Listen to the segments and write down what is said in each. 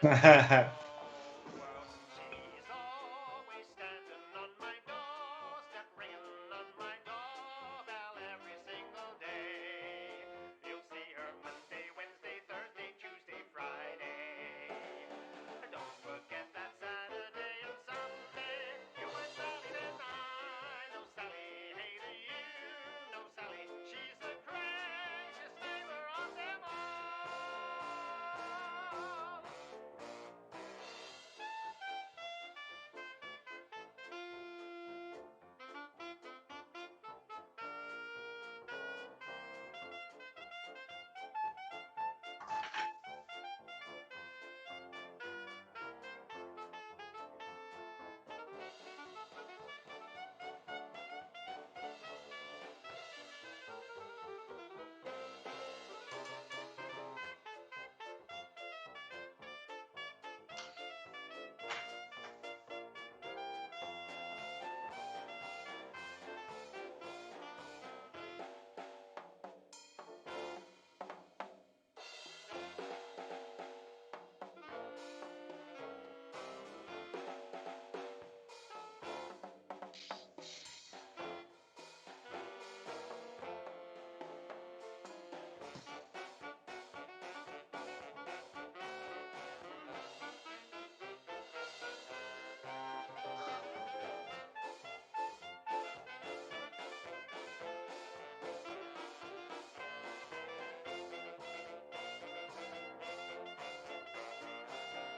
She's always standing on my doorstep, ringing on my doorbell every single day. You'll see her Monday, Wednesday, Thursday, Tuesday, Friday. Don't forget that Saturday and Sunday. You might Sally and I know Sally. Hey, do you know Sally? She's the craziest neighbor of them all.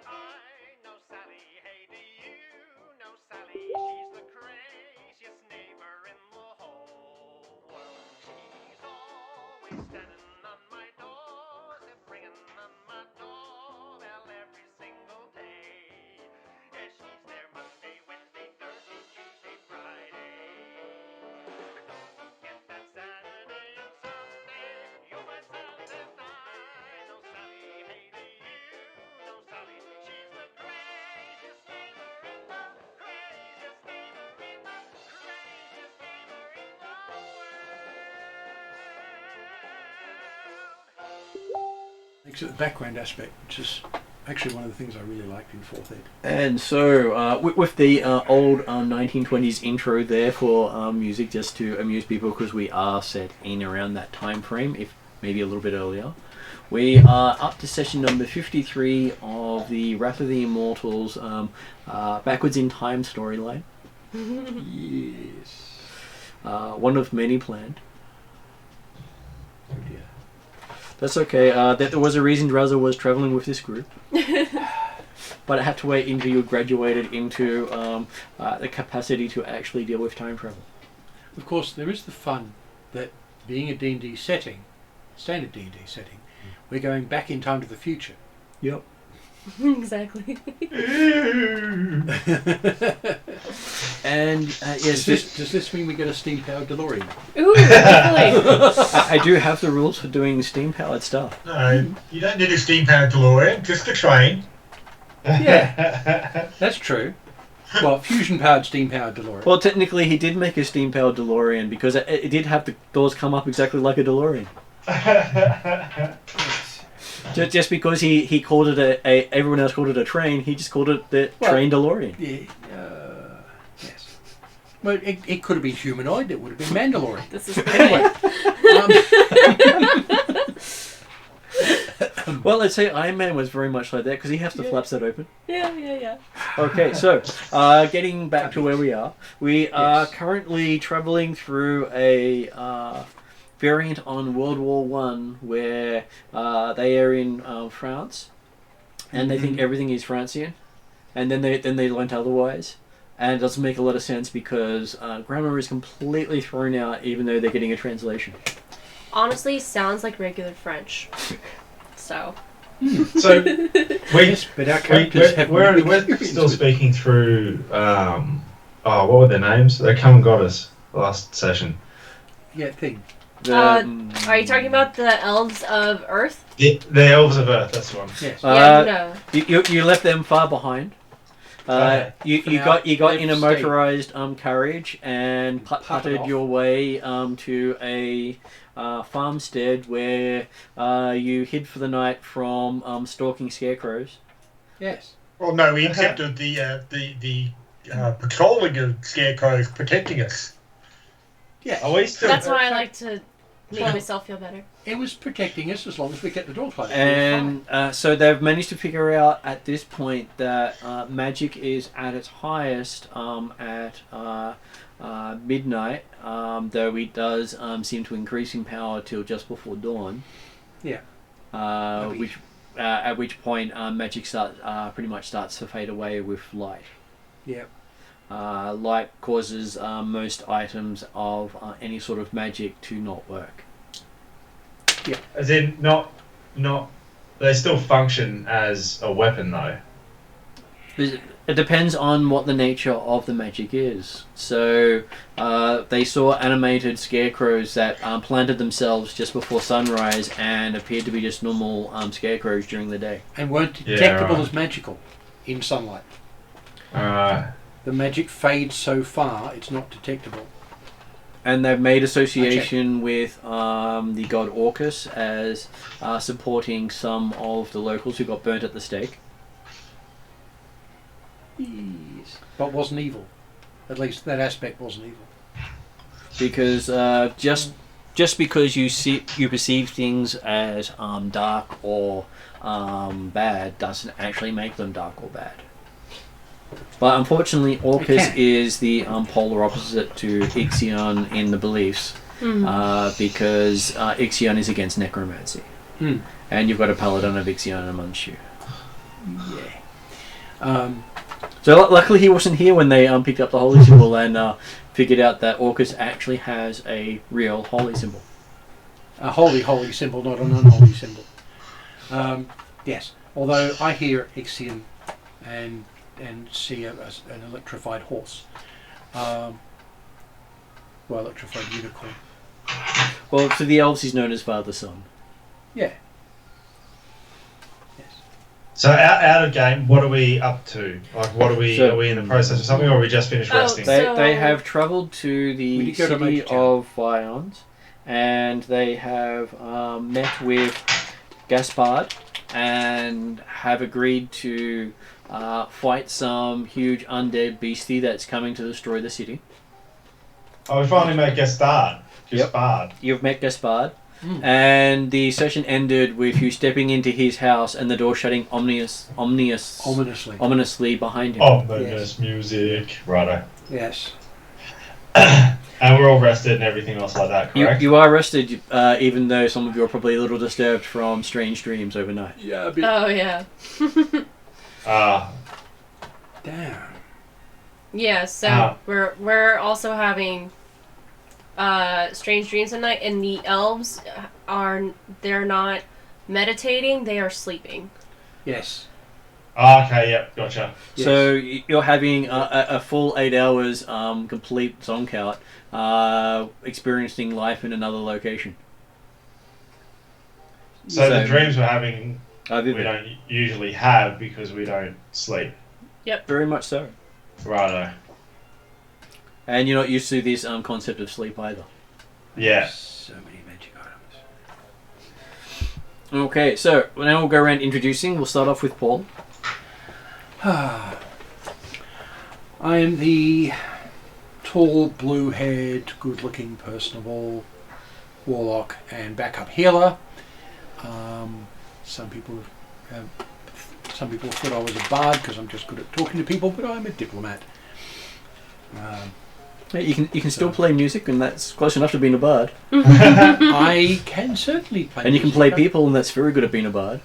I know Sally. Hey, do you know Sally? She's the craziest neighbor in the whole world. She's always standing on my doorstep, ringing on my doorbell every single day. Yeah, she's there Monday, Wednesday, Thursday, Tuesday, Friday. Don't forget that Saturday and Sunday. You might Sally and I know Sally. Hey, do you know Sally? She's the craziest neighbor in the craziest neighbor in the craziest neighbor in the world. Thanks for the background aspect, which is actually one of the things I really liked in fourth ed. And so, with the old 1920s intro there for music, just to amuse people, because we are set in around that time frame, if maybe a little bit earlier. We are up to session number 53 of the Wrath of the Immortals backwards in time storyline. Yes. One of many planned. Oh dear. That's okay. There was a reason Drazza was travelling with this group. But I had to wait until you graduated into the capacity to actually deal with time travel. Of course, there is the fun that being a D&D setting, standard D&D setting, we're going back in time to the future. Yep. Exactly. And yes, Does this mean we get a steam-powered DeLorean? Ooh, definitely. I do have the rules for doing steam-powered stuff. No, you don't need a steam-powered DeLorean, just a train. Yeah, that's true. Well, fusion-powered, steam-powered DeLorean. Well, technically, he did make a steam-powered DeLorean because it did have the doors come up exactly like a DeLorean. Just because he called it everyone else called it a train, he just called it the train DeLorean. Yeah, yes. Well, it could have been humanoid. It would have been Mandalorian. This is Anyway. Well, let's say Iron Man was very much like that because he has the flaps that open. Yeah. Okay, so getting back to where we are, we are currently travelling through a variant on World War One where they are in France, and they think everything is Francian, and then they learnt otherwise, and it doesn't make a lot of sense because grammar is completely thrown out, even though they're getting a translation. Honestly, sounds like regular French. So. So But our characters have we're still speaking through. What were their names? They come and got us last session. Yeah, thing. Are you talking about the elves of Earth? The elves of Earth. That's the one. Yes. No. You left them far behind. You got in a motorized carriage and putted your way to a farmstead where you hid for the night from stalking scarecrows, Yes. Well, no, we accepted the patrolling of scarecrows protecting us. Yes. Are we still? That's why I like to make myself feel better. It was protecting us as long as we kept the door closed. And so they've managed to figure out at this point that magic is at its highest at midnight, though it does seem to increase in power till just before dawn. Yeah. At which point magic pretty much starts to fade away with light. Yeah. Light causes most items of any sort of magic to not work. Yeah. As in, not. They still function as a weapon, though. It depends on what the nature of the magic is. So they saw animated scarecrows that planted themselves just before sunrise and appeared to be just normal scarecrows during the day. And weren't detectable right. as magical in sunlight. Alright. The magic fades so far, it's not detectable. And they've made association with the god Orcus as supporting some of the locals who got burnt at the stake. Yes. But wasn't evil. At least that aspect wasn't evil. Because just because you perceive things as dark or bad doesn't actually make them dark or bad. But unfortunately, Orcus is the polar opposite to Ixion in the beliefs, because Ixion is against necromancy, and you've got a paladin of Ixion amongst you. Yeah. So luckily he wasn't here when they picked up the holy symbol and figured out that Orcus actually has a real holy symbol. A holy symbol, not an unholy symbol. Yes. Although I hear Ixion and see an electrified horse. Electrified unicorn. Well, to the elves he's known as Father Son. Yeah. Yes. So out of game, what are we up to? Like, what are we? Are we in the process of something, or are we just finished resting? They have travelled to the go to city Major Town. of Vions, and they have met with Gaspard and have agreed to fight some huge undead beastie that's coming to destroy the city. Oh, we finally met Gaspard. Gaspard. You've met Gaspard, and the session ended with you stepping into his house and the door shutting ominously behind him. Ominous music. Righto. Yes. And we're all rested and everything else like that, correct? You are rested, even though some of you are probably a little disturbed from strange dreams overnight. Yeah. A bit. Oh yeah. Damn. Yeah. So we're also having strange dreams at night, and the elves they're not meditating; they are sleeping. Yes. Okay, yep, gotcha. Yes. So you're having a full 8 hours complete zonk out, experiencing life in another location. So the dreams we're having, we Vivid. don't usually have because we don't sleep. Yep. Very much so. Righto. And you're not used to this concept of sleep either. Yeah. So many magic items. Okay, so now we'll go around introducing. We'll start off with Paul. I am the tall, blue-haired, good-looking, personable warlock and backup healer. Some people thought I was a bard because I'm just good at talking to people, but I'm a diplomat. You can still play music, and that's close enough to being a bard. I can certainly play. And you can play people, and that's very good at being a bard.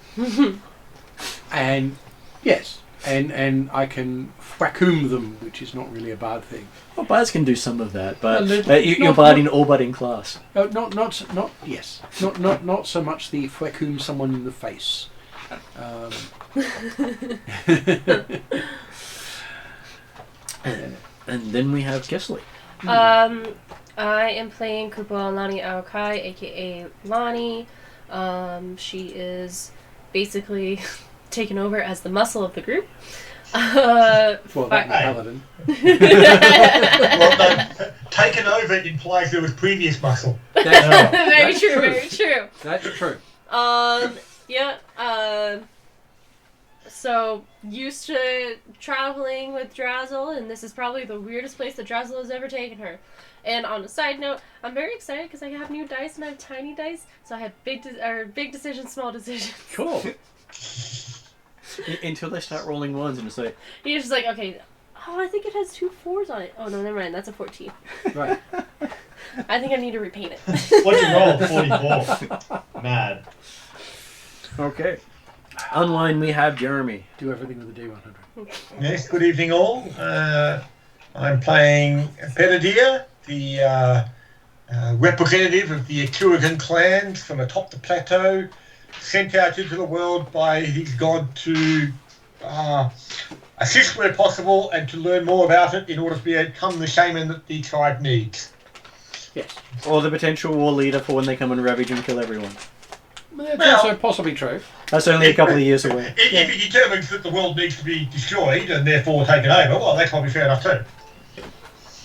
And yes. And I can whackoom them, which is not really a bad thing. Well, bards can do some of that, but you're not- barding all but in class. Not so much the whackoom someone in the face. And then we have Kesley. I am playing Kupo Lani Aokai, aka Lani. She is basically taken over as the muscle of the group. Well, that paladin. Well, no, taken over implies there was previous muscle. Very true, very true. That's true. Yeah. So, used to traveling with Drazzle, and this is probably the weirdest place that Drazzle has ever taken her. And on a side note, I'm very excited because I have new dice and I have tiny dice, so I have big decisions, small decisions. Cool. Until they start rolling ones and it's like... He's just like, okay, I think it has 2 4s on it. Oh, no, never mind, that's a 14. Right. I think I need to repaint it. What'd you roll? 44. Mad. Okay. Online we have Jeremy. Do everything with a D100. Yes, good evening all. I'm playing Pedadir, the representative of the Atruaghin clans from atop the plateau, sent out into the world by his god to assist where possible and to learn more about it in order to become the shaman that the tribe needs. Yes. Or the potential war leader for when they come and ravage and kill everyone. That's also possibly true. That's only a couple of years away. If he determines that the world needs to be destroyed and therefore taken over, well, that's probably fair enough too.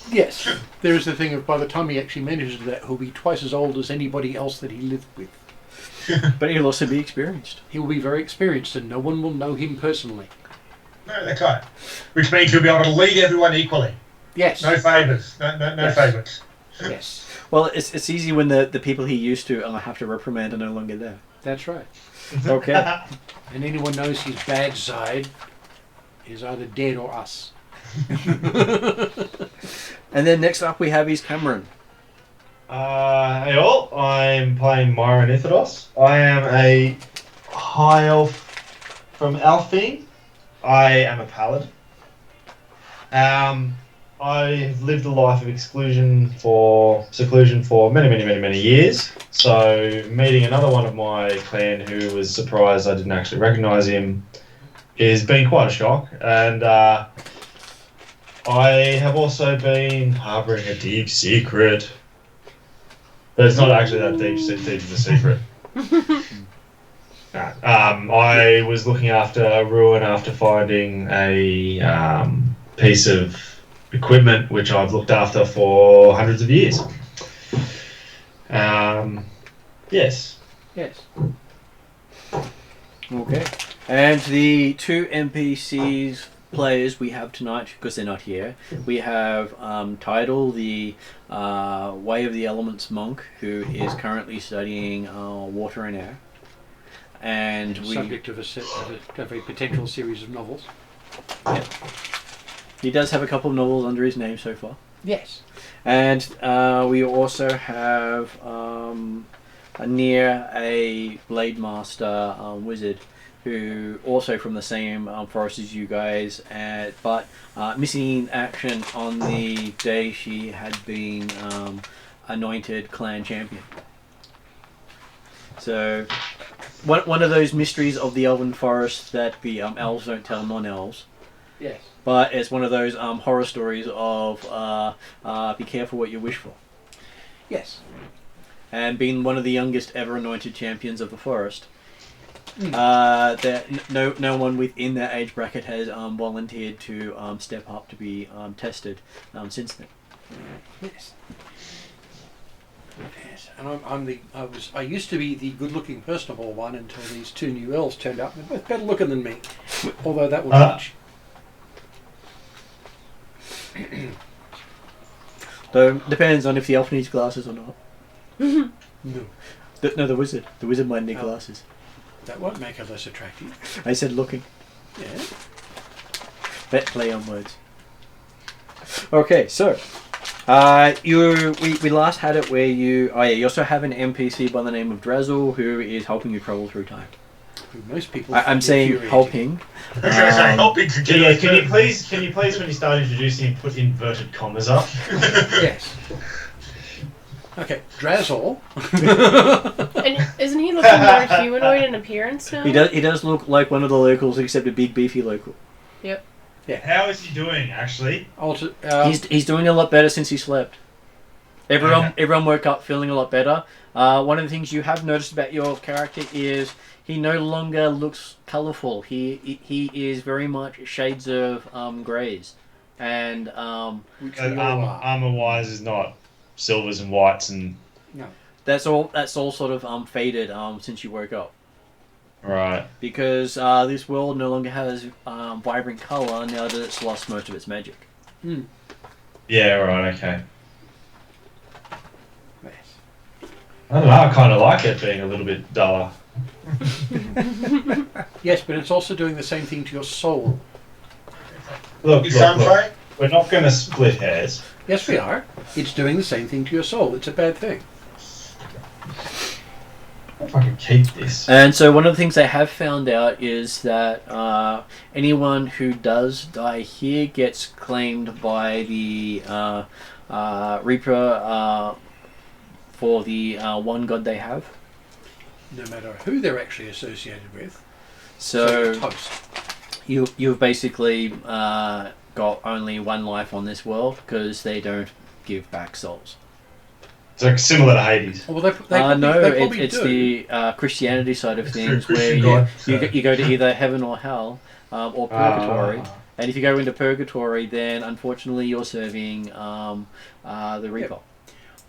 Yes. There is the thing of by the time he actually manages that, he'll be twice as old as anybody else that he lived with. But he'll also be experienced. He will be very experienced and no one will know him personally. No, that's right. Which means he'll be able to lead everyone equally. Yes. No favours. No Yes. favourites. Yes. Well, it's easy when the people he used to have to reprimand are no longer there. That's right. Okay. And anyone knows his bad side is either dead or us. And then next up we have is Cameron. Hey all, I'm playing Myron Ithados. I am a high elf from Alfine. I am a paladin. I have lived a life of seclusion for many years. So meeting another one of my clan who was surprised I didn't actually recognise him has been quite a shock. And I have also been harbouring a deep secret. But it's not actually that deep of a secret. I was looking after a ruin after finding a piece of equipment which I've looked after for hundreds of years. Yes. Yes. Okay. And the 2 NPCs players we have tonight, because they're not here, we have Tidal, the Way of the Elements monk, who is currently studying water and air. And subject of a potential series of novels. Yep. He does have a couple of novels under his name so far. Yes. And we also have a Blade Master wizard, who also from the same forest as you guys, but missing in action on the day she had been anointed clan champion. So, one of those mysteries of the Elven Forest that the elves don't tell non-elves. Yes. But it's one of those horror stories of be careful what you wish for. Yes. And being one of the youngest ever anointed champions of the forest, no one within that age bracket has volunteered to step up to be tested since then. Yes. Yes. And I used to be the good-looking, personable one until these 2 new elves turned up. They're both better looking than me, although that will change. Though depends on if the elf needs glasses or not. No. The wizard. The wizard might need glasses. That won't make her less attractive. I said looking. Yeah. Bet play on words. Okay, so we last had it where you also have an NPC by the name of Drazzle who is helping you travel through time. Most people. I'm saying helping. Helping to Can you please when you start introducing him put inverted commas up? Yes. Okay, Drazzle. And isn't he looking more humanoid in appearance now? He does look like one of the locals, except a big beefy local. Yep. Yeah. How is he doing, actually? He's doing a lot better since he slept. Everyone woke up feeling a lot better. One of the things you have noticed about your character is he no longer looks colourful. He is very much shades of greys, and armor-wise is not silvers and whites and no. That's all sort of faded since you woke up. Right. because this world no longer has vibrant color now that it's lost most of its magic. Yeah, right, okay. Yes. I don't know, I kind of like it being a little bit duller. Yes, but it's also doing the same thing to your soul. Look, You sound right? we're not going to split hairs. Yes, we are. It's doing the same thing to your soul. It's a bad thing. If I can keep this. And so one of the things they have found out is that anyone who does die here gets claimed by the Reaper for the one god they have. No matter who they're actually associated with. So you're toast. you've basically got only one life on this world because they don't give back souls. So similar to Hades. Well, they probably, No, they probably it's do. the Christianity side of It's things the where Christian you, God, you, so- you go to either heaven or hell or purgatory. Ah. And if you go into purgatory, then unfortunately you're serving the Reaper.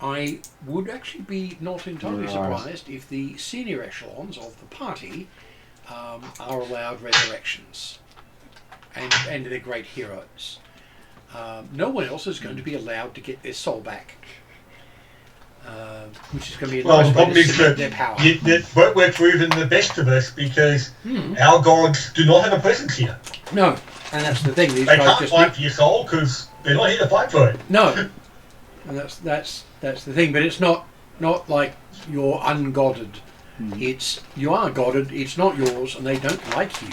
I would actually be not entirely Right. surprised if the senior echelons of the party are allowed resurrections. And they're great heroes. No one else is going to be allowed to get their soul back. Which is going to be a Well, the nice way problem to is cement that, their power. that we're proving the best of us because our gods do not have a presence here. No, and that's the thing. These They guys can't just fight for your soul because they're not here to fight for it. no, and that's the thing. But it's not like you're ungodded. It's you are godded. It's not yours, and they don't like you.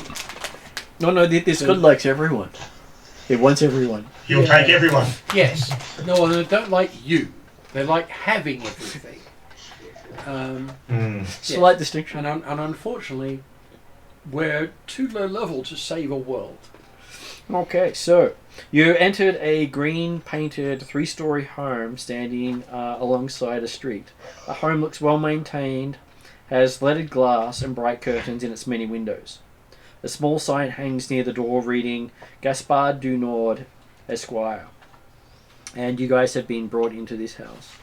No, this god likes everyone. It wants everyone. He'll Yeah. take everyone. Yes. No, they don't like you. They like having everything. Slight distinction. And unfortunately, we're too low level to save a world. Okay, so you entered a green painted 3-story home standing alongside a street. The home looks well maintained, has leaded glass and bright curtains in its many windows. A small sign hangs near the door reading Gaspard du Nord, Esquire. And you guys have been brought into this house.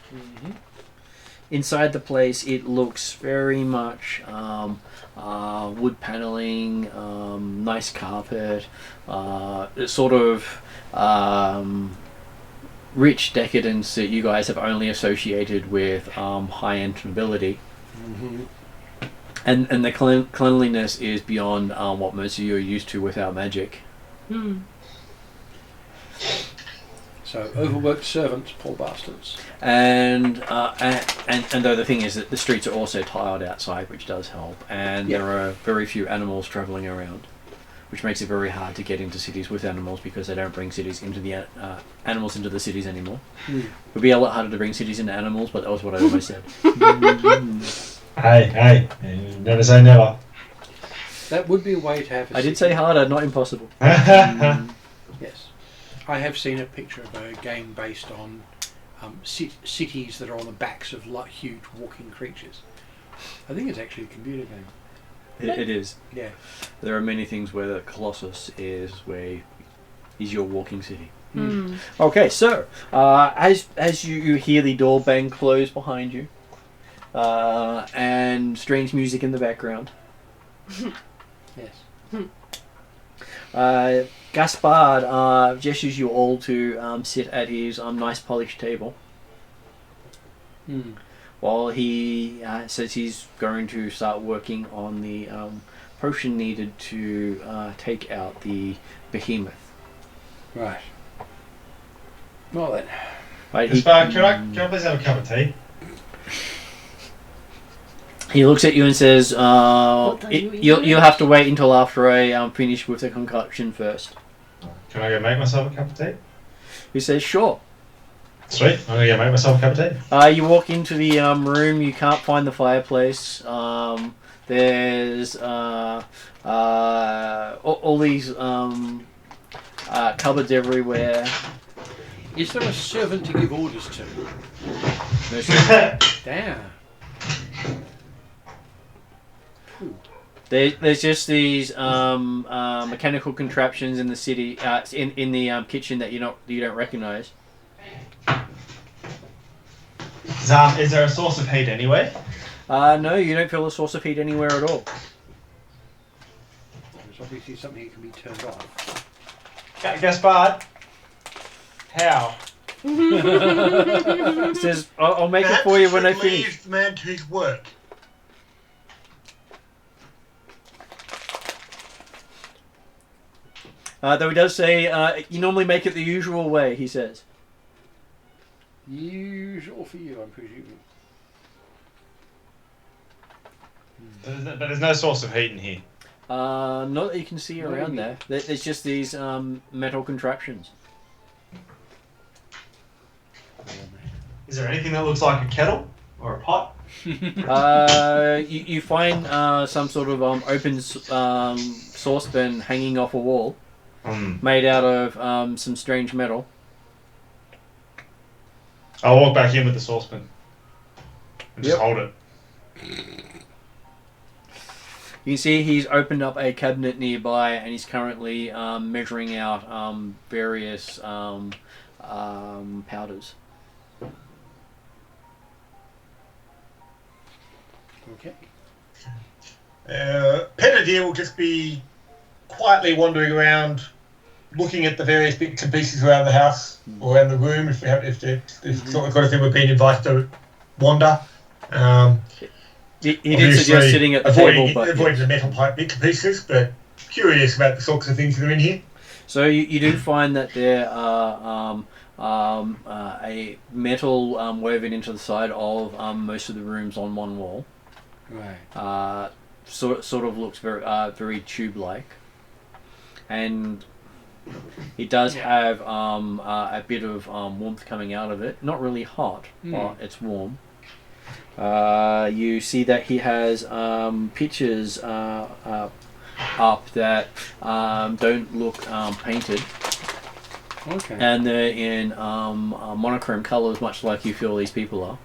Inside the place, it looks very much wood paneling, nice carpet, sort of rich decadence that you guys have only associated with high-end nobility. And the cleanliness is beyond what most of you are used to without magic. So overworked servants, poor bastards. And though the thing is that the streets are also tiled outside, which does help, and there are very few animals travelling around, which makes it very hard to get into cities with animals because they don't bring cities into the animals into the cities anymore. It would be a lot harder to bring cities into animals, but that was what I almost said. Hey, never say never. That would be a way to have a I did say harder, not impossible. Yes. I have seen a picture of a game based on cities that are on the backs of huge walking creatures. I think it's actually a computer game. It is. Yeah. There are many things where the Colossus is your walking city. Okay, so as you hear the door bang close behind you, and strange music in the background, Yes. Gaspard gestures you all to sit at his nice polished table. While he says he's going to start working on the potion needed to take out the behemoth. Right. Well then. Right, Can I please have a cup of tea? he looks at you and says, time are you "You'll have to wait until after I finish with the concoction first." Can I go make myself a cup of tea? He says, "Sure." Sweet, I'm gonna go make myself a cup of tea. You walk into the room. You can't find the fireplace. There's all these cupboards everywhere. Is there a servant to give orders to? Damn. There's just these mechanical contraptions in the city, in the kitchen that you don't recognise. Is there a source of heat anyway? No, you don't feel a source of heat anywhere at all. obviously something that can be turned off. Gaspard, how? It says, I'll make it for you when I should finish. leave the man to his work. Though he does say, you normally make it the usual way, he says. Usual for you, I'm presuming. But there's no source of heat in here. Not that you can see around there. There's just these metal contraptions. Is there anything that looks like a kettle or a pot? You find some sort of open saucepan hanging off a wall, made out of some strange metal. I'll walk back in with the saucepan and just hold it. You can see he's opened up a cabinet nearby, and he's currently measuring out various powders. Okay. Penadier will just be quietly wandering around, looking at the various bits and pieces around the house or around the room. If sort of got a thing, we've been invited to wander. He did suggest sitting at the table, but avoiding the metal pipe bits and pieces, but curious about the sorts of things that are in here. So you do find that there are a metal woven into the side of most of the rooms on one wall. Right. Sort of looks very tube-like, and it does have a bit of warmth coming out of it. Not really hot, but it's warm. You see that he has pictures up that don't look painted. Okay. And they're in monochrome colours, much like you feel these people are.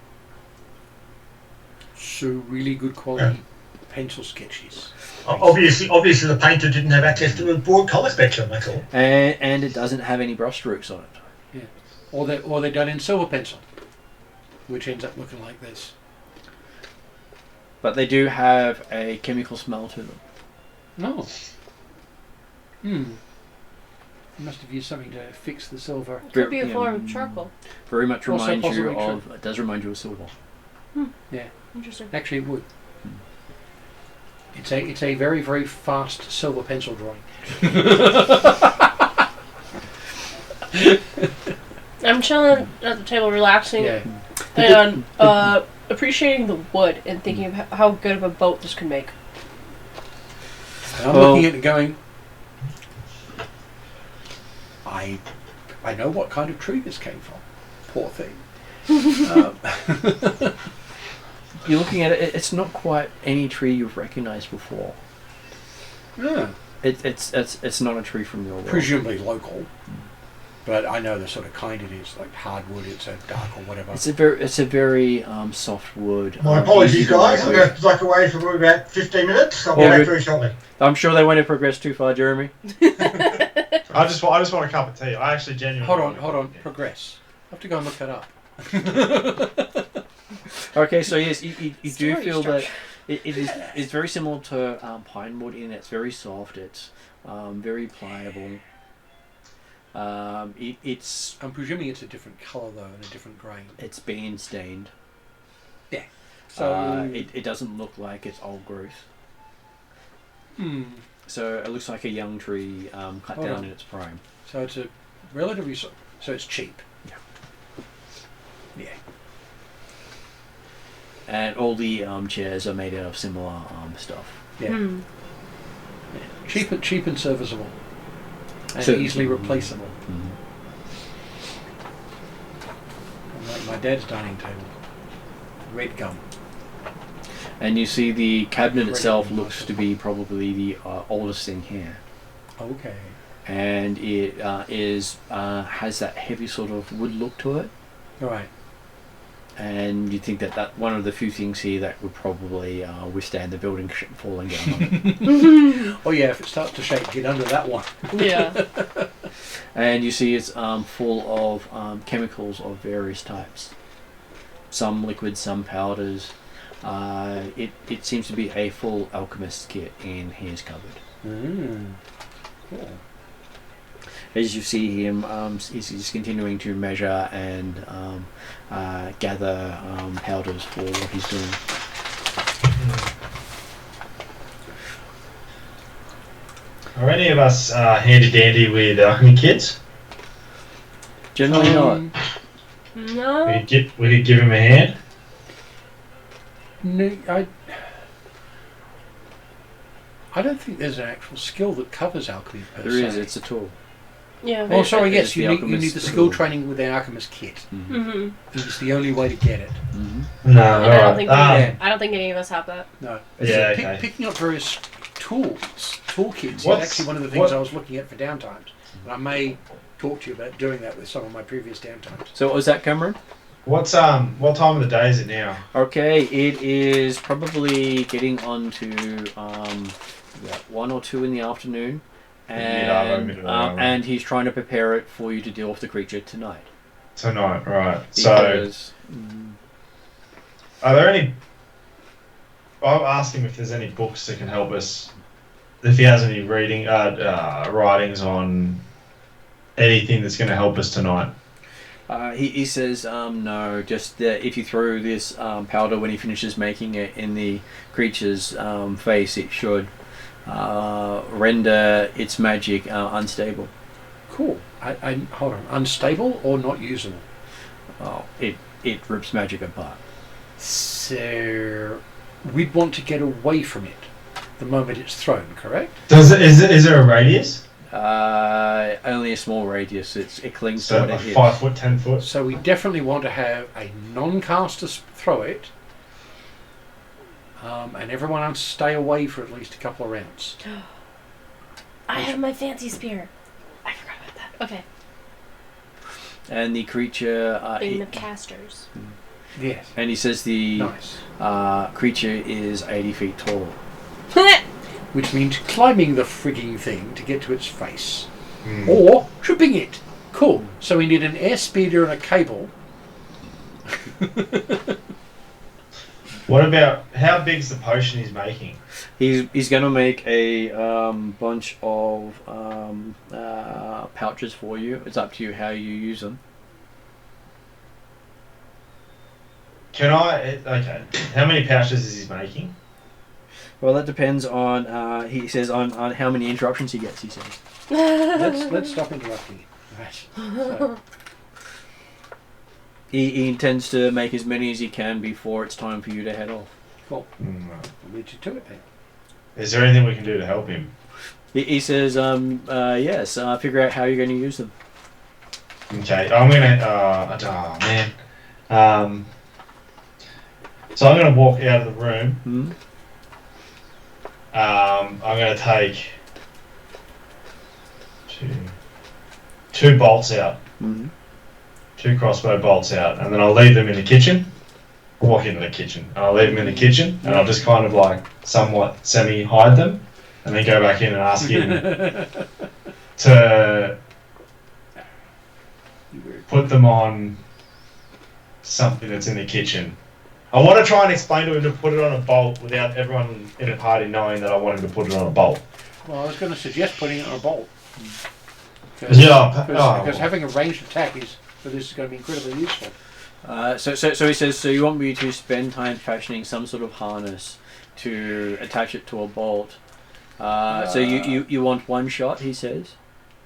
So really good quality pencil sketches. Obviously, the painter didn't have access to a broad colour spectrum. That's all. And it doesn't have any brush strokes on it. Yeah. Or they're done in silver pencil, which ends up looking like this. But they do have a chemical smell to them. No. You must have used something to fix the silver. Could be a form of charcoal. Very much Also reminds you possibly of. It does remind you of silver. Yeah. Interesting. Actually, it would. It's a very, very fast silver pencil drawing. I'm chilling at the table, relaxing, Yeah. and appreciating the wood and thinking of how good of a boat this could make. And I'm looking at it going, I know what kind of tree this came from. Poor thing. You're looking at it. It's not quite any tree you've recognised before. Yeah. It's not a tree from your world. Presumably local. But I know the sort of kind it is, like hardwood, it's a dark or whatever. It's a very soft wood. My apologies, easy to guys. I'm work going to with. duck away for about 15 minutes. I'll be Yeah, back good. very shortly. I'm sure they won't have progressed too far, Jeremy. I just want a cup of tea. I actually genuinely. Hold on. Progress. I have to go and look that up. Okay, so yes, you do Story feel structure. that it's very similar to pine wood in it's very soft. It's very pliable. It's I'm presuming it's a different colour though, and a different grain. it's been stained. Yeah. So It doesn't look like it's old growth. So it looks like a young tree cut Hold down on. in its prime. So it's a relatively so it's cheap. Yeah. Yeah. And all the chairs are made out of similar stuff. Yeah. Cheap and serviceable. And So- easily replaceable. Mhm. Like my dad's dining table. Red gum. And you see the cabinet Great itself looking looks item. to be probably the oldest thing here. Okay. And it has that heavy sort of wood look to it. Alright. And you think that one of the few things here that would probably withstand the building falling down on it. Oh yeah, if it starts to shake, get under that one. Yeah. And you see it's full of chemicals of various types. Some liquids, some powders. It seems to be a full alchemist kit in his cupboard. Cool. As you see him, he's continuing to measure and gather powders for what he's doing. Are any of us handy dandy with alchemy kits? Generally not. No. We could give him a hand. No, I don't think there's an actual skill that covers alchemy per There se. is. It's a tool. Yeah. Oh, sorry. Yes, It's you the need alchemist's the skill tool. training with the alchemist kit. Mm-hmm. It's the only way to get it. Mm-hmm. No, And I don't think Yeah. I don't think any of us have that. No. Yeah, So okay. picking up various toolkits is What's- actually one of the things I was looking at for downtimes. And I may talk to you about doing that with some of my previous downtimes. So what was that, Cameron? what time of the day is it now? Okay, it is probably getting on to 1 or 2 in the afternoon, Mid-hour. and he's trying to prepare it for you to deal with the creature tonight. Tonight, right. So, Because, are there any... I'll ask him if there's any books that can help us, if he has any writings on anything that's going to help us tonight. he says no, just that if you throw this powder when he finishes making it in the creature's face, it should render its magic unstable. Cool. I hold on. Unstable or not usable? Oh, it rips magic apart. So we'd want to get away from it the moment it's thrown, correct? Is there a radius? Only a small radius. It clings to So what it like hits. 5 foot, 10 foot? So we definitely want to have a non-caster throw it, and everyone else stay away for at least a couple of rounds. I have my fancy spear. I forgot about that. Okay. And the creature, Being the casters. Yes. and he says the Nice. creature is 80 feet tall. Which means climbing the frigging thing to get to its face. Hmm. Or tripping it. Cool. So we need an air speeder and a cable. What about, how big's the potion he's making? He's going to make a bunch of pouches for you. It's up to you how you use them. Okay, how many pouches is he making? Well, that depends on he says on how many interruptions he gets. He says. Let's stop interrupting. Right. So, He intends to make as many as he can before it's time for you to head off. cool. I'll lead you to it then. Is there anything we can do to help him? He says, yes, figure out how you're going to use them. Okay, I'm gonna. Oh man. So I'm gonna walk out of the room. Hmm? I'm gonna take two bolts out, Mm-hmm. 2 crossbow bolts out, and then I'll leave them in the kitchen. Walk into the kitchen, and I'll leave them in the kitchen, and I'll just kind of like somewhat semi-hide them, and then go back in and ask him to put them on something that's in the kitchen. I want to try and explain to him to put it on a bolt without everyone in the party knowing that I want him to put it on a bolt. Well, I was going to suggest putting it on a bolt. Yeah, Because having a ranged attack for this is going to be incredibly useful. So he says, so you want me to spend time fashioning some sort of harness to attach it to a bolt. So you want one shot, he says?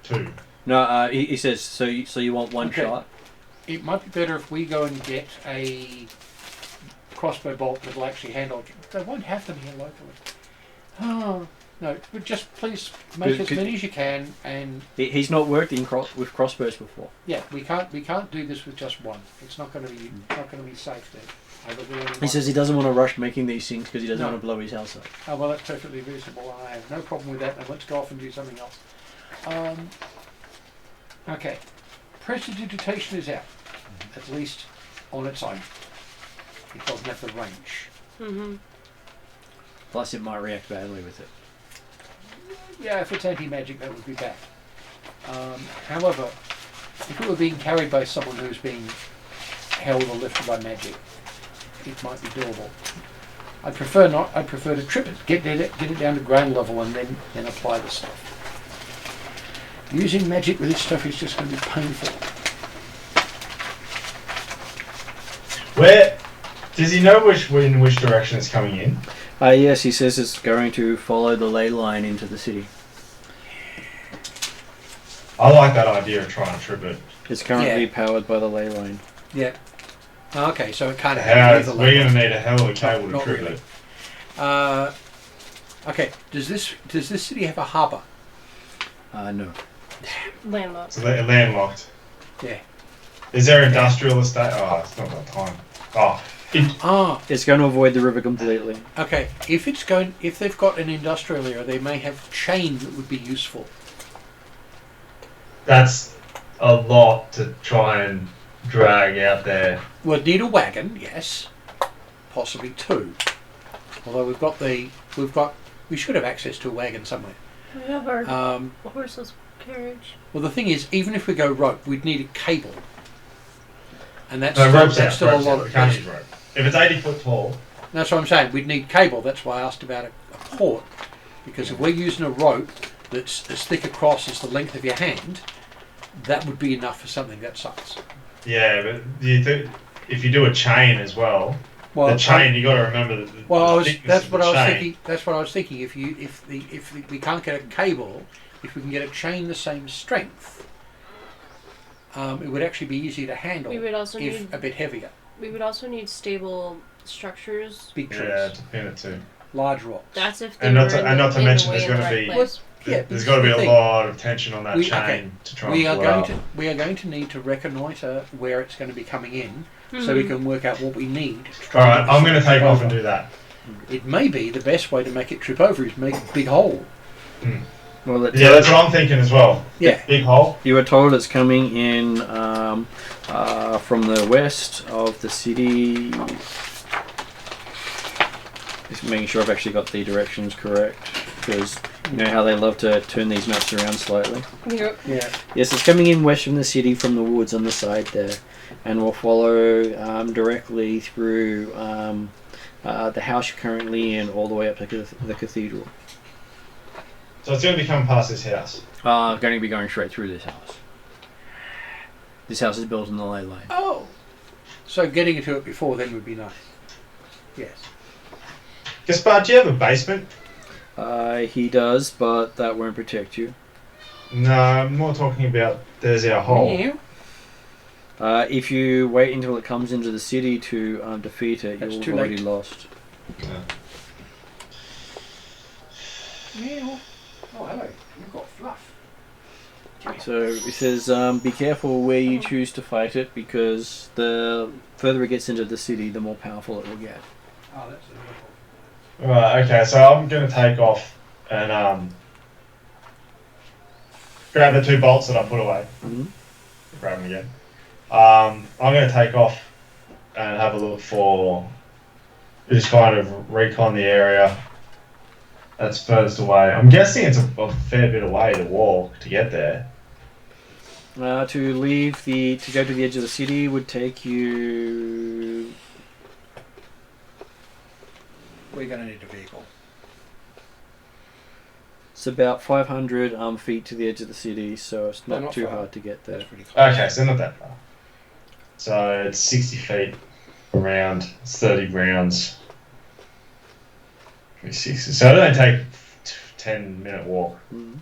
2. No, he says, so you want one Okay. shot? It might be better if we go and get a crossbow bolt that will actually handle. They won't have them here locally. Oh, no, but just please make as many as you can, and He's not worked with crossbows before. yeah, we can't do this with just one. It's not going to be safe then. He says he doesn't want to rush making these things because he doesn't No. want to blow his house up. Oh, well, that's perfectly reasonable. I have no problem with that. Now let's go off and do something else. Okay. Prestidigitation is out, at least on its own. It doesn't have the range. Mm-hmm. Plus, it might react badly with it. Yeah, if it's anti-magic, that would be bad. However, if it were being carried by someone who's being held or lifted by magic, it might be doable. I'd prefer not. I'd prefer to trip it, get it down to ground level, and then apply the stuff. Using magic with this stuff is just going to be painful. Where does he know in which direction it's coming in? Yes, he says it's going to follow the ley line into the city. I like that idea of trying to trip it. It's currently powered by the ley line. Yeah. Okay, so it can't We're have going to need a hell of a cable to trip really. it. Okay. Does this city have a harbour? No. Landlocked. So they're landlocked. Yeah. Is there industrial estate? Oh, it's not got time. It's going to avoid the river completely. Okay. If they've got an industrial area, they may have chain that would be useful. That's a lot to try and drag out there. We'll need a wagon, yes. Possibly two. Although we should have access to a wagon somewhere. We have our horseless carriage. Well, the thing is, even if we go rope, we'd need a cable. And that's Rope's still a lot We of... can't use rope. If it's 80 foot tall... That's what I'm saying. We'd need cable. That's why I asked about a port. Because if we're using a rope that's as thick across as the length of your hand, that would be enough for something that size. Yeah, but if you do a chain as well, the chain, you got to remember that. That's what I was thinking. If we can't get a cable, if we can get a chain the same strength, it would actually be easier to handle. We would also if need a bit heavier. We would also need stable structures. Big trees. Yeah, to pin it to. Large rocks. That's if they And not were to mention there's going to be. There's got to be a lot of tension on that chain to try and pull out. We are going to need to reconnoitre where it's going to be coming in, so we can work out what we need. All right, I'm going to take off and do that. It may be the best way to make it trip over is make a big hole. Well, that's what I'm thinking as well. Yeah, big hole. You were told it's coming in from the west of the city. Just making sure I've actually got the directions correct, because you know how they love to turn these maps around slightly. Yep. Yeah. Yes, it's coming in west from the city from the woods on the side there, and we'll follow directly through the house you're currently in, all the way up to the cathedral. So it's going to be coming past this house. Going to be going straight through this house. This house is built in the ley line. Oh. So getting into it before then would be nice. Yes. Gaspard, do you have a basement? He does, but that won't protect you. No, I'm more talking about there's our hole. Yeah. If you wait until it comes into the city to defeat it, That's you've too already late. lost. Yeah. Oh, hello. You've got fluff. So it says, be careful where you choose to fight it, because the further it gets into the city, the more powerful it will get. Oh, that's wonderful. Right, okay, so I'm going to take off and grab the 2 bolts that I put away. Mm-hmm. Grab them again. I'm going to take off and have a look for, just kind of recon the area that's furthest away. I'm guessing it's a fair bit away to walk to get there. To go to the edge of the city would take you... We're going to need a vehicle. It's about 500 feet to the edge of the city, so it's not too far. hard to get there. That's pretty close. Okay, so not that far. So it's 60 feet around, it's 30 rounds. 60. So it only take 10-minute walk. Mm-hmm.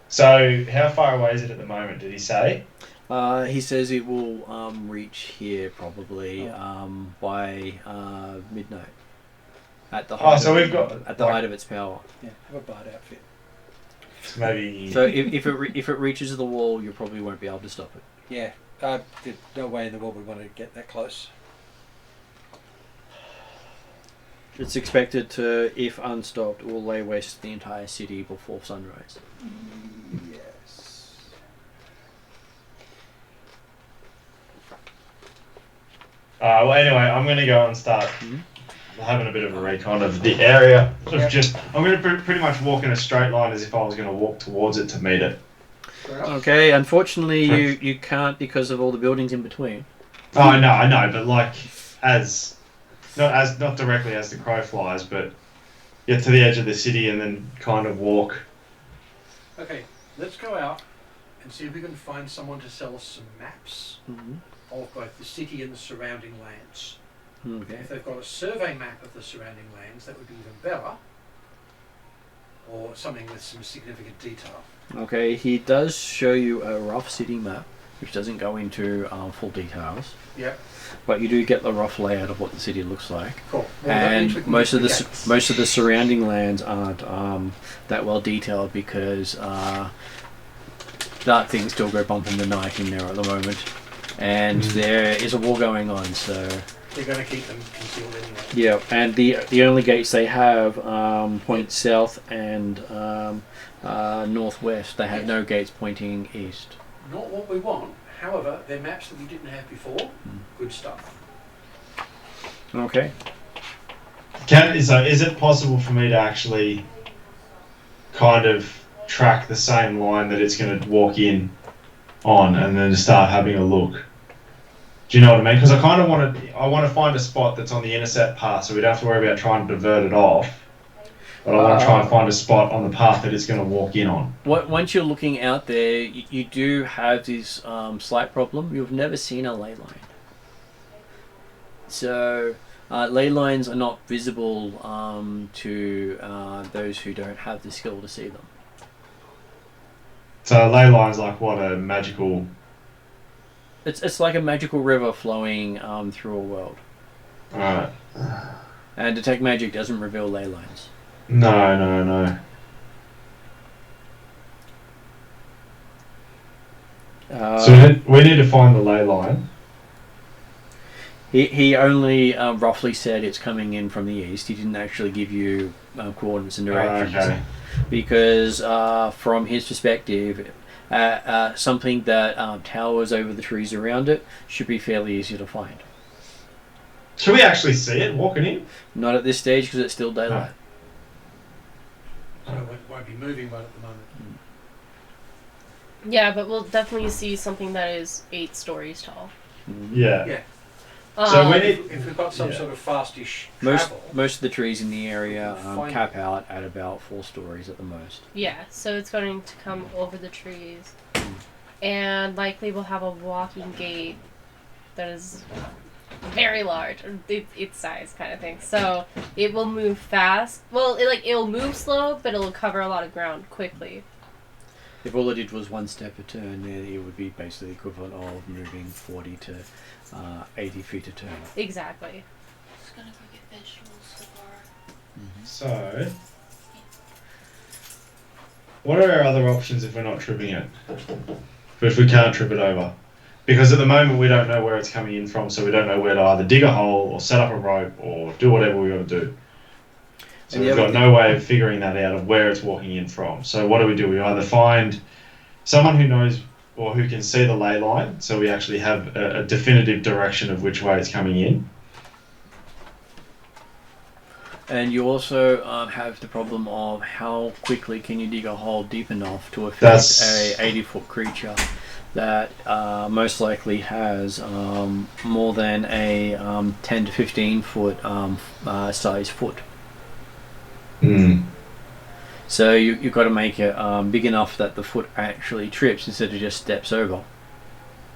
So how far away is it at the moment, did he say? He says it will reach here probably by midnight. At the height height of its power. Yeah, have a bard outfit. So maybe. So if it reaches the wall, you probably won't be able to stop it. Yeah, there's no way in the world we want to get that close. It's expected to, if unstopped, will lay waste to the entire city before sunrise. Yes. Well, anyway, I'm going to go and start having a bit of a recon of the area. I'm going to pretty much walk in a straight line as if I was going to walk towards it to meet it. Okay, unfortunately you can't because of all the buildings in between. Oh, I know, but like, as not directly as the crow flies, but get to the edge of the city and then kind of walk. Okay, let's go out and see if we can find someone to sell us some maps of both the city and the surrounding lands. Okay. If they've got a survey map of the surrounding lands, that would be even better. Or something with some significant detail. Okay, he does show you a rough city map, which doesn't go into full details. Yep. But you do get the rough layout of what the city looks like. Cool. Well, that means we And can most use of the the gates. most of the surrounding lands aren't that well detailed because dark things still go bump in the night in there at the moment, and there is a war going on. So They're going to keep them concealed anyway. yeah, and the only gates they have point south and northwest. They have no gates pointing east. Not what we want. However, they're maps that we didn't have before. Good stuff. Okay. Is it possible for me to actually kind of track the same line that it's going to walk in on, and then start having a look? Do you know what I mean? Because I kind of want to find a spot that's on the intercept path, so we don't have to worry about trying to divert it off. But I want to try and find a spot on the path that it's going to walk in on. Once you're looking out there, you do have this slight problem. You've never seen a ley line. So, ley lines are not visible to those who don't have the skill to see them. So ley line's like what, a magical... It's like a magical river flowing through a world. Alright. And detect magic doesn't reveal ley lines. No. So we need to find the ley line. He only roughly said it's coming in from the east. He didn't actually give you coordinates and directions. Okay. Because from his perspective, something that towers over the trees around it should be fairly easy to find. Should we actually see it walking in? Not at this stage because it's still daylight. So it won't be moving right at the moment. Yeah, but we'll definitely see something that is 8 stories tall. Yeah. Yeah. So we need... If we've got some Yeah. sort of fastish Most travel, of the trees in the area Fine. cap out at about 4 stories at the most. Yeah, so it's going to come over the trees. And likely we'll have a walking gate that is very large, its size kind of thing. So it will move fast. Well, it'll move slow, but it'll cover a lot of ground quickly. If all it did was 1 step a turn, then it would be basically equivalent of moving 40 to 80 feet a turn. Exactly. Just gonna go get vegetables so far. So... What are our other options if we're not tripping it? But if we can't trip it over? Because at the moment we don't know where it's coming in from, so we don't know where to either dig a hole or set up a rope or do whatever we got to do. So And we've the got no way of figuring that out of where it's walking in from. So what do? We either find someone who knows or who can see the ley line, so we actually have a definitive direction of which way it's coming in. And you also have the problem of how quickly can you dig a hole deep enough to affect That's- a 80-foot creature that most likely has more than a 10 to 15 foot size foot. So you've got to make it big enough that the foot actually trips instead of just steps over.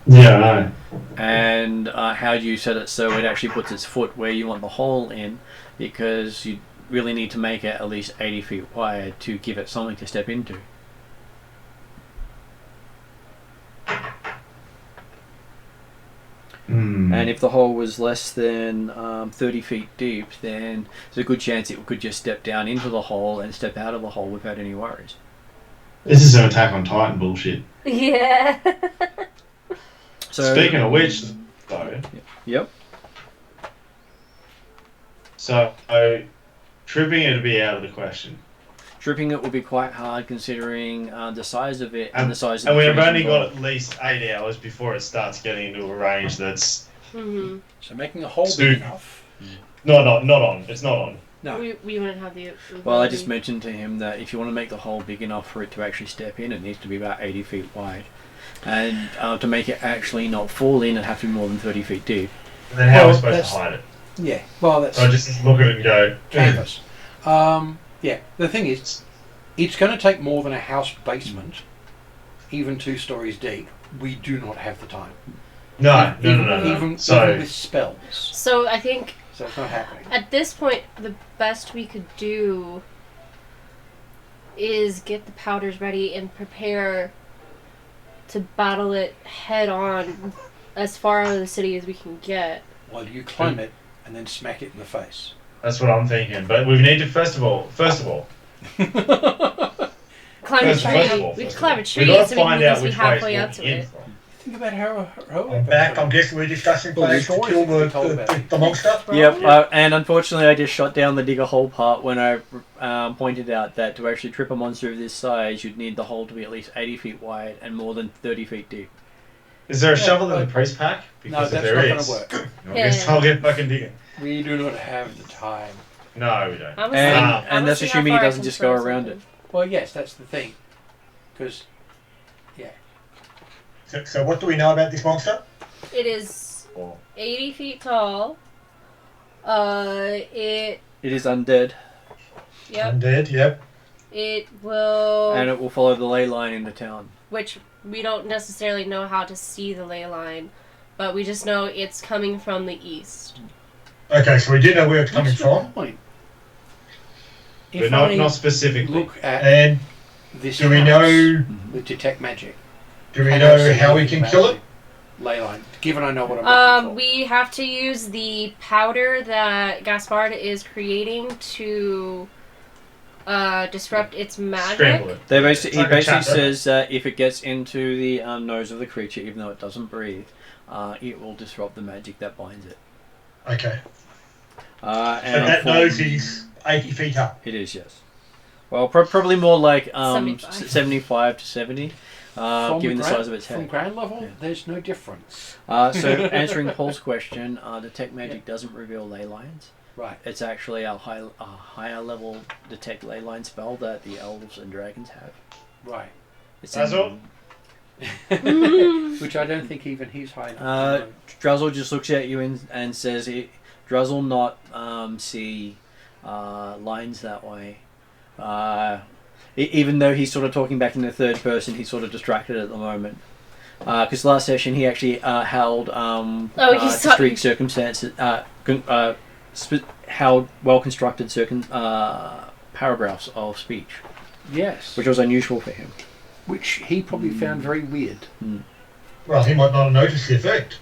Yeah, I know. And how do you set it so it actually puts its foot where you want the hole in, because you really need to make it at least 80 feet wide to give it something to step into. And if the hole was less than 30 feet deep, then there's a good chance it could just step down into the hole and step out of the hole without any worries. This is some Attack on Titan bullshit. Yeah. So, Speaking of which, though, Yep. so tripping it would be out of the question. Tripping it will be quite hard considering the size of it and the size of And the we have trees only got involved. at least 8 hours before it starts getting into a range that's Mm-hmm. so making a hole Stu- big enough. not on. It's not on. No. We wouldn't have the. Well, I just mentioned to him that if you want to make the hole big enough for it to actually step in, it needs to be about 80 feet wide. And to make it actually not fall in, it have to be more than 30 feet deep. And then how are we Well, supposed that's- to hide it? Yeah. Well, that's So I just look at it and go, canvas. Yeah. The thing is, it's going to take more than a house basement, even 2 stories deep. We do not have the time. no. Even So with spells. So I think So it's not happening. at this point, the best we could do is get the powders ready and prepare to battle it head on as far out of the city as we can get. While you climb it and then smack it in the face. that's what I'm thinking. But we need to first of all, Climb a First tree. of all, We can climb a we tree got so to we can find at out least be which way halfway it's up to walking in it. from. Think about how I'm back. I'm guessing we're discussing Well, plans the to stories kill that we told about the monster. Yep, and unfortunately I just shot down the dig a hole part when I pointed out that to actually trip a monster of this size, you'd need the hole to be at least 80 feet wide and more than 30 feet deep. Is there a Yeah, shovel in but- the priest pack? No, Because if that's there not going is, to work. I guess I'll get fucking digging. We do not have the time. No, we don't. I'm gonna And, see- I'm and gonna that's see how assuming he far I doesn't can just go throw around something. it. Well, yes, that's the thing. Because, So what do we know about this monster? It is Or- 80 feet tall. It It is undead, yep. Undead. Yep. It will, and it will follow the ley line into town. which we don't necessarily know how to see the ley line, but we just know it's coming from the east. Okay, so we do know where it's coming what's the from. point? But If not, I not specifically. look at And this do we house know? with detect magic, Do we can I know see how we anything can kill about it? the ley line? Given I know what I'm looking for. We have to use the powder that Gaspard is creating to disrupt its magic. Scramble it. He It's basically like a chapter. says that if it gets into the nose of the creature, even though it doesn't breathe, it will disrupt the magic that binds it. Okay. And And that for- nose is 80 feet up. It is, yes. Well, probably more like 75. 75 to 70, given the size of its From head. ground level, Yeah. there's no difference. So, answering Paul's question, detect magic doesn't reveal ley lines. Right. It's actually a higher level detect ley line spell that the elves and dragons have. Right. It's That's all? Which I don't think even he's high enough. Uh, Druzzle just looks at you and says, Druzzle not see lines that way. Even though he's sort of talking back in the third person, he's sort of distracted at the moment. Because last session he actually held discrete circumstances, held well constructed paragraphs of speech, Yes. which was unusual for him. Which he probably found very weird. Well, he might not have noticed the effect.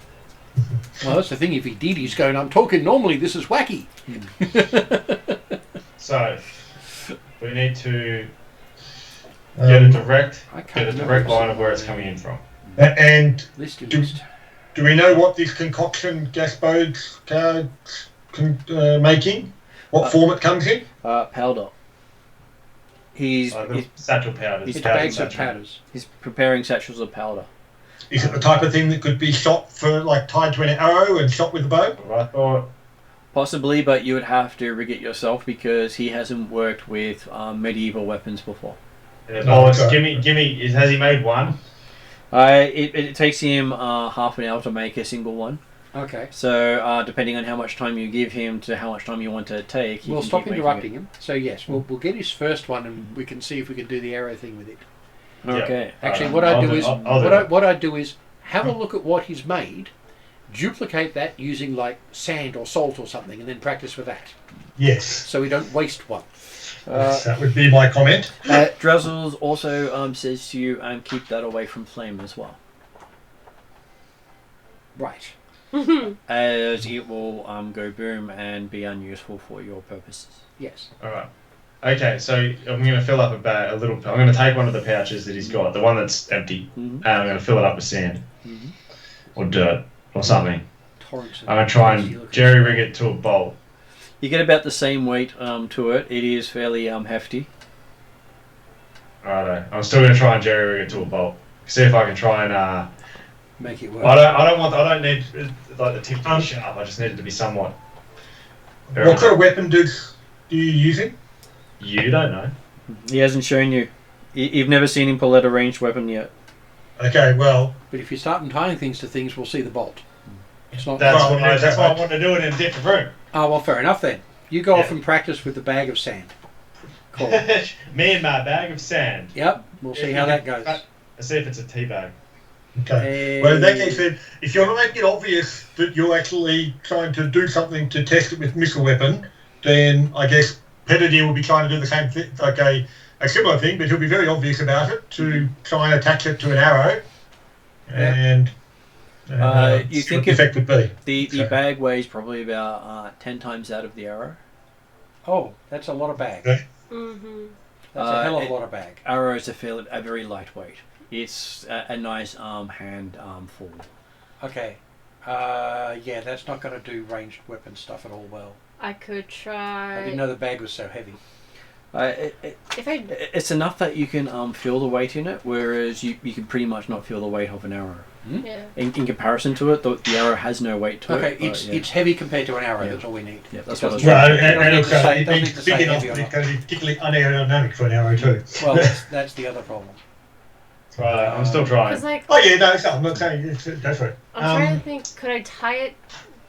Well, that's the thing. If he did, he's going, I'm talking normally. This is wacky. So, we need to get a direct, I can't get a remember direct line of where it's coming in from. And List. do we know what this concoction Gaspard's making? What form it comes in? Powder. He's The satchel powders. It's powder bags of satchel. powders. he's preparing satchels of powder. Is it the type of thing that could be shot for, like, tied to an arrow and shot with a bow? I thought, Possibly, but you would have to rig it yourself because he hasn't worked with medieval weapons before. Alex, okay. give me. Has he made one? It takes him half an hour to make a single one. Okay. So depending on how much time you give him to how much time you want to take, he We'll can stop keep making interrupting him. So, yes, we'll get his first one and we can see if we can do the arrow thing with it. it. Okay. Actually, I'll what I do do it. is I'll do it. what I do is have a look at what he's made, duplicate that using like sand or salt or something, and then practice with that, Yes. so we don't waste one. That would be my comment. Druzzles also says to you, keep that away from flame as well, Right. as it will go boom and be unuseful for your purposes. Yes. All right. Okay, so I'm going to fill up a little. I'm going to take one of the pouches that he's got, the one that's empty, and I'm going to fill it up with sand or dirt or something. Torrents. I'm going to try and jerry rig it to a bolt. You get about the same weight to it. It is fairly hefty. Righto. I'm still going to try and jerry rig it to a bolt. See if I can try and. Make it work. I don't need like the tip to be sharp. I just need it to be somewhat. What kind of weapon do you using? You don't know. He hasn't shown you. You've never seen him pull out a ranged weapon yet. Okay, well, But if you start untying things to things, we'll see the bolt. It's not. That's Well, why. yeah, That's why I want to do it in a different room. Oh well, fair enough then. You go Yeah. off and practice with the bag of sand. Cool. Me and my bag of sand. Yep. We'll see how that goes. Let's see if it's a tea bag. Okay. Well, in that case, then, if you're not making it obvious that you're actually trying to do something to test it with missile weapon, then I guess Pettidier will be trying to do the same thing, like a similar thing, but he'll be very obvious about it to try and attach it to an arrow. And You see think what the effect would be. The bag weighs probably about 10 times that of the arrow. Oh, that's a lot of bag. Okay. Mm-hmm. That's a hell of a lot of bag. Arrows are very lightweight. It's a nice hand full. Okay. Yeah, that's not going to do ranged weapon stuff at all well. I could I try. didn't know the bag was so heavy. If I It's enough that you can feel the weight in it, whereas you can pretty much not feel the weight of an arrow. yeah. In comparison to it, the arrow has no weight to Okay, it. but, yeah. it's heavy compared to an arrow. Yeah. That's all we need. Yeah, that's It what I was doesn't- Well, it doesn't and need to say- it doesn't need needs to to be say big enough heavy that or it's not. going to be particularly unaerodynamic for an arrow too. Well, that's the other problem. Right, I'm still trying. Because like Oh yeah, no, I'm not saying go for it. I'm trying to think. Could I tie it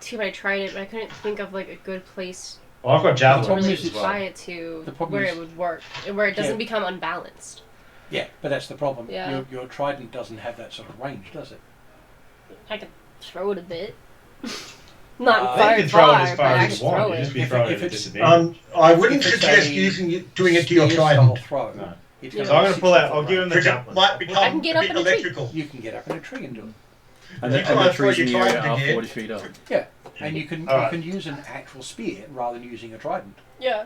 to my trident? But I couldn't think of like a good place Well, I've got to javelins problem really is as well. tie it to The problem where is- it would work, where it doesn't Yeah. become unbalanced. Yeah, but that's the problem. Yeah. Your trident doesn't have that sort of range, does it? I could throw it a bit. Not You very You can throw it far, as but far I as could you throw want. You it. just be If throwing it- it if at it's- disadvantage. I wouldn't If it's suggest a doing it to your spear-style trident throw. No. It's Yeah. gonna So I'm be going to pull 60 out. I'll foot give him the because it javelin. might become I can get a up bit in a tree. electrical. You can get up in a tree and do it. And You the try and throw tree's your near trident again. 40 feet up. And you can Alright. use an actual spear rather than using a trident, Yeah.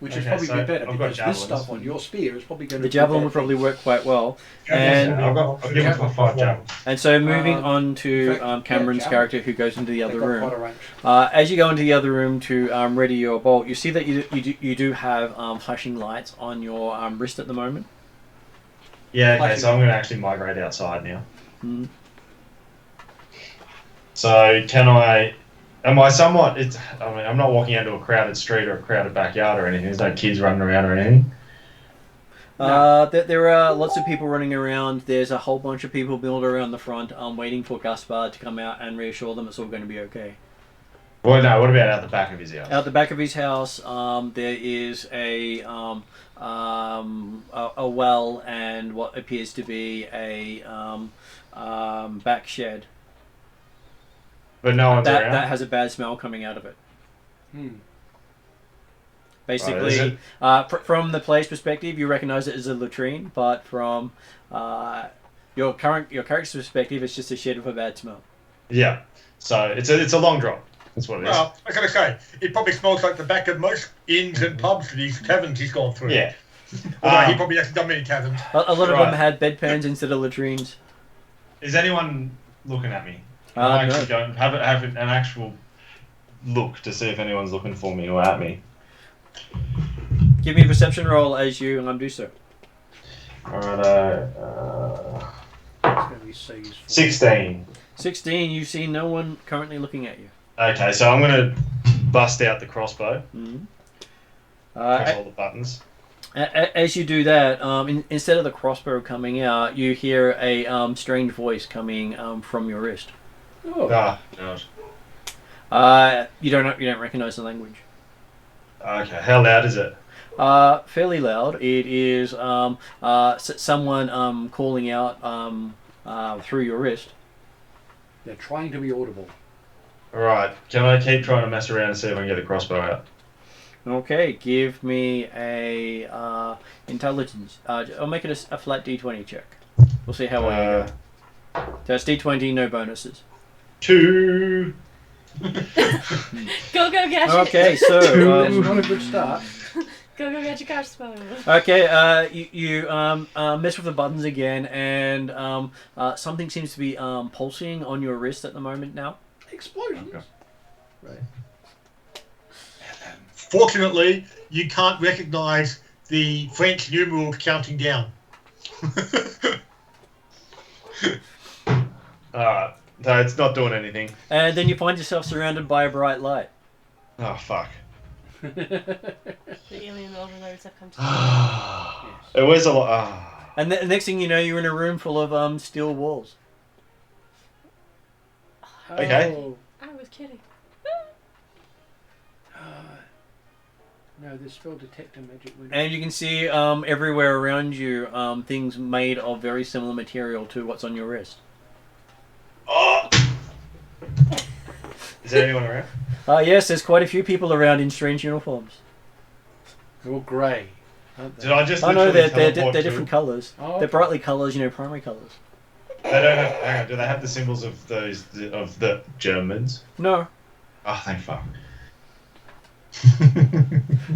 which is Okay, probably so be better I've got because this javelins. stuff on your spear is probably going to The javelin would probably work quite well. And I'll give him 5 javelins. And so moving Um, on to in fact, Cameron's yeah, character who goes into the other room. Quite a range. As you go into the other room to ready your bolt, you see that you do have flashing lights on your wrist at the moment. Yeah, okay, Flashing. so I'm going to actually migrate outside now. Mm. So am I somewhat, I'm not walking into a crowded street or a crowded backyard or anything. There's no kids running around or anything. There are lots of people running around. There's a whole bunch of people built around the front waiting for Gaspard to come out and reassure them it's all going to be okay. Well, no, what about out the back of his house? Out the back of his house, there is a well and what appears to be a back shed. But no one's That around? has a bad smell coming out of it. Hmm. Basically, Right, is from the player's perspective, you recognise it as a latrine, but from your character's perspective, it's just a shed with a bad smell. Yeah. So it's a long drop. That's what it is. Well, I gotta say, it probably smells like the back of most inns and pubs for these taverns he's gone through. Yeah. Although he probably hasn't done many taverns. A lot of Right. them had bedpans instead of latrines. Is anyone looking at me? No. I actually don't have an actual look to see if anyone's looking for me or at me. Give me a perception roll as you do so. Alright, It's going to be so useful. 16. 16, you see no one currently looking at you. Okay, so I'm going to bust out the crossbow. Mhm. Press all the buttons. As you do that, instead of the crossbow coming out, you hear a strange voice coming from your wrist. Oh. Ah, God. You don't recognize the language. Okay, how loud is it? Fairly loud. It is someone calling out through your wrist. They're trying to be audible. Alright, can I keep trying to mess around and see if I can get the crossbow out? Okay, give me a intelligence. I'll make it a flat D20 check. We'll see how well you go. So it's D20, no bonuses. 2. Go gadget. Okay, so That's not a good start. Go gadget crossbow. okay, you mess with the buttons again, and something seems to be pulsing on your wrist at the moment now. Explosions. Okay. Right. Fortunately, you can't recognise the French numerals counting down. Alright, so it's not doing anything. And then you find yourself surrounded by a bright light. Oh, fuck. The alien overlords have come to It was a lot. And the next thing you know, you're in a room full of steel walls. Okay. Oh. kidding. No, there's spell detector magic window. And you can see everywhere around you things made of very similar material to what's on your wrist. Oh! Is there anyone around? Yes, there's quite a few people around in strange uniforms. They're all grey, aren't they? Did I just Oh no, they're teleport to different colours. Oh, They're okay. brightly colours, primary colours. They don't have. Hang on, do they have the symbols of the Germans? No. Oh, thank fuck.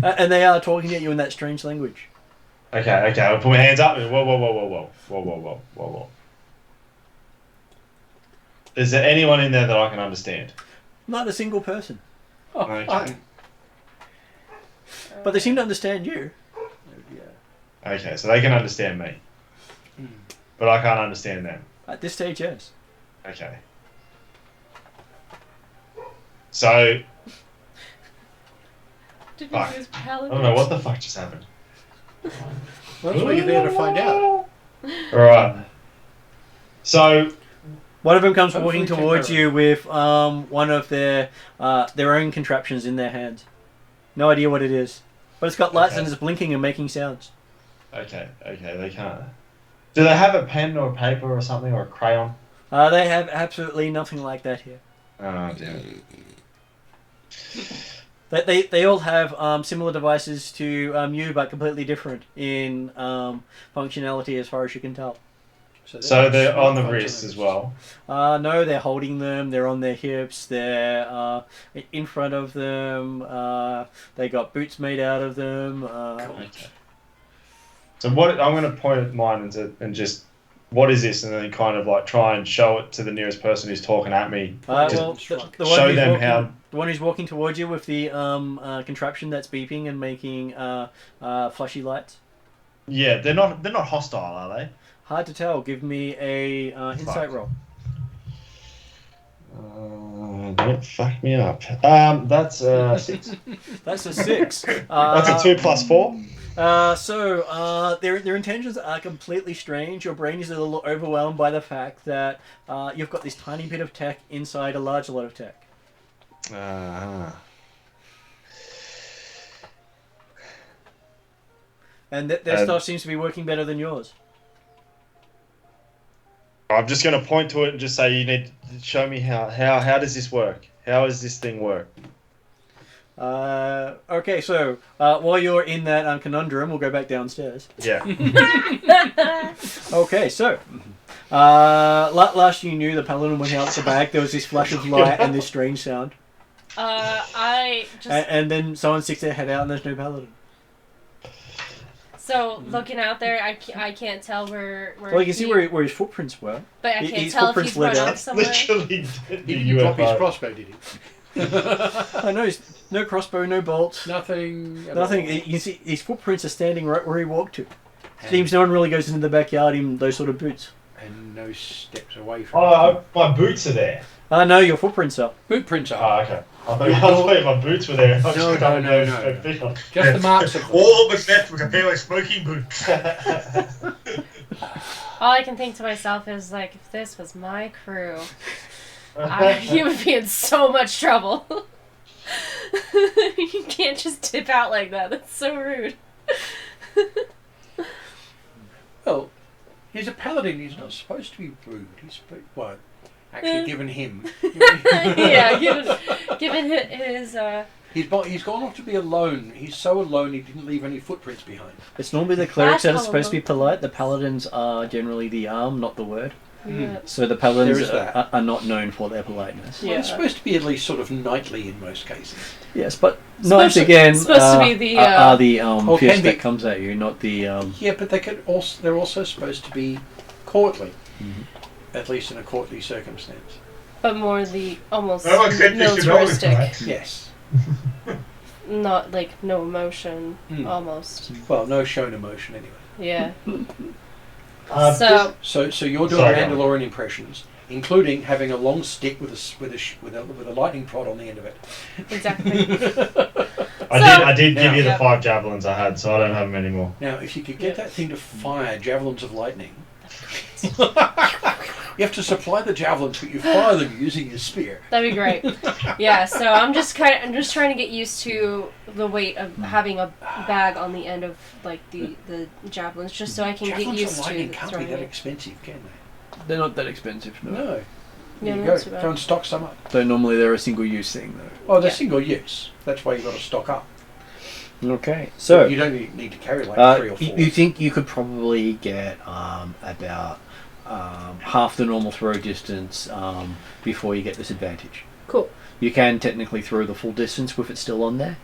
And they are talking at you in that strange language. Okay, I'll put my hands up. Whoa. Is there anyone in there that I can understand? Not a single person. Oh, Okay. fine. But they seem to understand you. Okay, so they can understand me. But I can't understand them. At this stage, yes. Okay. So, Did Fuck. we use I paladins? don't know what the fuck just happened. Well, that's why you're there to find out. Alright. So, One of them comes Hopefully walking towards temporary. you with one of their own contraptions in their hand. No idea what it is. But it's got lights Okay. and it's blinking and making sounds. okay, they can't. Do they have a pen or a paper or something or a crayon? They have absolutely nothing like that here. Oh, damn it. They all have similar devices to you, but completely different in functionality as far as you can tell. So they're on the smartphones wrist and as well. No, they're holding them. They're on their hips. They're in front of them. They got boots made out of them. Okay. So what I'm going to point at mine and just, what is this? And then kind of like try and show it to the nearest person who's talking at me. Just Well, the show who's them walking, how. the one who's walking towards you with the contraption that's beeping and making flashy lights. Yeah, they're not hostile, are they? Hard to tell. Give me a insight roll. Don't fuck me up. That's 6. That's a 6. That's a 2 plus 4. So their intentions are completely strange. Your brain is a little overwhelmed by the fact that you've got this tiny bit of tech inside a large lot of tech. And their stuff seems to be working better than yours. I'm just going to point to it and just say, you need to show me how does this work? How does this thing work? Okay, so while you're in that conundrum, we'll go back downstairs. Yeah. Okay, so last you knew, the paladin went out the back. There was this flash of light and this strange sound, I just and then someone sticks their head out and there's no paladin. so looking out there, I can't tell where. Well, you can see where his footprints were. But I can't his tell if footprints he's run led off out. somewhere. Literally He the didn't drop his UFO. crossbow, did he? I know, no crossbow, no bolt, Nothing. at nothing. all. You can see his footprints are standing right where he walked to. And- Seems no one really goes into the backyard in those sort of boots. And no steps away from Oh, my boots are there. No, your footprints are. boot prints Oh, are. okay. I thought my boots were there. No. Just the marks of them. All that's left was a pair of smoking boots. All I can think to myself is like, if this was my crew, you would be in so much trouble. You can't just dip out like that. That's so rude. Well, he's a paladin. He's not supposed to be rude. He's well, actually, given him. Yeah, given his He's gone off to be alone. He's so alone he didn't leave any footprints behind. It's normally the clerics that are That's supposed to be polite. The paladins are generally the arm, not the word. yeah. So the paladins There is that. are not known for their politeness. Well, it's supposed to be at least sort of knightly in most cases. Yes, but Supposed knights to- again supposed to be the, are the Oh, fist can be. that comes at you, not the. Yeah, but they're also supposed to be courtly, Mhm. at least in a courtly circumstance. But more the almost No one said this should always militaristic, Yes. not like no emotion, Mm. almost. Well, no shown emotion anyway. Yeah. So, So you're doing Sorry. Mandalorian impressions, including having a long stick with a lightning prod on the end of it. Exactly. I did give you the Yeah. 5 javelins I had, so I don't have them anymore. Now, if you could get that thing to fire javelins of lightning, You have to supply the javelins, but you fire them using your spear. That'd be great. Yeah, so I'm just trying to get used to the weight of having a bag on the end of like the javelins, just so I can Javelins get used and to lightning can't be throwing that it. expensive, can they? They're not that expensive, no. No. Yeah, There you not go. too bad. Go and stock some up. Though normally they're a single-use thing, though. Oh, they're Yeah. single use. That's why you've got to stock up. Okay, so You don't need to carry like 3 or 4. you think you could probably get about half the normal throw distance before you get this advantage. Cool. You can technically throw the full distance with it still on there,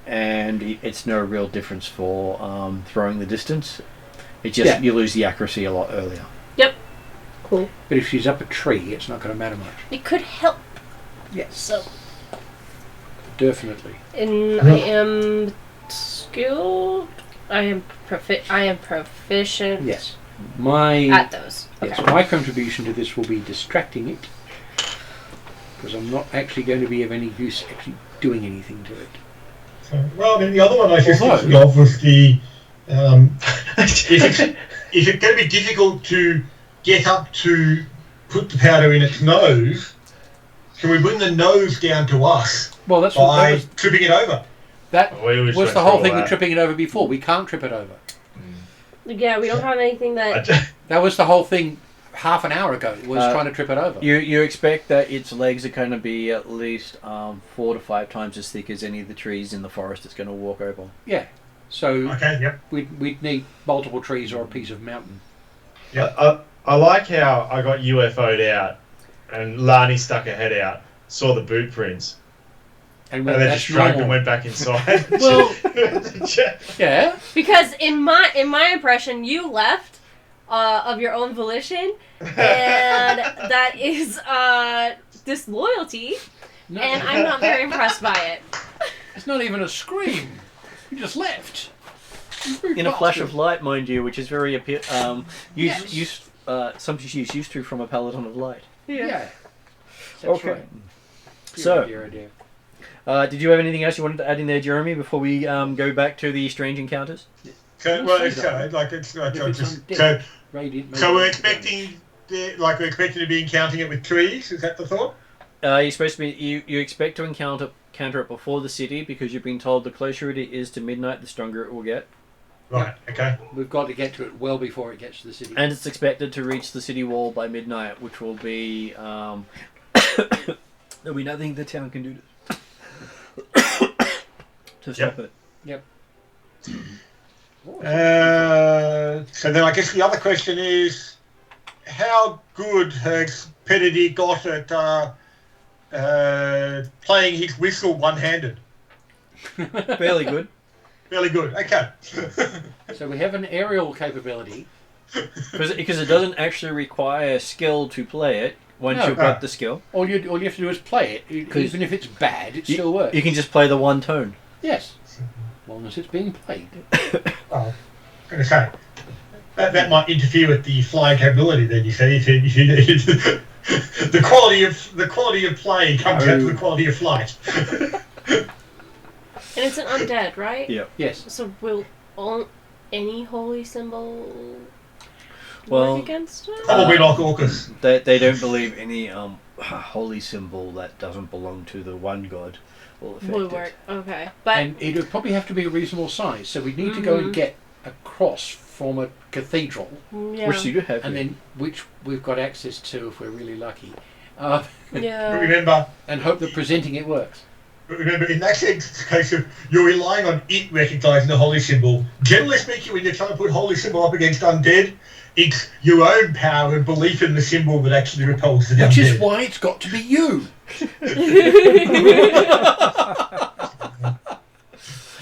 and it's no real difference for throwing the distance. It just you lose the accuracy a lot earlier. Yep. Cool. But if she's up a tree, it's not going to matter much. It could help. Yes. So, Definitely. and I am skilled. I am proficient Yes. My at those. yes, Okay. my contribution to this will be distracting it, because I'm not actually going to be of any use actually doing anything to it. Well, I mean, the other one I was just Although- thinking of was the if it's going to be difficult to get up to put the powder in its nose, can we bring the nose down to us Well, that's by tripping it over? that We was went the through whole all thing with that. tripping it over before. We can't trip it over. Yeah, we don't have anything that. That was the whole thing half an hour ago, was trying to trip it over. You expect that its legs are going to be at least 4 to 5 times as thick as any of the trees in the forest it's going to walk over. Yeah. So Okay, yep. we'd need multiple trees or a piece of mountain. I like how I got UFO'd out and Lani stuck her head out, saw the boot prints, And and then that's just shrugged and normal. went back inside. Well, yeah. Because in my impression, you left of your own volition, and that is disloyalty, No, and I'm not very impressed by it. Uh, it's not even a scream. You just left. In a flash of light, mind you, which is very Yes. something she's used to from a paladin of light. Yeah. That's Okay. right. So- Dear, dear. Did you have anything else you wanted to add in there, Jeremy, before we go back to the strange encounters? So, I'll well, say it's that. like it's like If I it's just undead. so Radiant so we're maybe- expecting we're expecting to be encountering it with trees. Is that the thought? You're supposed to be. You expect to encounter it before the city because you've been told the closer it is to midnight, the stronger it will get, Right. Okay. We've got to get to it well before it gets to the city. and it's expected to reach the city wall by midnight, which will be. There'll be nothing the town can do to stop it. So then I guess the other question is, how good has Pettidy got at playing his whistle one-handed? Fairly good. Fairly good. Okay. So we have an aerial capability. Because it doesn't actually require skill to play it once No. you've got the skill. All you have to do is play it. 'Cause Even if it's bad, it still works. You can just play the one tone. Yes. As long as it's being played. Oh, I'm going to say that might interfere with the flying capability. Then you say if you the quality of play comes out to the quality of flight. And it's an undead, right? Yeah. Yes. So will any holy symbol Well, work against it? Probably like Orcus. They don't believe any holy symbol that doesn't belong to the one god will affect Will it. work. Okay, but And it would probably have to be a reasonable size. So we'd need to go and get a cross from a cathedral, yeah, Which you do have. and here. then which we've got access to if we're really lucky, But yeah. remember, and hope that presenting it works. in that sense, it's a case of you're relying on it recognising the holy symbol. Generally speaking, when you're trying to put holy symbol up against undead, it's your own power and belief in the symbol that actually repels the Which undead. is why it's got to be you.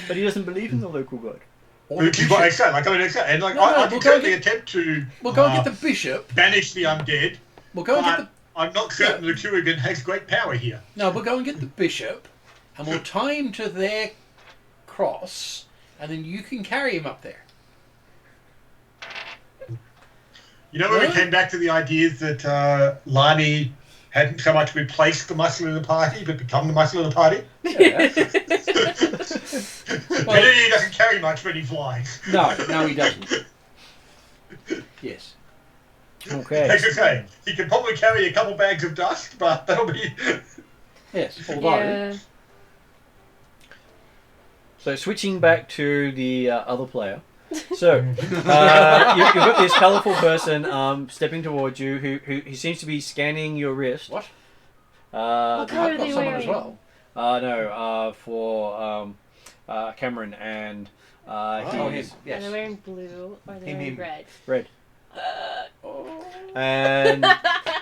But he doesn't believe in the local god. Or the Which is what I bishop. say. Like, I mean, exactly. And like, No, I we'll can go certainly get- attempt to We'll go and get the bishop. banish the undead, We'll go and get but the I'm not certain that Atruaghin has great power here. No, we'll go and get the bishop, and we'll tie him to their cross, and then you can carry him up there. You know, when we What? came back to the ideas that Lani hadn't so much replaced the muscle of the party, but become the muscle of the party? Yeah. Kennedy doesn't carry much when he flies. No, he doesn't. Yes. Okay. Like I say, he can probably carry a couple bags of dust, but that'll be. Yes, although Yeah. So switching back to the other player. So you've got this colourful person stepping towards you who he seems to be scanning your wrist. what? What color I've are got they someone as wearing? well. No, for Cameron and Oh, he's him. Are they Yes. wearing blue or are they Him, wearing him. red? red. Oh. And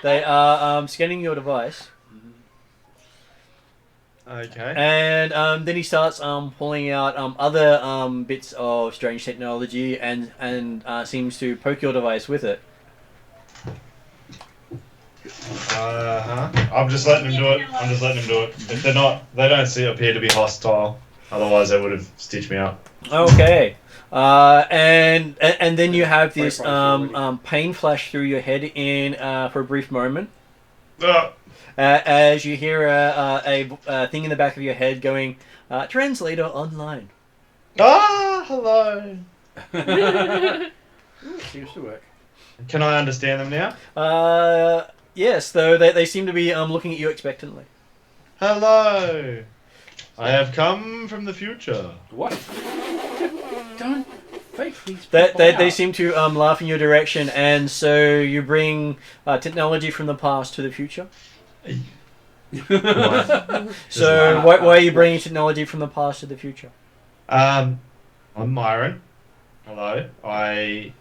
they are scanning your device. Okay. And then he starts pulling out other bits of strange technology and seems to poke your device with it. I'm just letting him do it. I'm just letting him do it. If they don't appear to be hostile. Otherwise, they would have stitched me up. Okay. And then you have this Very already. pain flash through your head in for a brief moment. Ah! As you hear a thing in the back of your head going, translator online. Hello. Seems to work. Can I understand them now? Yes, though they seem to be looking at you expectantly. Hello. I have come from the future. What? Don't fake these They people out. seem to laugh in your direction, and so you bring technology from the past to the future. So why are you bringing technology from the past to the future? I'm Myron. Hello.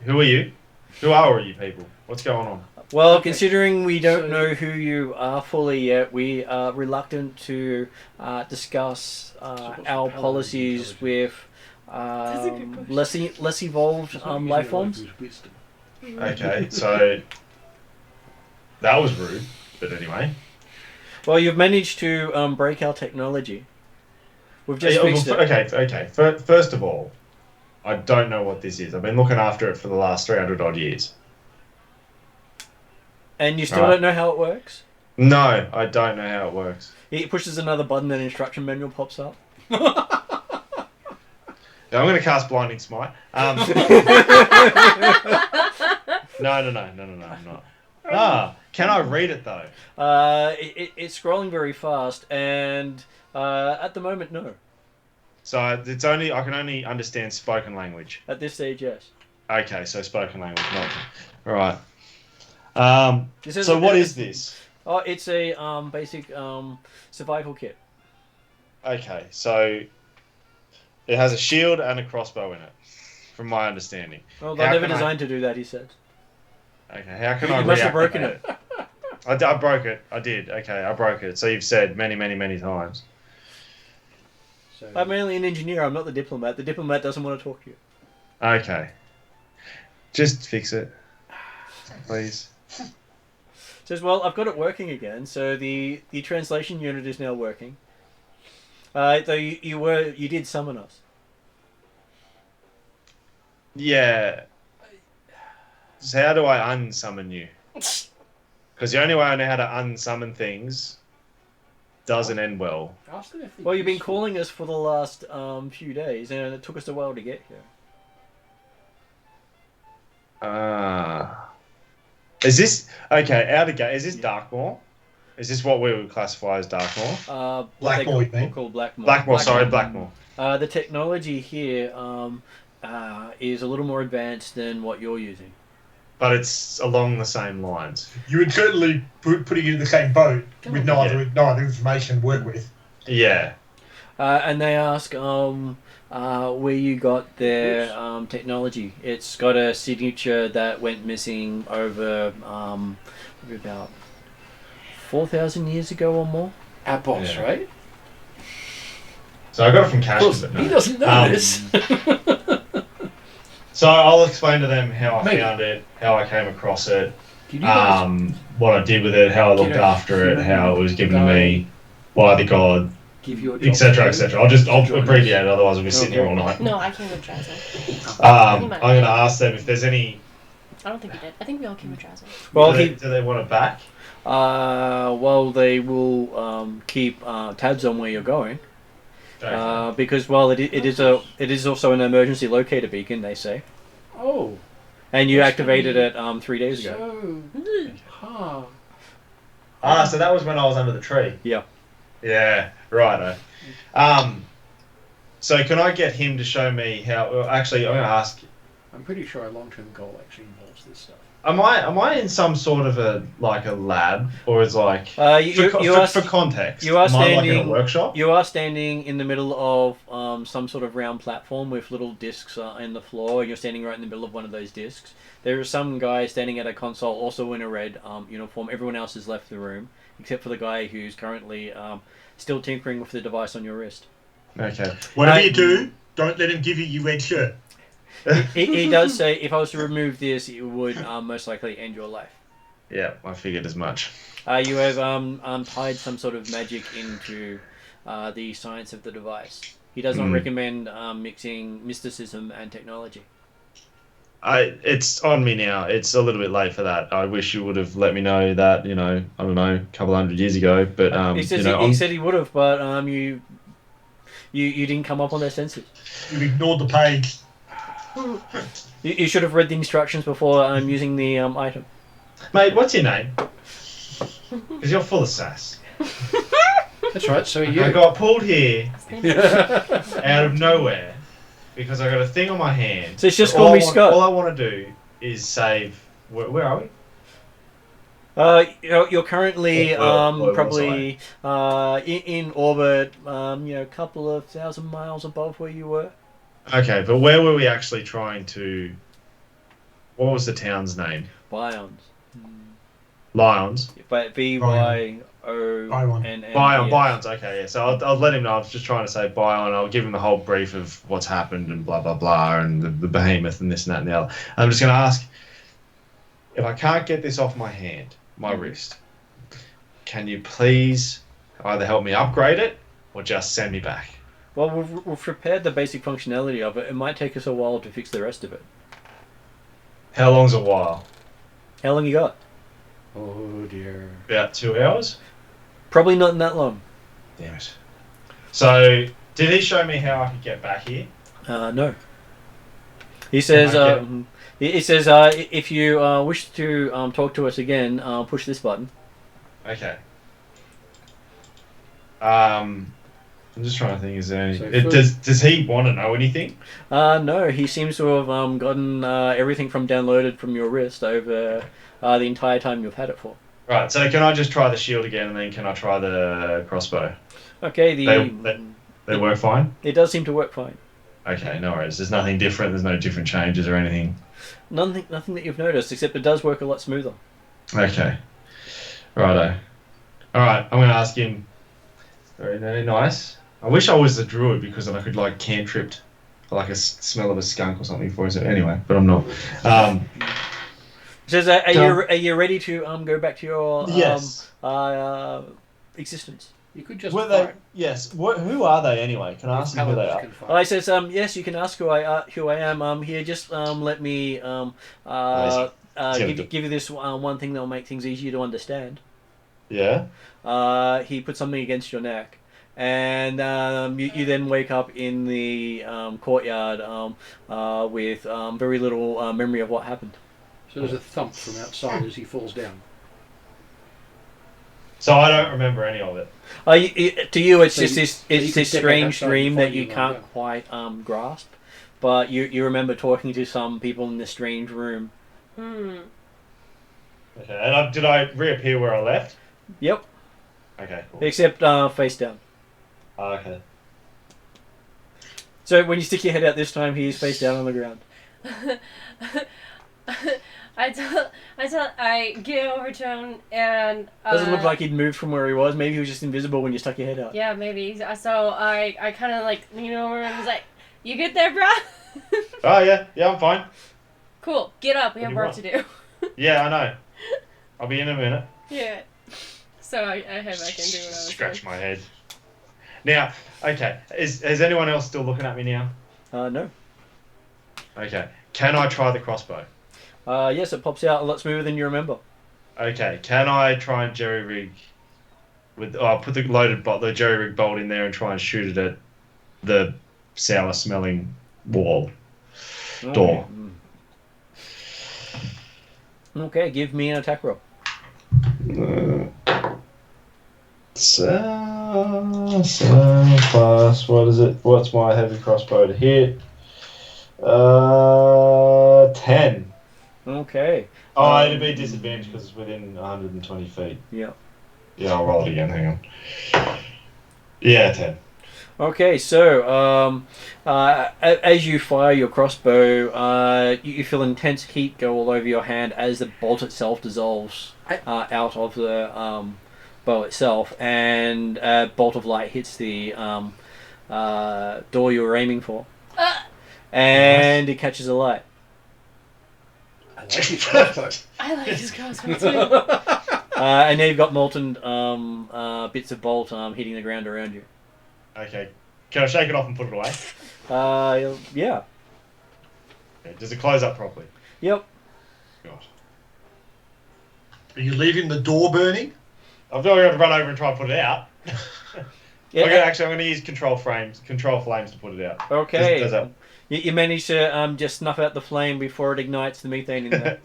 Who are you? Who are all you people? What's going on? Well, Okay. considering we don't So- know who you are fully yet, we are reluctant to discuss what's the our power of policies intelligence? with That's a good question. less evolved It's not using life a forms. lot of wisdom. Okay, so that was rude. But anyway. Well, you've managed to break our technology. We've just Yeah, fixed it. Okay. First of all, I don't know what this is. I've been looking after it for the last 300 odd years. And you still Right. don't know how it works? No, I don't know how it works. He pushes another button, and an instruction manual pops up. Now, I'm going to cast Blinding Smite. No, I'm not. Can I read it though? It's scrolling very fast, and at the moment, no. So I can only understand spoken language. At this stage, yes. Okay, so spoken language, not all right. This is So what is this? Oh, it's a basic survival kit. Okay, so it has a shield and a crossbow in it, from my understanding. Well, they're How never can I- designed to do that, he said. Okay, how can You I must have broken reactivate it? I broke it. I did. Okay, I broke it. So you've said many, many, many times. So, I'm mainly an engineer, I'm not the diplomat. The diplomat doesn't want to talk to you. Okay. Just fix it. Please. Says, well, I've got it working again, so the translation unit is now working. Though you did summon us. Yeah. So how do I unsummon you? Because the only way I know how to unsummon things doesn't end well. ask them if they're Well, you've been useful. calling us for the last few days, and it took us a while to get here. Is this okay? Out of game. Is this Darkmoor? Is this what we would classify as Darkmoor? What they Blackmore, you mean? call Blackmore. Blackmoor. Sorry, Blackmoor. The technology here is a little more advanced than what you're using. But it's along the same lines. You would certainly putting you in the same boat with no Yeah. other information to work with. Yeah. And they ask where you got their technology. It's got a signature that went missing over maybe about 4,000 years ago or more. Our boss, Yeah. right? So I got it from Of Cash. course, But he no. doesn't know Um, this. So I'll explain to them how I Maybe. found it, how I came across it, Did you guys what I did with it, how I looked know, after it, how it was given to guy me by the god, give your job etc., to etc. you? I'll Join us? abbreviate it, otherwise we'll be sitting here all night. No, I came with Drazen. I'm going to ask them if there's any. I don't think you did. I think we all came with Drazen. Well, do they want it back? well, they will keep tabs on where you're going. Because it is also an emergency locator beacon, they say. Oh, And you activated it 3 days ago. So, huh. So that was when I was under the tree. Yeah. Yeah, righto. So can I get him to show me how? Well, actually, I'm going to ask. I'm pretty sure our long-term goal actually involves this stuff. Am I in some sort of a lab, or is like for context? You are am I like in standing. a workshop? You are standing in the middle of some sort of round platform with little discs in the floor. You're standing right in the middle of one of those discs. There is some guy standing at a console, also in a red uniform. Everyone else has left the room, except for the guy who's currently still tinkering with the device on your wrist. Okay. Whatever you do, don't let him give you your red shirt. He does say, if I was to remove this, it would most likely end your life. Yeah, I figured as much. You have tied some sort of magic into the science of the device. He does not recommend mixing mysticism and technology. It's on me now. It's a little bit late for that. I wish you would have let me know that, I don't know, a couple 100 years ago. But he said he would have, but you didn't come up on their senses. You ignored the page. You should have read the instructions before using the item. Mate, what's your name? Because you're full of sass. That's right, so you. I got pulled here out of nowhere because I got a thing on my hand. So it's just call me Scott. All I want to do is save... Where are we? You're currently well, probably in orbit, a couple of 1,000 miles above where you were. Okay, but where were we actually trying to... What was the town's name? Bions. Lions? But BYON. Bions, okay, yeah. So I'll let him know. I was just trying to say Bion. I'll give him the whole brief of what's happened and blah, blah, blah, and the behemoth and this and that and the other. I'm just going to ask, if I can't get this off my hand, my wrist, can you please either help me upgrade it or just send me back? Well, we've prepared the basic functionality of it. It might take us a while to fix the rest of it. How long's a while? How long you got? Oh dear. About 2 hours? Probably not in that long. Damn it. So, did he show me how I could get back here? No. He says, if you wish to talk to us again, push this button. Okay. I'm just trying to think. Is there any? So Does he want to know anything? No, he seems to have gotten everything from downloaded from your wrist over the entire time you've had it for. Right. So can I just try the shield again, and then can I try the crossbow? Okay. They work fine. It does seem to work fine. Okay. No worries. There's nothing different. There's no different changes or anything. Nothing that you've noticed, except it does work a lot smoother. Okay. Righto. All right. I'm going to ask him. Very, very nice. I wish I was the druid because then I could cantrip like a smell of a skunk or something for us. Anyway, but I'm not. Says, are you ready to go back to your yes. Existence? You could just. Yes. Who are they anyway? Can I ask them who they are? I says, yes, you can ask who I am. Here, just let me give you this one thing that will make things easier to understand. Yeah. He put something against your neck, and you then wake up in the courtyard with very little memory of what happened. So there's a thump from outside as he falls down. So I don't remember any of it. To you, it's So just you- this. so you It's can this step strange outside and dream find that you you can't one, quite grasp, but you remember talking to some people in this strange room. Okay. And did I reappear where I left? Yep. Okay. Cool. Except face down. Okay. So when you stick your head out this time, he's face down on the ground. I get over to him and Doesn't look like he'd moved from where he was. Maybe he was just invisible when you stuck your head out. yeah, maybe. So I kind of lean over and was like, "You good there, bro?" Oh yeah, I'm fine. Cool. Get up. We What have do work you to do. Yeah, I know. I'll be in a minute. Yeah. So I head back into what I was Scratch doing. my head. Now, okay. Is anyone else still looking at me now? No. Okay. Can I try the crossbow? Yes, it pops out a lot smoother than you remember. Okay. Can I try and jerry rig with? Put the jerry rig bolt in there and try and shoot it at the sour smelling wall door. Okay, give me an attack roll. So plus, what is it? What's my heavy crossbow to hit? 10. Okay. Oh, it'd be disadvantaged because it's within 120 feet. Yeah. Yeah, I'll roll it again. Hang on. Yeah, 10. Okay, so as you fire your crossbow, you feel intense heat go all over your hand as the bolt itself dissolves out of the bow itself, and a bolt of light hits the door you were aiming for, and it catches alight. I like his crossbow. I like his crossbow too. And now you've got molten bits of bolt hitting the ground around you. Okay. Can I shake it off and put it away? Yeah. Okay. Does it close up properly? Yep. God. Are you leaving the door burning? I've got to run over and try and put it out. Yeah. I'm going to use control flames to put it out. Okay. Does that... You manage to just snuff out the flame before it ignites the methane in there.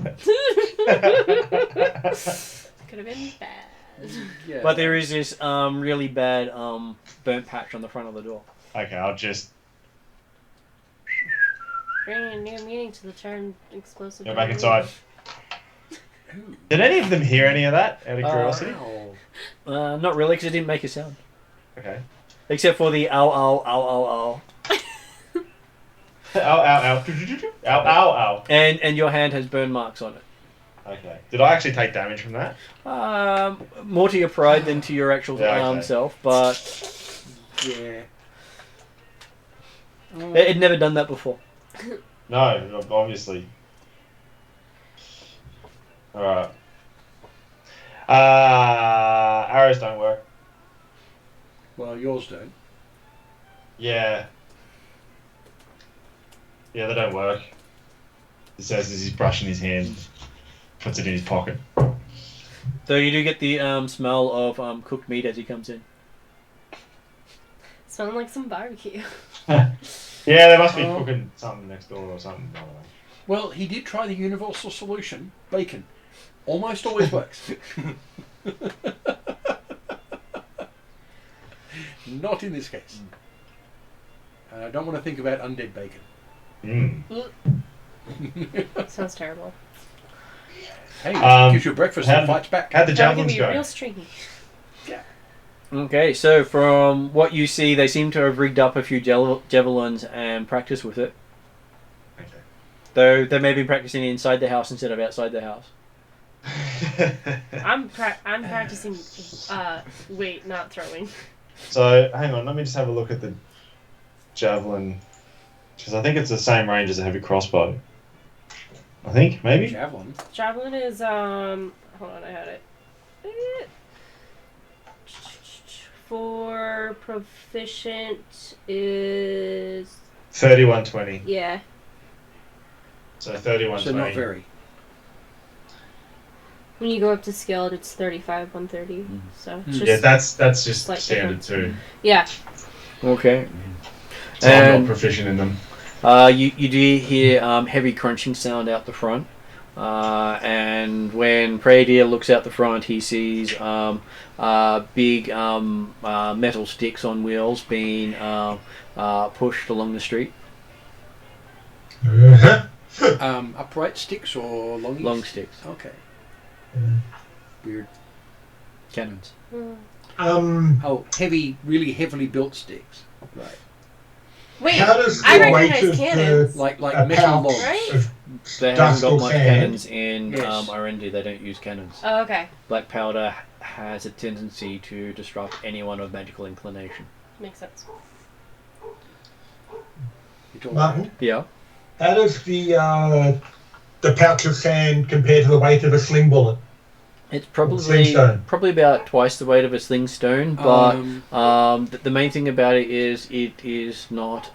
Could have been bad. Yeah. But there is this really bad burnt patch on the front of the door. Okay, I'll just Bringing a new meaning to the term explosive. go back inside. Did any of them hear any of that out of curiosity? Not really, because it didn't make a sound. Okay. Except for the ow, ow, ow, ow, ow. Ow, ow, ow. Ow, ow, ow. And your hand has burn marks on it. Okay. Did I actually take damage from that? More to your pride than to your actual Yeah, okay. self, but Yeah. it'd never done that before. No, obviously. Alright. Arrows don't work. Well, yours don't. Yeah. Yeah, they don't work. He says as he's brushing his hand, puts it in his pocket. Though you do get the smell of cooked meat as he comes in. Smelling like some barbecue. Yeah, they must be cooking something next door or something. I don't know. Well, he did try the universal solution, bacon. Almost always works. Not in this case. And I don't want to think about undead bacon. Sounds terrible. Hey, gives you breakfast and fights back. How'd the That would javelins be go? real stringy. Okay, so from what you see, they seem to have rigged up a few javelins and practiced with it. Okay. Though they may be practicing inside the house instead of outside the house. I'm practicing. Wait, not throwing. So, hang on, let me just have a look at the javelin. Because I think it's the same range as a heavy crossbow. I think, maybe? Javelin. Javelin is hold on, I had it. For proficient is 3120. yeah. So 3120. So not very. When you go up to skilled, it's 35, 130. So it's just Yeah, that's just slight standard difference. too. Yeah. Okay. So I'm And not proficient in them. you do hear heavy crunching sound out the front. And when Pradier looks out the front, he sees big metal sticks on wheels being pushed along the street. Upright sticks or longies? Long sticks. Okay. Weird. Cannons. Oh, heavy, really heavily built sticks. Right. Wait, How does I the weight recognize of cannons. Like a metal pouch logs. Right? of They dust haven't got or much sand? cannons in Yes. R&D. They don't use cannons. Oh, okay. Black powder has a tendency to disrupt anyone of magical inclination. Makes sense. You're talking Martin, Yeah. how does the pouch of sand compare to the weight of a sling bullet? It's Sling probably stone. about twice the weight of a sling stone, but the main thing about it is not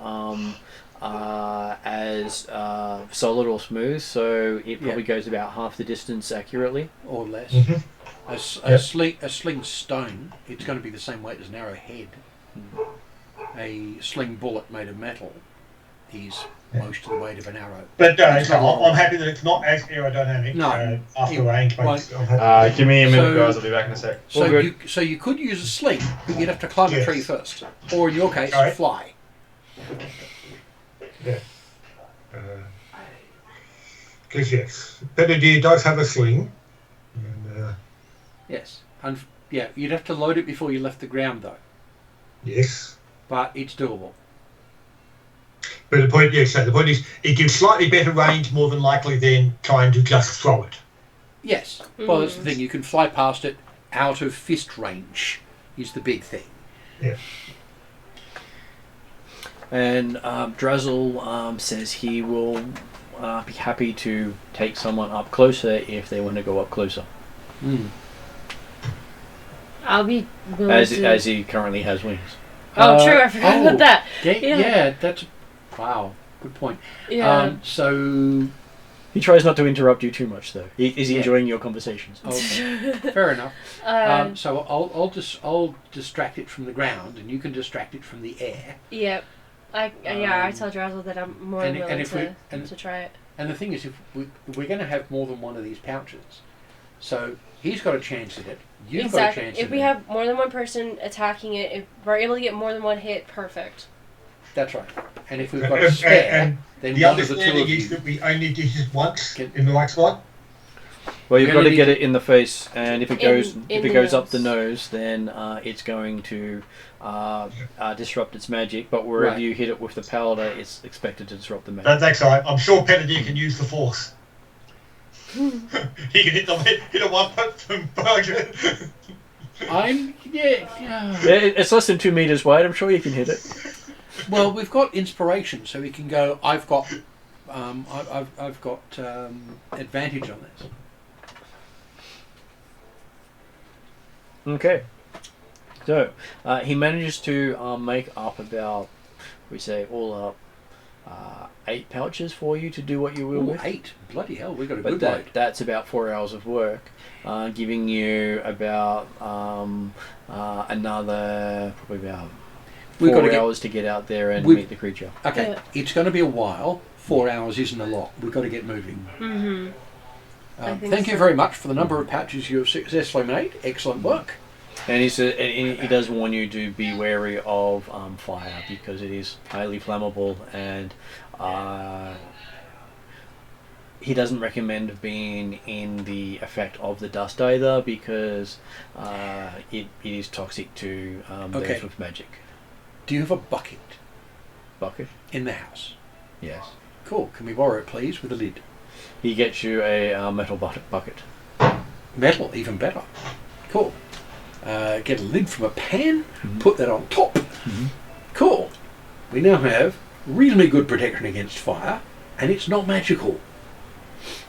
as solid or smooth, so it probably goes about half the distance accurately. or less. Mhm. A sling stone, it's going to be the same weight as an arrow head. A sling bullet made of metal he's Yeah. most of the weight of an arrow. But It's so not long. I'm happy that it's not as aerodynamic. No. After It range, won't. I'm happy. Give me a minute, So- guys. I'll be back in a sec. So good. you could use a sling, but you'd have to climb a Yes. tree first, or in your case, Sorry? fly. Yeah. Because yes, Penadier does have a sling. And, Yes, and yeah, you'd have to load it before you left the ground though, yes. but it's doable. But the point is, it gives slightly better range more than likely than trying to just throw it. Yes, well that's the thing. You can fly past it out of fist range. Is the big thing. Yeah. And Drazzle says he will be happy to take someone up closer if they want to go up closer, I'll be willing as to... as he currently has wings. Oh, true. I forgot about that. Yeah, that's wow. Good point. Yeah. So He tries not to interrupt you too much, though. Is he Yeah. enjoying your conversations? okay, fair enough. So I'll distract it from the ground, and you can distract it from the air. Yep. I tell Drazzle that I'm more and willing if we- to try it. And the thing is, if we're going to have more than one of these pouches, so he's got a chance at it. You've got a chance If at we it. have more than one person attacking it, if we're able to get more than one hit, perfect. That's right. And if we've got a spare, then The one of the two understanding of is you. that we only do it once Can- in the right spot. Well, you've We're got to gonna get need- it in the face, and if it goes in the goes up the nose. nose, then it's going to disrupt its magic. But wherever Right. you hit it with the powder, it's expected to disrupt the magic. That's all right. I'm sure Penadier can use the force. He can hit a one from Bergen. Yeah. It's less than 2 meters wide. I'm sure you can hit it. Well, we've got inspiration, so we can go. I've got advantage on this. Okay. So he manages to make up about, we say all up, 8 pouches for you to do what you will Ooh, with. 8. Bloody hell, we got a But good load. that's about 4 hours of work, giving you about another probably about We've got 4 to get- hours to get out there and we've- meet the creature. Okay, Yeah. it's going to be a while. 4 hours isn't a lot. We've got to get moving. Mm-hmm. I think Thank you so. very much for the number of pouches you have successfully made. Excellent work. And he does warn you to be wary of fire because it is highly flammable, and he doesn't recommend being in the effect of the dust either because it is toxic to Okay. those with magic. Do you have a bucket Bucket? in the house? Yes. Cool. Can we borrow it, please, with a lid? He gets you a metal bucket. Metal, even better. Cool. Get a lid from a pan, put that on top. Cool. We now have reasonably good protection against fire, and it's not magical.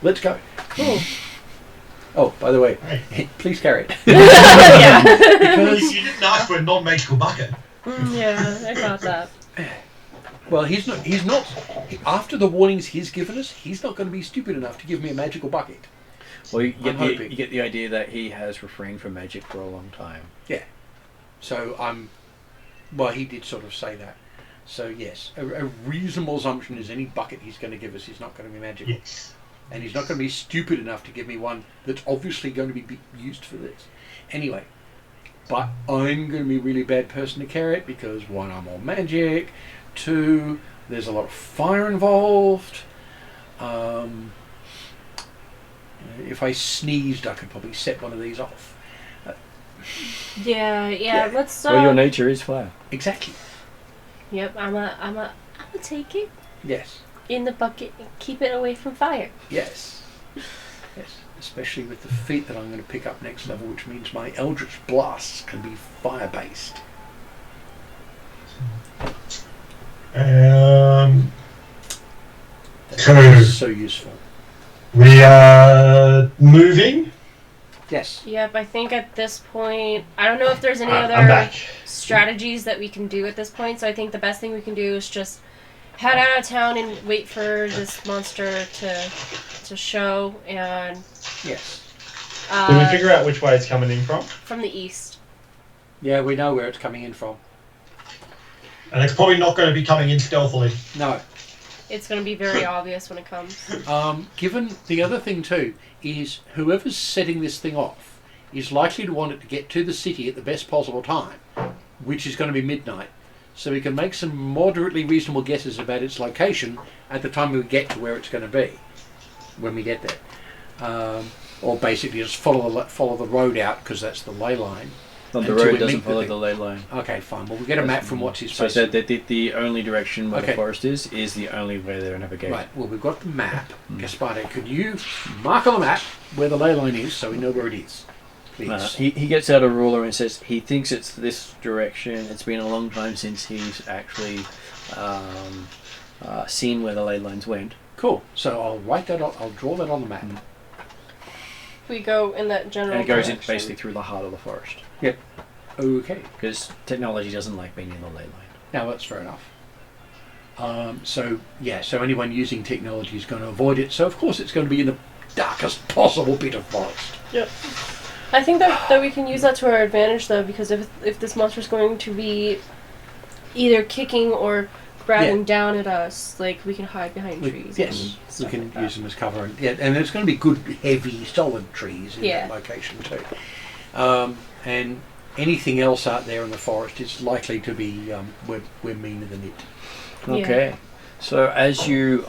Let's go. Cool. Oh, by the way, please carry it. Yeah. Because, You didn't ask for a non-magical bucket. Yeah, I got that. well, he's not, after the warnings he's given us, he's not going to be stupid enough to give me a magical bucket. Well, you I'm hoping. you get the idea that he has refrained from magic for a long time. Yeah. So well, he did sort of say that. So yes, a reasonable assumption is any bucket he's going to give us is not going to be magical. Yes. And he's not going to be stupid enough to give me one that's obviously going to be used for this. Anyway, but I'm going to be a really bad person to carry it because 1, I'm all magic. 2, there's a lot of fire involved. If I sneezed, I could probably set one of these off. Yeah. Yeah. Let's. Well, your nature is fire. Exactly. Yep. I'm take it Yes. in the bucket and keep it away from fire. Yes. Yes. Especially with the feat that I'm going to pick up next level, which means my Eldritch Blasts can be fire-based. That's so useful. We are moving. Yes. Yep. I think at this point, I don't know if there's any I'm other back. strategies that we can do at this point. So I think the best thing we can do is just head out of town and wait for this monster to show and. Yes. Did we figure out which way it's coming in from? From the east. Yeah, we know where it's coming in from. And it's probably not going to be coming in stealthily. No. It's going to be very obvious when it comes. Given the other thing too is whoever's setting this thing off is likely to want it to get to the city at the best possible time, which is going to be midnight. So we can make some moderately reasonable guesses about its location at the time we get to where it's going to be when we get there. Or basically just follow the road out because that's the ley line. But the Until road we doesn't meet the follow thing. the ley line. Okay, fine. Well, we'll get a map from what's his So I face. said that the only direction where the Okay. forest is the only way they're navigate. Right, well, we've got the map. Gaspard, could you mark on the map where the ley line is so we know where it is? Please. He gets out a ruler and says he thinks it's this direction. It's been a long time since he's actually seen where the ley lines went. Cool. So I'll write that on, I'll draw that on the map. We go in that general And it goes in direction. basically through the heart of the forest. Okay. Because technology doesn't like being in the ley line. Now that's fair enough. So anyone using technology is going to avoid it. So of course it's going to be in the darkest possible bit of forest. Yep. I think that we can use that to our advantage though, because if this monster's going to be either kicking or grabbing down at us, like we can hide behind trees. Yes, and we stuff can like that. use them as cover, and there's going to be good, heavy, solid trees in that location too. And anything else out there in the forest is likely to be we're meaner than it. Okay. Yeah. So as you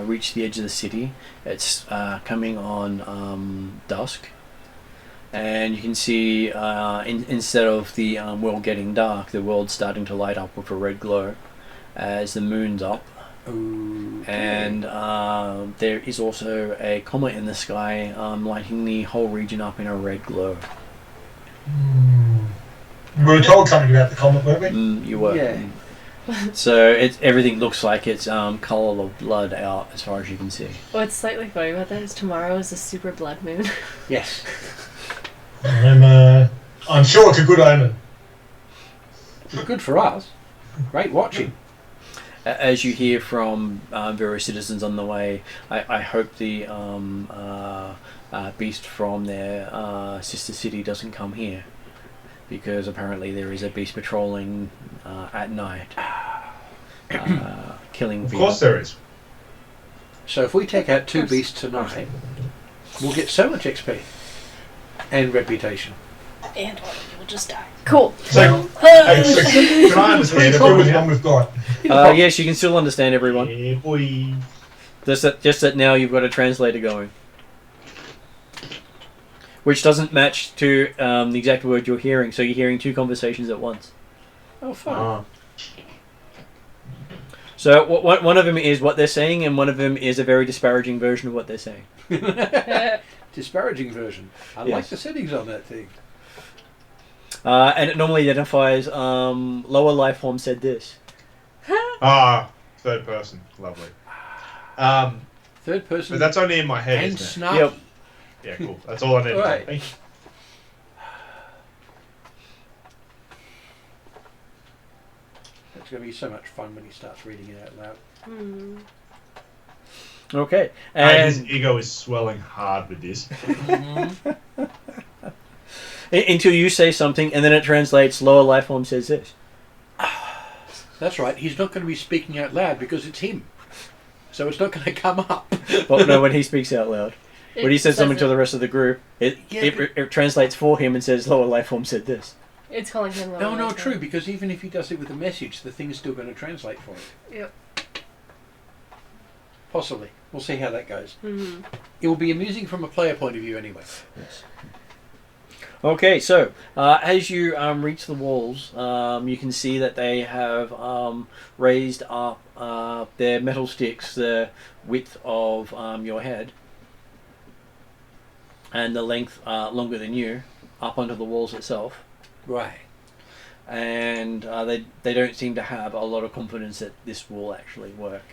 reach the edge of the city, it's coming on dusk, and you can see instead of the world getting dark, the world's starting to light up with a red glow as the moon's up. Okay. And there is also a comet in the sky lighting the whole region up in a red glow. We were told something about the comet, weren't we? You were. Yeah. So everything looks like it's colour of blood out as far as you can see. What's slightly funny about that is tomorrow is a super blood moon. Yes. I'm sure it's a good omen. Good for us. Great watching. As you hear from various citizens on the way, I hope the beast from their sister city doesn't come here, because apparently there is a beast patrolling at night, killing Of people. course there is. So if we take out 2 beasts tonight, we'll get so much XP and reputation. And one of you will just die. Cool. So, Can I understand go with everyone? one we've got. Yes, you can still understand everyone. Yeah, boy. Just that now you've got a translator going, which doesn't match to the exact word you're hearing. So you're hearing 2 conversations at once. Oh, fun. Ah. So one of them is what they're saying, and one of them is a very disparaging version of what they're saying. Disparaging version. I like Yes. the settings on that thing. And it normally identifies lower life form said this. Ah, third person. Lovely. Third person But that's only in my head, and isn't snarky. Yep. it? Yeah, cool. That's all I need. Right. to know. It's going to be so much fun when he starts reading it out loud. Hmm. Okay. His And ego is swelling hard with this. until you say something, and then it translates lower life form says this. That's right. He's not going to be speaking out loud because it's him. So it's not going to come up. Well, no, when he speaks out loud. When he says something to the rest of the group, it translates for him and says lower life form said this. It's calling him lower. No, life true, form. because even if he does it with a message, the thing's still going to translate for it. Yep. Possibly. We'll see how that goes. Hmm. It will be amusing from a player point of view anyway. Yes. Okay, so as you reach the walls, you can see that they have raised up their metal sticks the width of your head and the length longer than you up onto the walls itself. Right. And they don't seem to have a lot of confidence that this will actually work.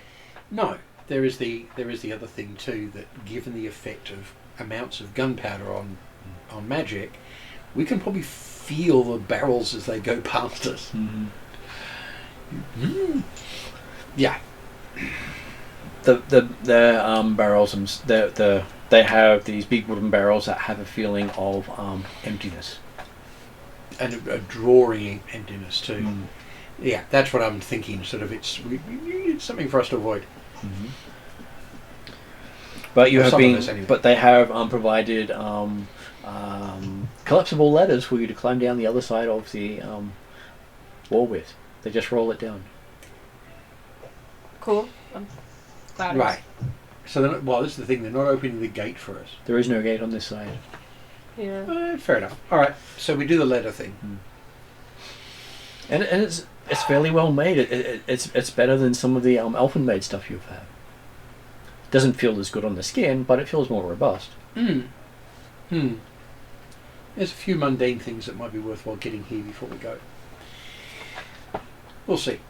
No, there is the other thing too, that given the effect of amounts of gunpowder on magic, we can probably feel the barrels as they go past us. Mm-hmm. Yeah. The barrels, they have these big wooden barrels that have a feeling of emptiness. And a drawing emptiness too. Yeah, that's what I'm thinking. Sort of, it's something for us to avoid. Mm-hmm. But you Or have some of been, us anyway. but they have provided collapsible ladders for you to climb down the other side of the wall with. They just roll it down. Cool. I'm glad. Right. So, this is the thing. They're not opening the gate for us. There is no gate on this side. Yeah. Fair enough. All right. So we do the ladder thing. And it's fairly well made. It's better than some of the elfin made stuff you've had. Doesn't feel as good on the skin, but it feels more robust. There's a few mundane things that might be worthwhile getting here before we go. We'll see.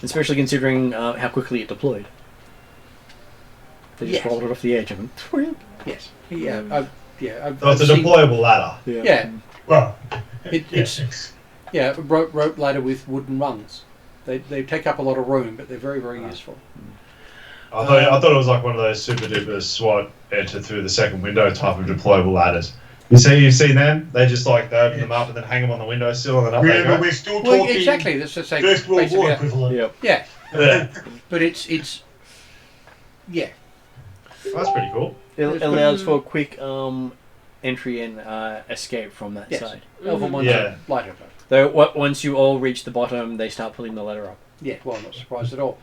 Especially considering how quickly it deployed. They just Yes. rolled it off the edge of them. Yes. Yeah. I've So it's a seen- deployable ladder. Yeah. Well, It's a rope ladder with wooden rungs. They take up a lot of room, but they're very, very useful. I thought it was like one of those super duper SWAT enter through the second window type of deployable ladders. You've seen them? They just they open them up and then hang them on the windowsill and then up they remember, go. we're still Well, talking exactly. That's just like First World basically War that. equivalent. Yep. Yeah, Yeah, but it's yeah. that's pretty cool. It There's allows for quick entry and escape from that Yes. side. Elven ones Yeah. are lighter. Though once you all reach the bottom, they start pulling the ladder up. Yeah, well, I'm not surprised at all.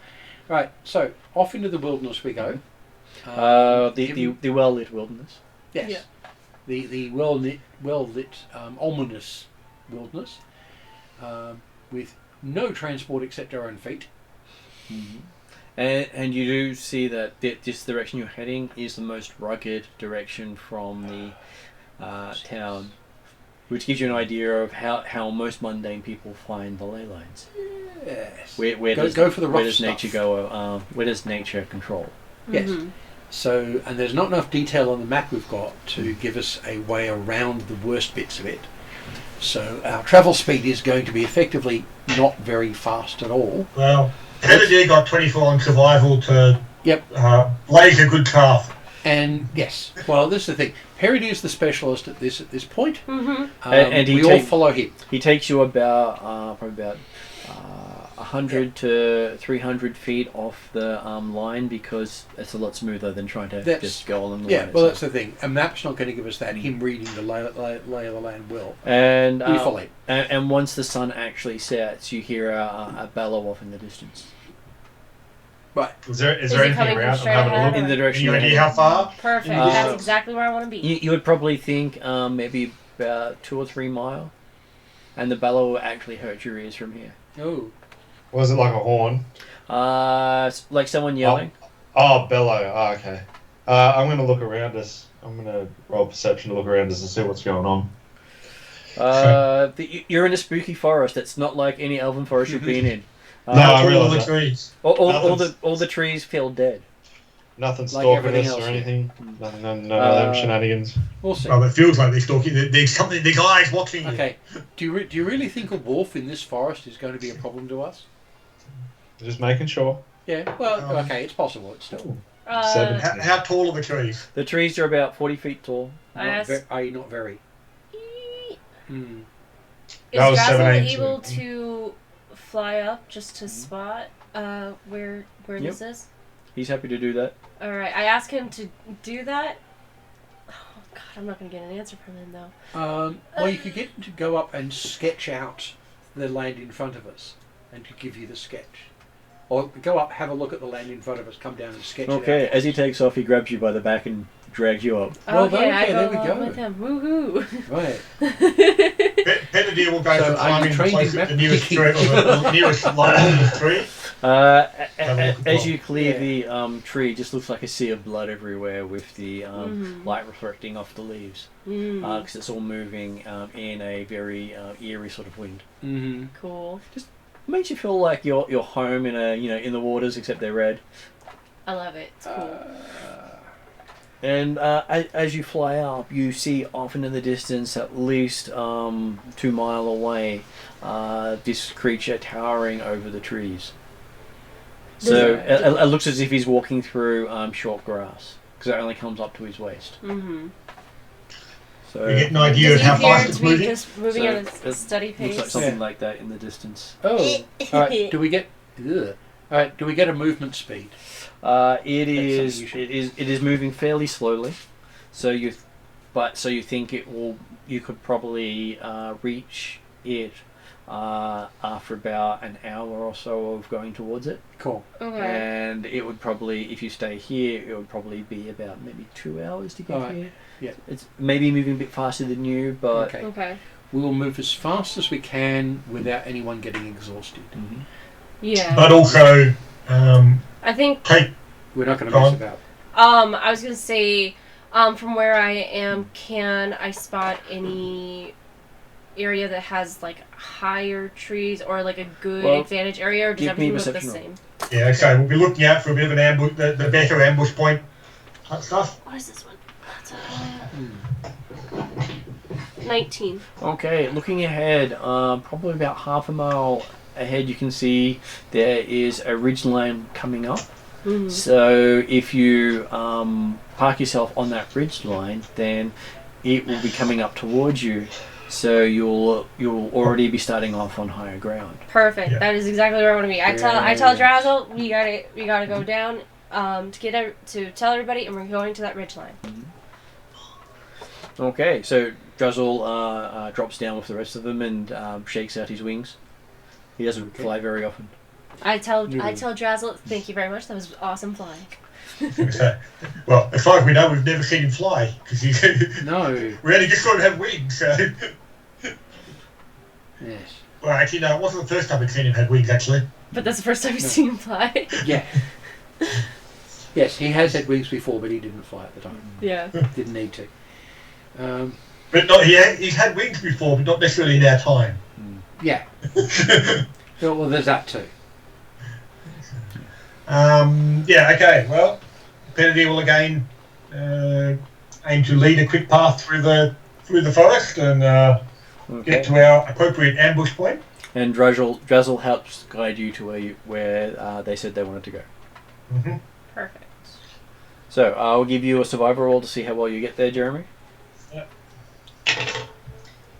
Right, so off into the wilderness we go. The well lit wilderness. Yes. Yeah. The well lit, ominous wilderness, with no transport except our own feet. And you do see that this direction you're heading is the most rugged direction from the town, which gives you an idea of how most mundane people find the ley lines. Yes. Where Go- does, go for the where rough does nature stuff. go? Where does nature control? Yes. Mhm. So, and there's not enough detail on the map we've got to give us a way around the worst bits of it. So our travel speed is going to be effectively not very fast at all. Well, Kennedy got 24 on survival to Yep. blaze a good path. And yes, well, this is the thing. Perry is the specialist at this point. Mhm. And he we all take- follow him. He takes you about probably about 100 to 300 feet off the line because it's a lot smoother than trying to That's- just go along the Yeah, line well, that's itself. the thing. A map's not going to give us that. Him reading the lay of the land will. And We follow him. and once the sun actually sets, you hear a bellow off in the distance Right. Is there Is it anything coming from around? I'm straight having a ahead? look. in the direction You you're idea heading. how far? Perfect. Uh, That's exactly where I want to be. You would probably think maybe about 2 or 3 mile, and the bellow will actually hurt your ears from here. Oh. Was it like a horn? It's like someone yelling. Oh, bellow. Oh, okay. I'm going to look around us. I'm going to roll perception to look around us and see what's going on. You're in a spooky forest. It's not like any elven forest you've been in. No, How I tall realise are the that. trees? All the trees feel dead. Nothing Like stalking everything us else, or yeah. anything. Nothing, none of them shenanigans. We'll see. Well, it feels like they're stalking. There's something. There's eyes watching you. Okay. Do you really think a wolf in this forest is going to be a problem to us? Just making sure. Yeah. Well, okay, it's possible. It's still. Seven. How tall are the trees? The trees are about 40 feet tall. I Not asked- are you not very? Hmm. Is That was Grassel 7-8 able too. to fly up just to spot where Yep. this is? He's happy to do that. All right. I asked him to do that. Oh God, I'm not gonna get an answer from him though. Well, you could get him to go up and sketch out the land in front of us, and to give you the sketch. Or go up, have a look at the land in front of us, come down and sketch Okay, it out. as he takes off, he grabs you by the back and drags you up. Well, okay, I okay, go there we along go. with him. Woohoo! Right. Penadier will go So for are you climbing the trained in closest, map the nearest picking? tree, or the nearest longest tree. As you clear Yeah. the tree, it just looks like a sea of blood everywhere with the Mhm. light reflecting off the leaves. Mm, Because it's all moving in a very eerie sort of wind. Mm-hmm. cool. Makes you feel like you're home in in the waters, except they're red. I love it. It's cool. And as you fly up, you see off into the distance, at least 2 mile away, this creature towering over the trees. So it looks as if he's walking through short grass, because it only comes up to his waist. Mm-hmm. So We get an idea of Does he how appear fast to it's be moving. just moving So at a it steady pace? looks like something Yeah. like that in the distance. Oh, all right. Do we get? Ugh. All right. Do we get a movement speed? It That's is something you should- it is moving fairly slowly, so you think it will, you could probably reach it after about an hour or so of going towards it, Cool. Okay. and it would probably, if you stay here, it would probably be about maybe 2 hours to get Alright. here. Yeah. It's maybe moving a bit faster than you, but Okay. Okay. We will move as fast as we can without anyone getting exhausted. Mhm. Yeah. But also, I think take We're not going to Go mess on. about. I was gonna say, from where I am, can I spot any area that has like higher trees or like a good Well, advantage area, or does give me everything look the perception roll. same? yeah, okay. We'll be looking out for a bit of an ambush, the better ambush point type stuff. What is this one? That's 19. Okay, looking ahead, probably about half a mile ahead, you can see there is a ridgeline coming up. Mhm. So if you park yourself on that ridgeline, then it will be coming up towards you. So you'll already be starting off on higher ground. Perfect. Yeah. That is exactly where I want to be. I tell Yes. Drazzle we gotta go down to tell everybody, and we're going to that ridgeline. Okay, so Drazzle drops down with the rest of them and shakes out his wings. He doesn't fly very often. I tell Drazzle, thank you very much. That was awesome flying. So, well, as far as we know, we've never seen him fly because No. we only just saw him have wings. So, Yes. well, actually, no, it wasn't the first time we'd seen him have wings. Actually, But that's the first time we've seen him fly. Yeah. Yes, he has had wings before, but he didn't fly at the time. Yeah. Didn't need to. but not, he's had wings before, but not necessarily in our time. Yeah. Well, there's that too. Yeah. Okay. Well, Penedy will again aim to lead a quick path through the forest and Okay. get to our appropriate ambush point. And Drazzle helps guide you to where they said they wanted to go. Mm-hmm. Perfect. So I'll give you a survivor roll to see how well you get there, Jeremy.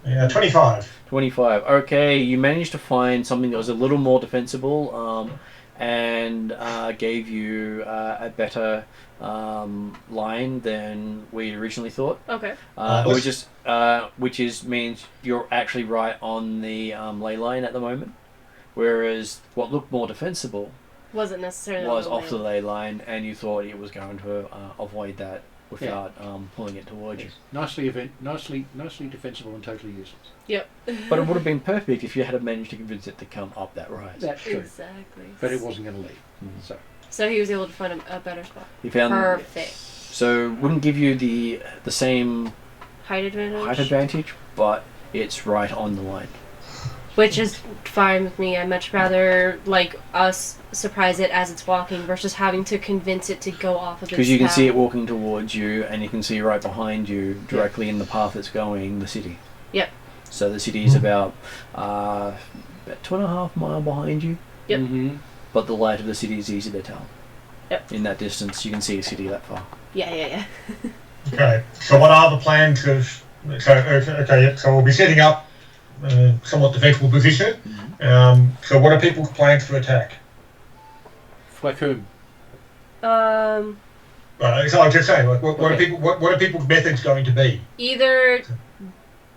Yeah, 25. 25. Okay, you managed to find something that was a little more defensible and gave you a better line than we originally thought. Okay. Which means you're actually right on the ley line at the moment, whereas what looked more defensible Wasn't necessarily was on the off the lane. ley line, and you thought it was going to avoid that without pulling it towards you. Nicely defensible and totally useless. Yep. But it would have been perfect if you had managed to convince it to come up that rise. That's true. Exactly. But it wasn't going to leave. Mhm. So So he was able to find a better spot. You found Perfect. So wouldn't give you the same Height advantage. height advantage, but it's right on the line. Which is fine with me. I'd much rather like us surprise it as it's walking versus having to convince it to go off of its Because you can path. see it walking towards you, and you can see right behind you, directly in the path it's going, the city. Yep. So the city is about 2.5 miles behind you, Yep. Mm-hmm. but the light of the city is easy to tell. Yep. In that distance, you can see a city that far. Yeah. Okay. So what are the plans of? So we'll be setting up somewhat defensible position. So what are people's plans for attack? Like whom? Right. So I'll just say, like, what Okay. are people's methods going to be? Either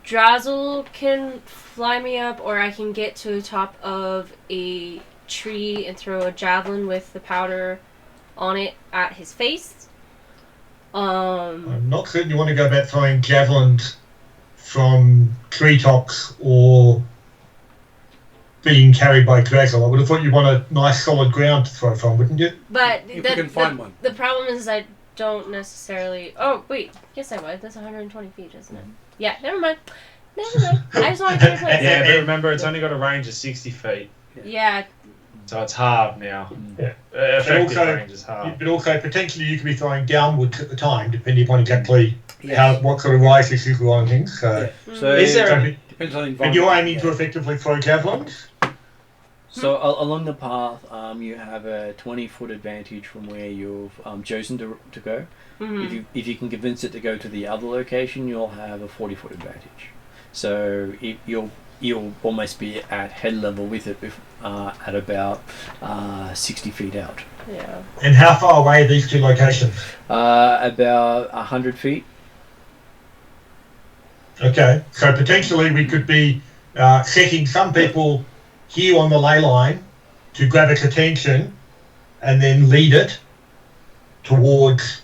Drazzle can fly me up, or I can get to the top of a tree and throw a javelin with the powder on it at his face. I'm not certain you want to go about throwing javelins from treetops or being carried by Drazzle. I would have thought you'd want a nice solid ground to throw from, wouldn't you? But If you can find one. The problem is I don't necessarily. Oh wait, yes I would. That's 120 feet, isn't it? Yeah, never mind. I just want to get a place. Yeah, but remember, it's only got a range of 60 feet, Yeah, so it's halved now. Yeah. Effective also- range is halved. But also potentially you could be throwing downwards at the time, depending upon exactly Yes. what sort of rise issues were on things. So, So Is there so any- Depends on the and environment. you're aiming to effectively throw javelins. So along the path, you have a 20-foot advantage from where you've chosen to go. Mhm. If you can convince it to go to the other location, you'll have a 40-foot advantage. So you'll almost be at head level with it at about 60 feet out. Yeah. And how far away are these two locations? About 100 feet. Okay, so potentially we could be setting some people here on the ley line to grab its attention and then lead it towards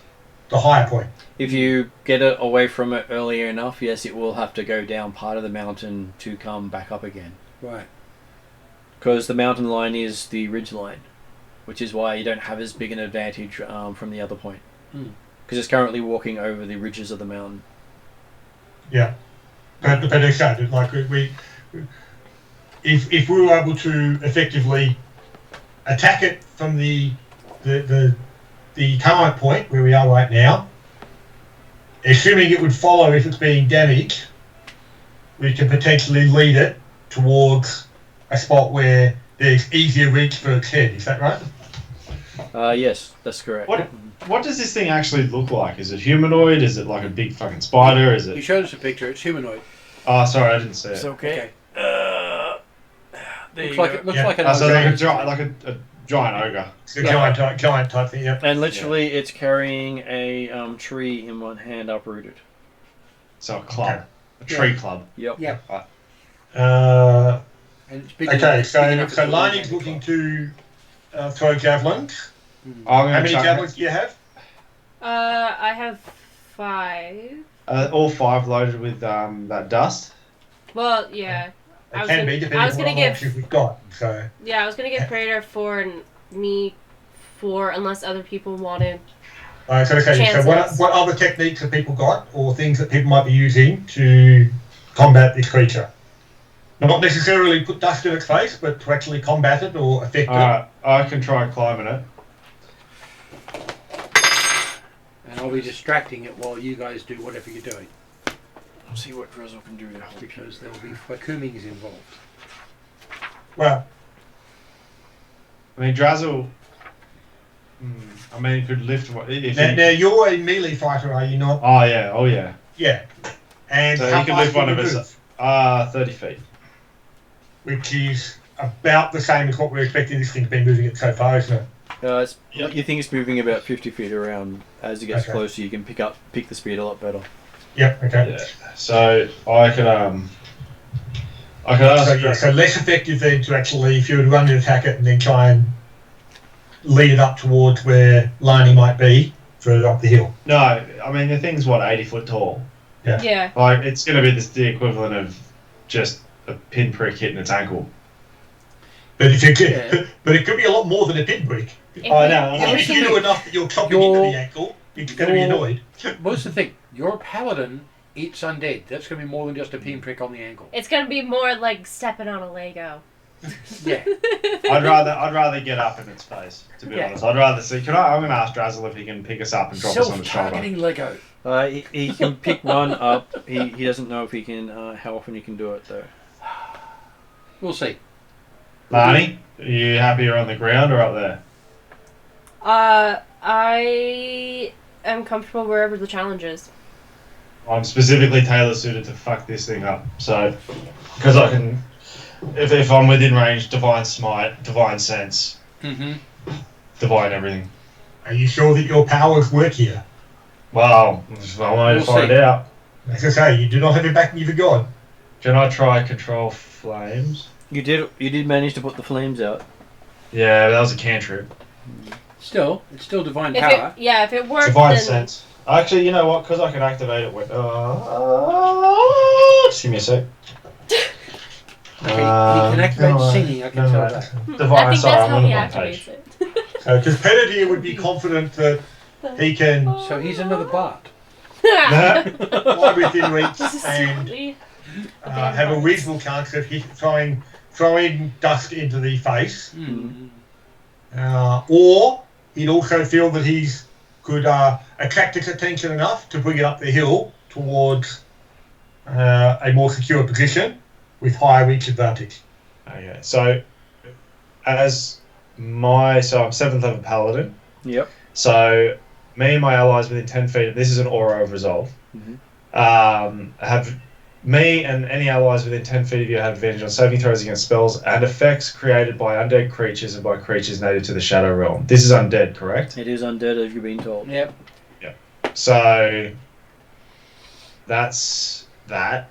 the higher point. If you get it away from it earlier enough, yes, it will have to go down part of the mountain to come back up again. Right. Because the mountain line is the ridge line, which is why you don't have as big an advantage from the other point. Because it's currently walking over the ridges of the mountain. Yeah, but it's that, like if we were able to effectively attack it from the current point where we are right now, assuming it would follow if it's being damaged, we can potentially lead it towards a spot where there's easier reach for its head. Is that right? Yes, that's correct. What does this thing actually look like? Is it humanoid? Is it like a big fucking spider? Is He it? showed us a picture. It's humanoid. Oh, sorry, I didn't see it. It's okay. Looks like it looks Yeah. like an So like ogre. a giant ogre. It's a giant type thing. Yeah. And literally, it's carrying a tree in one hand, uprooted. So a club, a tree club. Yep. Yeah. Uh, And it's big okay, enough- big enough so to Lining's hold looking to throw javelins. I'm How gonna many chuck javelins do you have? I have 5. all 5 loaded with that dust. Well, yeah. I It was can gonna- be I depending was on gonna what give- options we've got. So Yeah, I was gonna give Praetor 4 and me 4 unless other people wanted. so what other techniques have people got, or things that people might be using to combat this creature? Not necessarily put dust in its face, but to actually combat it or affect it. I can try climbing it. And I'll be distracting it while you guys do whatever you're doing. I'll see what Drizzle can do to help. Because there will be Fakumings involved. Well, I mean, Drazzle. I mean, could lift what if now you're a melee fighter, are you not? Oh yeah, oh yeah. Yeah. And So how you can fast lift one can of you us. move? 30 feet. Which is about the same as what we're expecting this thing to be moving it so far, isn't it? Yep. You think it's moving about 50 feet around. As it gets Okay. closer, you can pick the speed a lot better. Yep. Okay. Yeah. So I could ask. So less effective then to actually, if you would run and attack it and then try and lead it up towards where Lani might be, further up the hill. No, I mean the thing's 80 foot tall. Yeah. Like it's going to be the equivalent of just a pinprick hitting its ankle. But if you could, Yeah. but it could be a lot more than a pinprick. I know. If you do enough that you're chopping into You're- the ankle, it's going to be annoyed. What's the thing? Your paladin eats undead. That's going to be more than just a pinprick on the ankle. It's gonna be more like stepping on a Lego. Yeah. I'd rather get up in its face. To be Yeah. honest, I'd rather see. I'm going to ask Drazzle if he can pick us up and drop us on the shoulder. Self-targeting Lego. He can pick one up. He doesn't know if he can how often he can do it though. We'll see. Lani, are you happier on the ground or up there? I am comfortable wherever the challenge is. I'm specifically tailor suited to fuck this thing up. So, because I can, if I'm within range, divine smite, divine sense, Mm-hmm. divine everything. Are you sure that your powers work here? Well, I wanted to We'll find see. out. As I say, you do not have it backing you for God. Can I try control flames? You did manage to put the flames out. Yeah, that was a cantrip. Still, it's still divine If power. if it works, Divine then sense. Actually, you know what? Because I can activate it with. Just give me a sec. Okay, he can activate singing, I can tell that. I Divine. think Sorry, that's I'm how on he the wrong activates page. it. Because Penedier would be confident that he can So he's another bard. fly within reach This is and silly. have a reasonable chance of throwing dust into the face. Mm. Or he'd also feel that he's could attract its attention enough to bring it up the hill towards a more secure position with higher reach advantage. Okay, so as my so I'm 7th level paladin. Yep. So me and my allies within 10 feet. This is an aura of resolve. Have me and any allies within 10 feet of you have advantage on saving throws against spells and effects created by undead creatures and by creatures native to the Shadow Realm. This is undead, correct? It is undead, as you've been told. Yep. So that's that.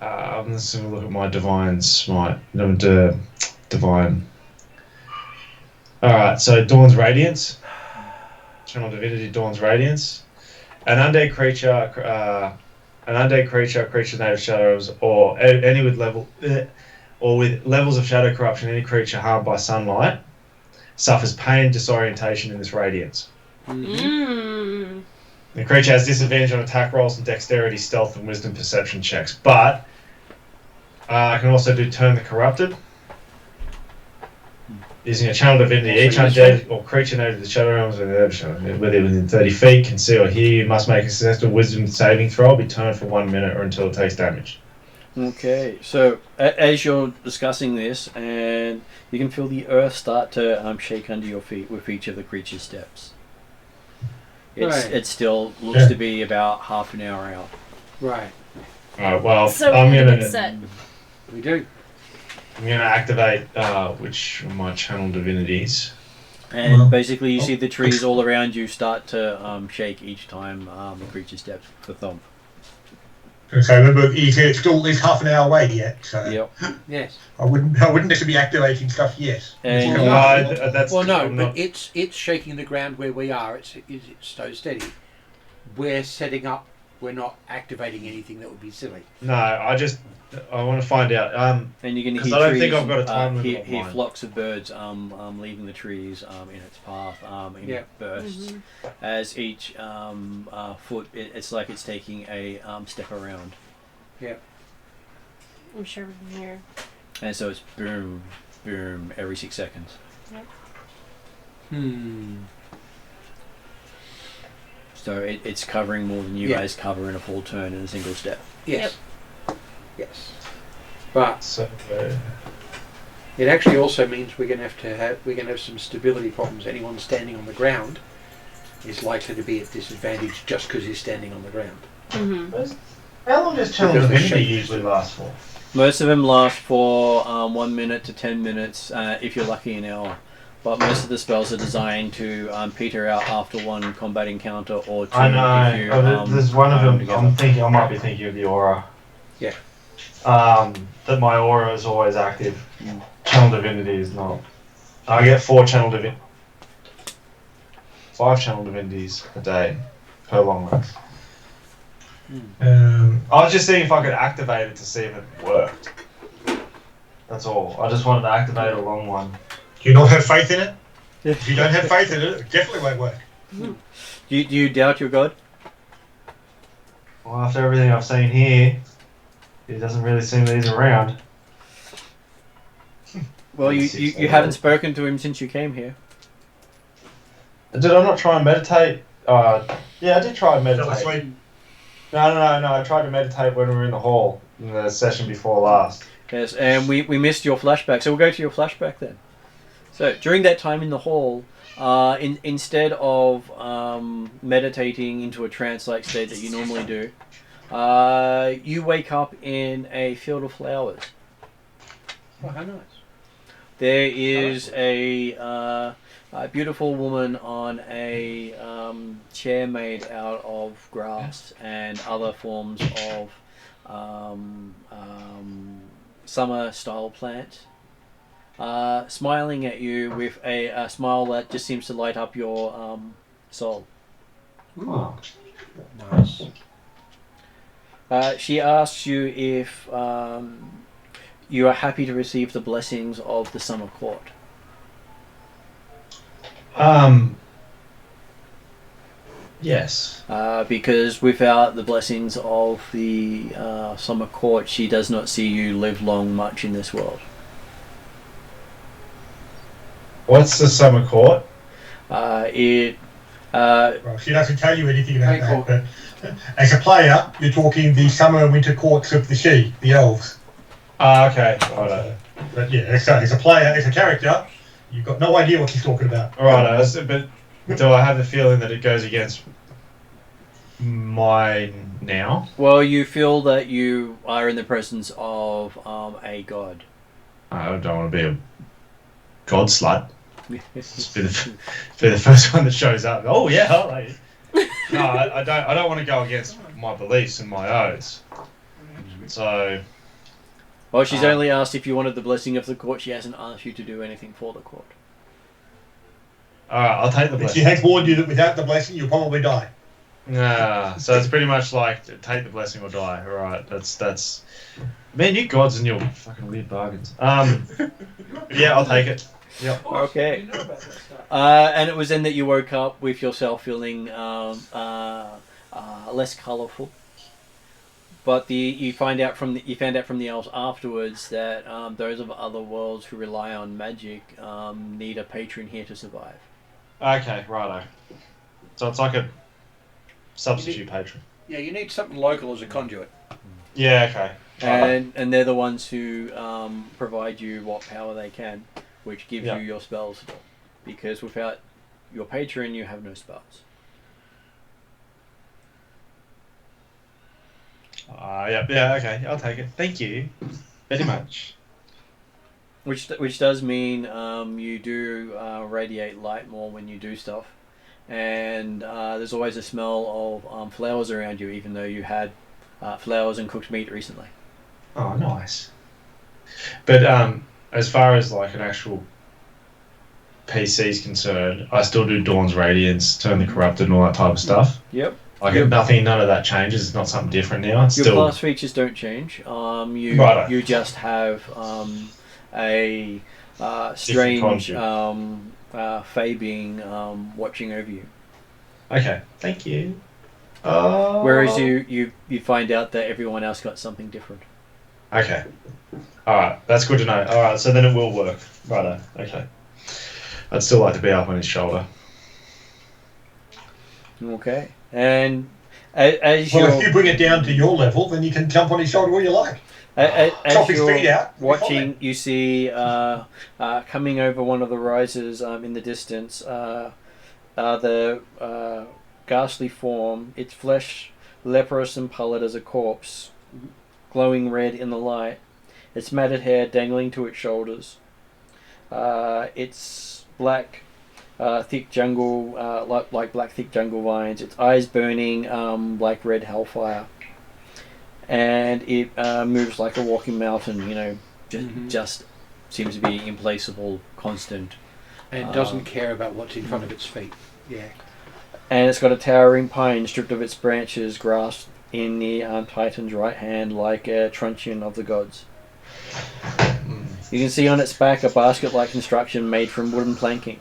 Let's have a look at my divine smite. Divine. Alright, so Dawn's Radiance. Channel Divinity, Dawn's Radiance. An undead creature, creature native shadows, or any with levels of shadow corruption, any creature harmed by sunlight suffers pain, disorientation in this radiance. Mm. The creature has disadvantage on attack rolls and dexterity, stealth, and wisdom perception checks. But I can also do Turn the Corrupted. Using a channel divinity, each undead or creature native to the Shadow Realms within 30 feet can see or hear you must make a successful wisdom saving throw, be turned for 1 minute or until it takes damage. Okay, so as you're discussing this, and you can feel the earth start to shake under your feet with each of the creature's steps. It still looks to be about half an hour out. Right. Alright, well, So I'm we going get set. We do. I'm going to activate which of my channel divinities. And basically you see the trees all around you start to shake each time the creature steps for thump. Okay, remember, you said it's still at least half an hour away yet, so Yep. Yes. I wouldn't necessarily be activating stuff yet. And Well, no, but it's shaking the ground where we are. It's so steady. We're setting up. We're not activating anything that would be silly. No, I want to find out. and you're going to 'cause hear I don't trees, think I've got a time limit hear, on hear mine. flocks of birds leaving the trees in its path in bursts. As each foot, it's like it's taking a step around. Yeah. I'm sure we can hear. And so it's boom, boom every 6 seconds. So it's covering more than you guys cover in a full turn in a single step. Yes. Yes. But So, it actually also means we're going to have some stability problems. Anyone standing on the ground is likely to be at disadvantage just because he's standing on the ground. how long does channel Because the divinity shape- usually last for? Most of them last for 1 minute to 10 minutes, if you're lucky an hour. But most of the spells are designed to peter out after one combat encounter or two. I know. If you, There's one of them. together. I might be thinking of the aura. Yeah. That my aura is always active. Channel divinity is not. I get 5 channel divinities a day per long rest. I was just seeing if I could activate it to see if it worked. That's all. I just wanted to activate a long one. Do you not have faith in it? If you don't have faith in it, it definitely won't work. Do you doubt your god? Well, after everything I've seen here, it doesn't really seem that he's around. Well, you haven't spoken to him since you came here. Did I not try and meditate? Yeah, I did try and Fell meditate. asleep. No. I tried to meditate when we were in the hall in the session before last. Yes, and we missed your flashback, so we'll go to your flashback then. So during that time in the hall, instead of meditating into a trance-like state that you normally do, you wake up in a field of flowers. Oh, how nice. There is a beautiful woman on a chair made out of grass and other forms of summer-style plant. Smiling at you with a smile that just seems to light up your soul. Oh. Nice. She asks you if you are happy to receive the blessings of the Summer Court. Yes. Because without the blessings of the Summer Court, she does not see you live long much in this world. What's the summer court? Well, she doesn't tell you anything about that, but as a player, you're talking the summer and winter courts of the sea, the elves. Okay. Righto. But yeah, as a player, as a character, you've got no idea what she's talking about. Right, but do I have the feeling that it goes against mine now? Well, you feel that you are in the presence of a god. I don't want to be a god slut. Just be the first one that shows up. Oh yeah, like, no, I don't want to go against my beliefs and my oaths. So, Well, she's only asked if you wanted the blessing of the court. She hasn't asked you to do anything for the court. all right, I'll take the But she blessing. has warned you that without the blessing, you'll probably die. So it's pretty much like take the blessing or die. All right, that's. Man, you gods and your fucking weird bargains. Yeah, I'll take it. Yep. Okay. You know about that stuff. And it was then that you woke up with yourself feeling less colourful. But you found out from the elves afterwards that those of other worlds who rely on magic need a patron here to survive. Okay, righto. So it's like a substitute patron. Yeah, you need something local as a conduit. Yeah, okay. And they're the ones who provide you what power they can, which gives Yeah. you your spells. Because without your patron, you have no spells. Yeah, okay. I'll take it. Thank you very much. Which does mean you do radiate light more when you do stuff, and there's always a smell of flowers around you, even though you had flowers and cooked meat recently. Oh, nice. But as far as like an actual PC is concerned, I still do Dawn's Radiance, Turn the Corrupted, and all that type of stuff. Yep. Like Yep. none of that changes. It's not something different now. It's Your still class features don't change. Righto. You just have a strange conduit. Fae being watching over you. okay. Thank you. Whereas you find out that everyone else got something different. Okay. All right. That's good to know. All right. So then it will work. Righto. Okay. I'd still like to be up on his shoulder. Okay. And as Well, you're if you bring it down to your level, then you can jump on his shoulder all you like. as Chop his you're feet out, you'll be watching, you see coming over one of the rises in the distance the ghastly form, its flesh leprous and pallid as a corpse, glowing red in the light, its matted hair dangling to its shoulders, its black thick jungle, like black thick jungle vines, its eyes burning like red hellfire, and it moves like a walking mountain, just seems to be implacable, constant. And it doesn't care about what's in front of its feet. Yeah. And it's got a towering pine stripped of its branches, grasped in the Titan's right hand like a truncheon of the gods. You can see on its back a basket-like construction made from wooden planking,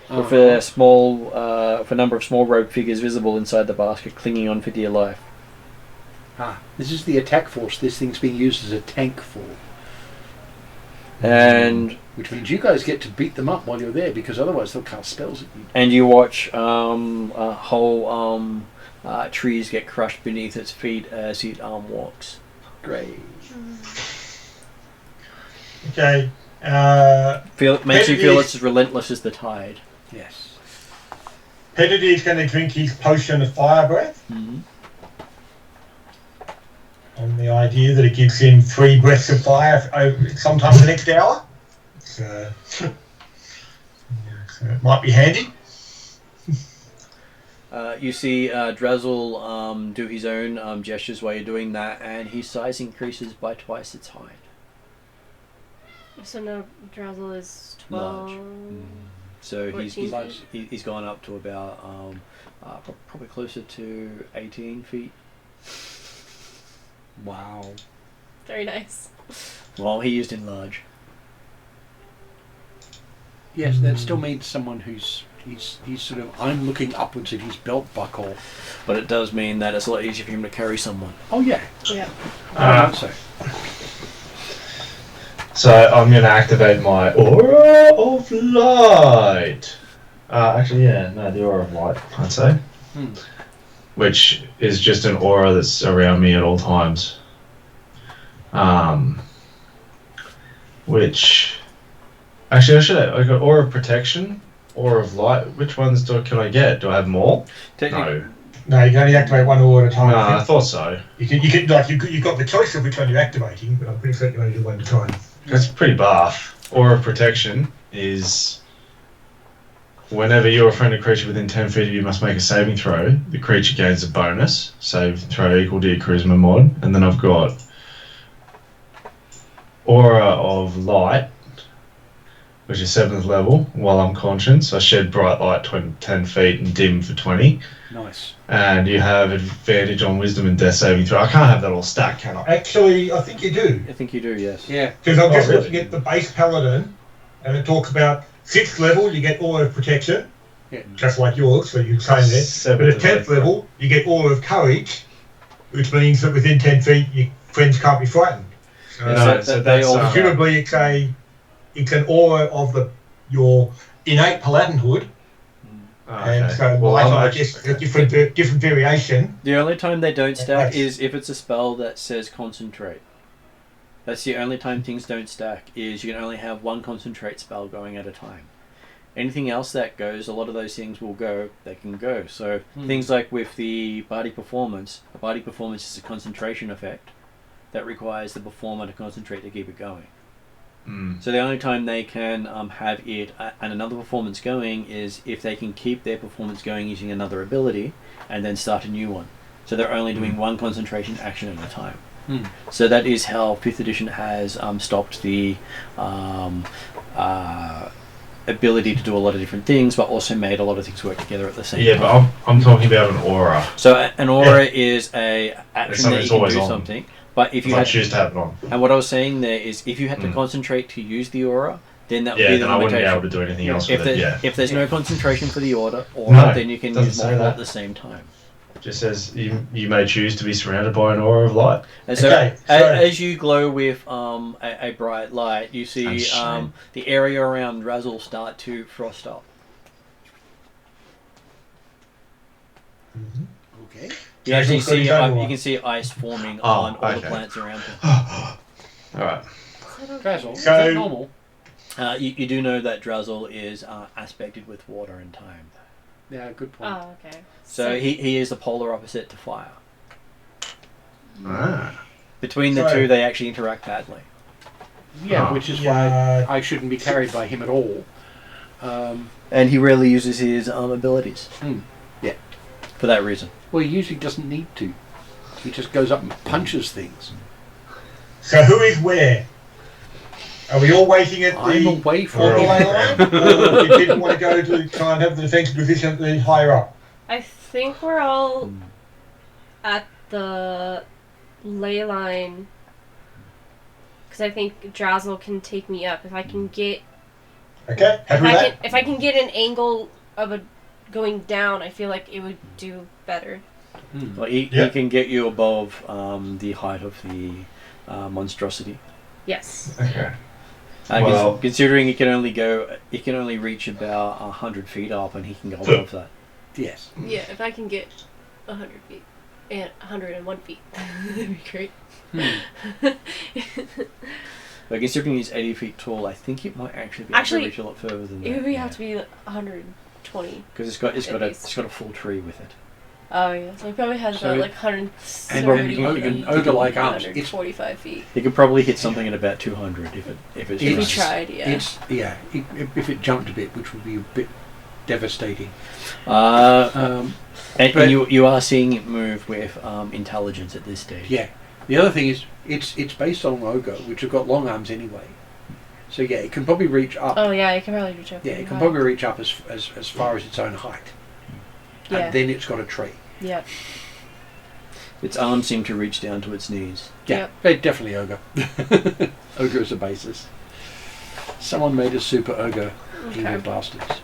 with a number of small robed figures visible inside the basket, clinging on for dear life. This is the attack force. This thing's being used as a tank for. And Which means you guys get to beat them up while you're there, because otherwise they'll cast spells at you. and you watch whole trees get crushed beneath its feet as it walks. Great. Okay. Makes you feel Petty- it's as relentless as the tide. Yes. Pettidy's going to drink his potion of fire breath Mm-hmm. on the idea that it gives him 3 breaths of fire sometime in the next hour. So it might be handy. You see Drazzle do his own gestures while you're doing that, and his size increases by twice its height. So no, Drazzle is Large. 12. So 14 he's gone up to about probably closer to 18 feet. Wow. Very nice. Well, he used enlarge. Yes, that still means someone who's he's sort of, I'm looking upwards at his belt buckle. But it does mean that it's a lot easier for him to carry someone. Oh yeah. Yeah. So So I'm going to activate my Aura of Light. Actually, yeah, no, the Aura of Light, I'd say. Which is just an aura that's around me at all times. which actually I got Aura of Protection, Aura of Light. Which ones can I get? Do I have more? No. No, you can only activate one aura at a time. No, I thought so. You got the choice of which one you're activating, but I'm pretty certain you only do one at a time. That's pretty buff. Aura of Protection is whenever you're a friendly creature within 10 feet of you must make a saving throw, the creature gains a bonus. Save throw equal to your Charisma mod. And then I've got Aura of Light, which is 7th level. While I'm conscious, I shed bright light 10 feet and dim for 20. Nice. And you have advantage on Wisdom and Death saving throw. I can't have that all stacked, can I? Actually, I think you do. I think you do, yes. Yeah. Because I'm just really? looking at the base Paladin, and it talks about 6th level, you get Aura of Protection, just like yours, so you say that. But at 10th level, you get Aura of Courage, which means that within 10 feet, your friends can't be frightened. So that's presumably it's an aura of your innate Paladinhood. And so I guess a different variation. The only time they don't stack is if it's a spell that says concentrate. That's the only time things don't stack, is you can only have one concentrate spell going at a time. Anything else that goes, a lot of those things will go, they can go. So things like with the Bardic Performance, a Bardic Performance is a concentration effect that requires the performer to concentrate to keep it going. So the only time they can have it and another performance going is if they can keep their performance going using another ability and then start a new one. So they're only doing one concentration action at a time. So that is how 5th edition has stopped the ability to do a lot of different things, but also made a lot of things work together at the same time. Yeah, but I'm talking about an aura. So an aura is a action that you can do something. But if you had choose to have it on. And what I was saying there is, if you had to concentrate to use the aura, then that would be the limitation. I wouldn't be able to do anything else with it. If there's no concentration for the aura, then you can use multiple at the same time. It just says you may choose to be surrounded by an aura of light. And so, as you glow with a bright light, you see the area around Drazzle start to frost up. Okay. You actually see you can see ice forming on all the plants around him. Alright. Drazzle, is that normal? You do know that Drazzle is aspected with water and time. Yeah, good point. Oh, okay. So he is the polar opposite to fire. Ah. Between the two, they actually interact badly. Yeah, which is why I shouldn't be carried by him at all. And he rarely uses his abilities. Yeah. For that reason. Well, he usually doesn't need to. He just goes up and punches things. So who is where? Are we all waiting at I'm away from the ley line? Or you didn't want to go to try and have the defensive position higher up? I think we're all at the ley line, because I think Drazzle can take me up if I can get. Okay, if I can get an angle of going down, I feel like it would do better. Well, he can get you above the height of the monstrosity. Yes. Okay. Considering he can only reach about 100 feet up, and he can go above that. Yes. Yeah, if I can get 100 feet and 101 feet, that'd be great. But considering he's 80 feet tall, I think it might actually be able to reach a lot further than that. It would have to be 120. Because it's got a full tree with it. Oh yeah, so he probably has about like 130 and ogre-like arms. 145 feet. He could probably hit something at about 200 if he tried. Yeah. If it jumped a bit, which would be a bit devastating. And you are seeing it move with intelligence at this stage. Yeah. The other thing is, it's based on ogre, which have got long arms anyway. So yeah, it can probably reach up. Oh yeah, it can probably reach up. Yeah, it can probably reach up as far as its own height. Yeah. And then it's got a tree. Yeah. Its arms seem to reach down to its knees. Yeah, definitely ogre. Ogre is a basis. Someone made a super ogre, evil bastards.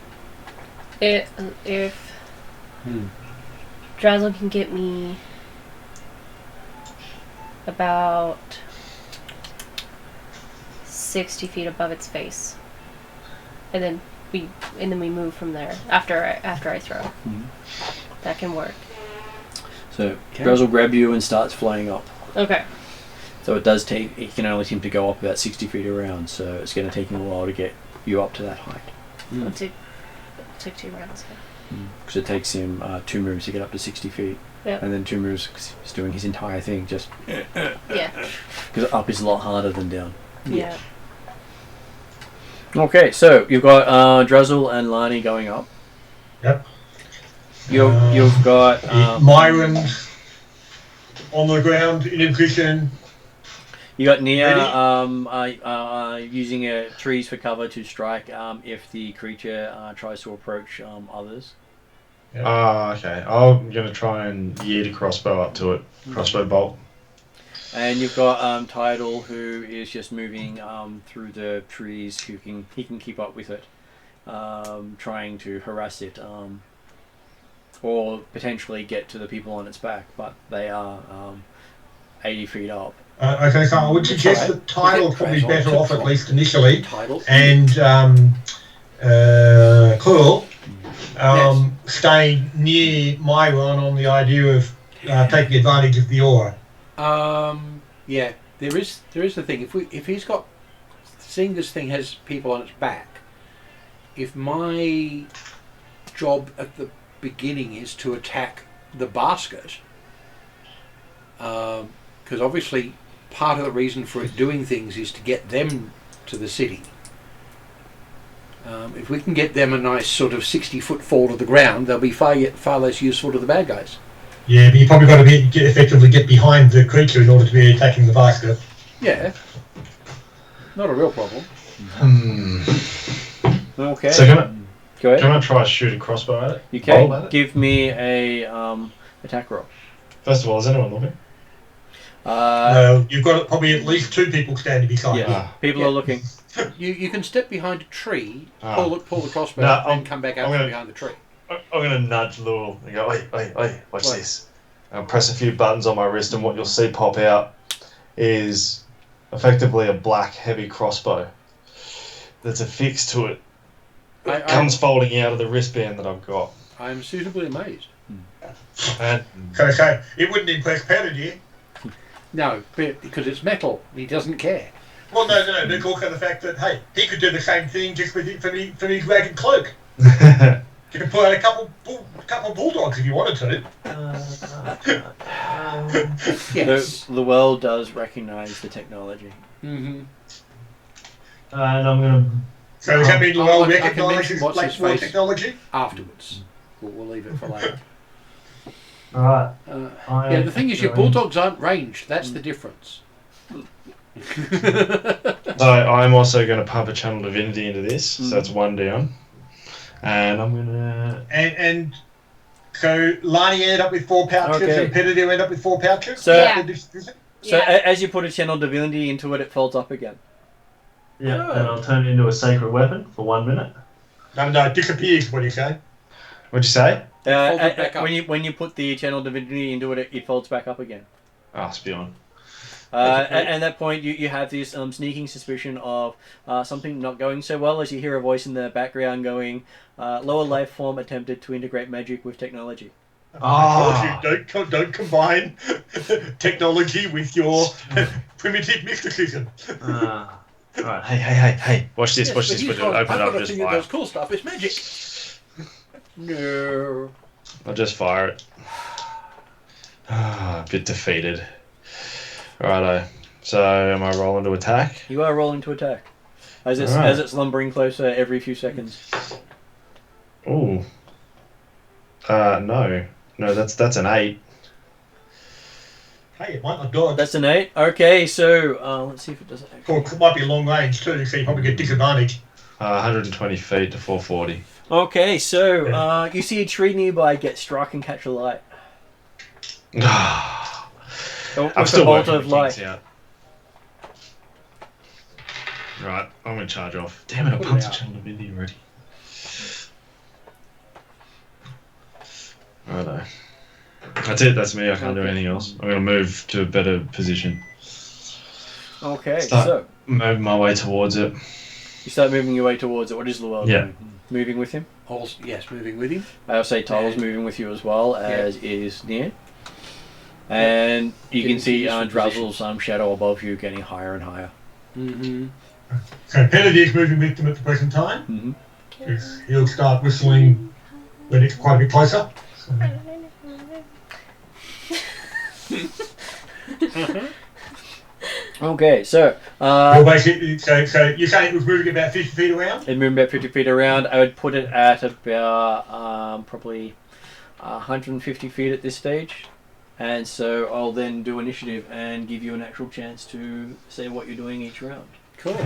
If Drazzle can get me about 60 feet above its face, and then we move from there after I throw. That can work. So Drazzle grab you and starts flying up. Okay. It's So it does take. It can only seem to go up about 60 feet around. So it's going to take him a while to get you up to that height. It took 2 rounds. Because it takes him 2 moves to get up to 60 feet. Yep. And then 2 moves because he's doing his entire thing. Just Yeah. because up is a lot harder than down. Yeah. Okay, so you've got Drazzle and Lani going up. Yep. You've got Myron on the ground in a position. you got Nia Ready? using trees for cover to strike if the creature tries to approach others. Okay. I'm going to try and yeet a crossbow up to it. Crossbow bolt. And you've got Tidal, who is just moving through the trees. He can keep up with it, trying to harass it, or potentially get to the people on its back. But they are 80 feet up. Okay, so I would suggest that Tidal probably better off at least initially, Title. and Cool stay near Myron on the idea of taking advantage of the aura. Yeah, there is the thing. If he's got, seeing this thing has people on its back, if my job at the beginning is to attack the basket, because obviously part of the reason for it doing things is to get them to the city. If we can get them a nice sort of 60-foot fall to the ground, they'll be far less useful to the bad guys. Yeah, but you probably got to effectively get behind the creature in order to be attacking the basket. Yeah, not a real problem. Okay. So Go ahead. can I try to shoot a crossbow at it? You can Bolt at it? give me a attack roll. First of all, is anyone looking? You've got probably at least 2 people standing beside you. Yeah, people are looking. You can step behind a tree, Ah. pull the crossbow, No, and come back out I'm from gonna- behind the tree. I'm going to nudge Lul and go, oi, watch this. I'll press a few buttons on my wrist, and what you'll see pop out is effectively a black, heavy crossbow that's affixed to it. It comes folding out of the wristband that I've got. I'm suitably amazed. And So it wouldn't impress Penny. No, because it's metal. He doesn't care. Well, no, but also the fact that, hey, he could do the same thing just with from his ragged cloak. You could pull out a couple bulldogs if you wanted to. Yes. The world does recognize the technology. Mm-hmm. and I'm going to... So does that mean the I world can recognises mention what's his Blackboard face. technology? Afterwards. We'll leave it for later. Alright. Yeah, the thing is, your bulldogs aren't ranged. That's the difference. So I'm also going to pump a channel divinity into this, so that's 1 down. And I'm going to... And so Lani ended up with 4 pouches, Okay. and Penny ended up with 4 pouches. So- Yeah. So Yeah. as you put a channel divinity into it, it folds up again. Yeah, and I'll turn it into a sacred weapon for 1 minute. No, it disappears. What do you say? What'd you say? folds it back up. When you put the channel divinity into it, it folds back up again. Oh, Spion. At that point, you have this sneaking suspicion of something not going so well, as you hear a voice in the background going, "Lower life form attempted to integrate magic with technology." Ah. Don't combine technology with your primitive mysticism. Alright, hey. Watch this, watch this. But he's We'll gone, open it I've up got and a just thing that fire. does cool stuff. It's magic. No. I'll just fire it. A bit defeated. Righto. So, am I rolling to attack? You are rolling to attack, as Alright. it's lumbering closer every few seconds. Ooh. No. No, that's an 8. Hey, it might not dodge. That's an 8. Okay, so let's see if it does it. Or it might be long range too, so you probably get disadvantage. 120 feet to 440. Okay, so you see a tree nearby get struck and catch a light. I'm With still a bolt working of the light. kinks out. Right, I'm going to charge off. Damn it, I Put it pumped a out. channel divinity already. Righto. That's it, that's me. I can't do anything else. I'm going to move to a better position. Okay, Start. so Move my way towards it. you start moving your way towards it. What is Llewellyn Yeah. doing? Moving with him? Also, yes, moving with him. I'll say Tyler's And- moving with you as well, as is Nian. And you can Getting see useful Drazzle's shadow above you getting higher and higher. Mm-hmm. So Penadier's moving with them at the present time. Mm-hmm. He'll start whistling when it's quite a bit closer. So, Okay, so well, basically, so you're saying it was moving about 50 feet around? it moved about 50 feet around. I would put it at about probably 150 feet at this stage. And so I'll then do initiative and give you an actual chance to say what you're doing each round. Cool.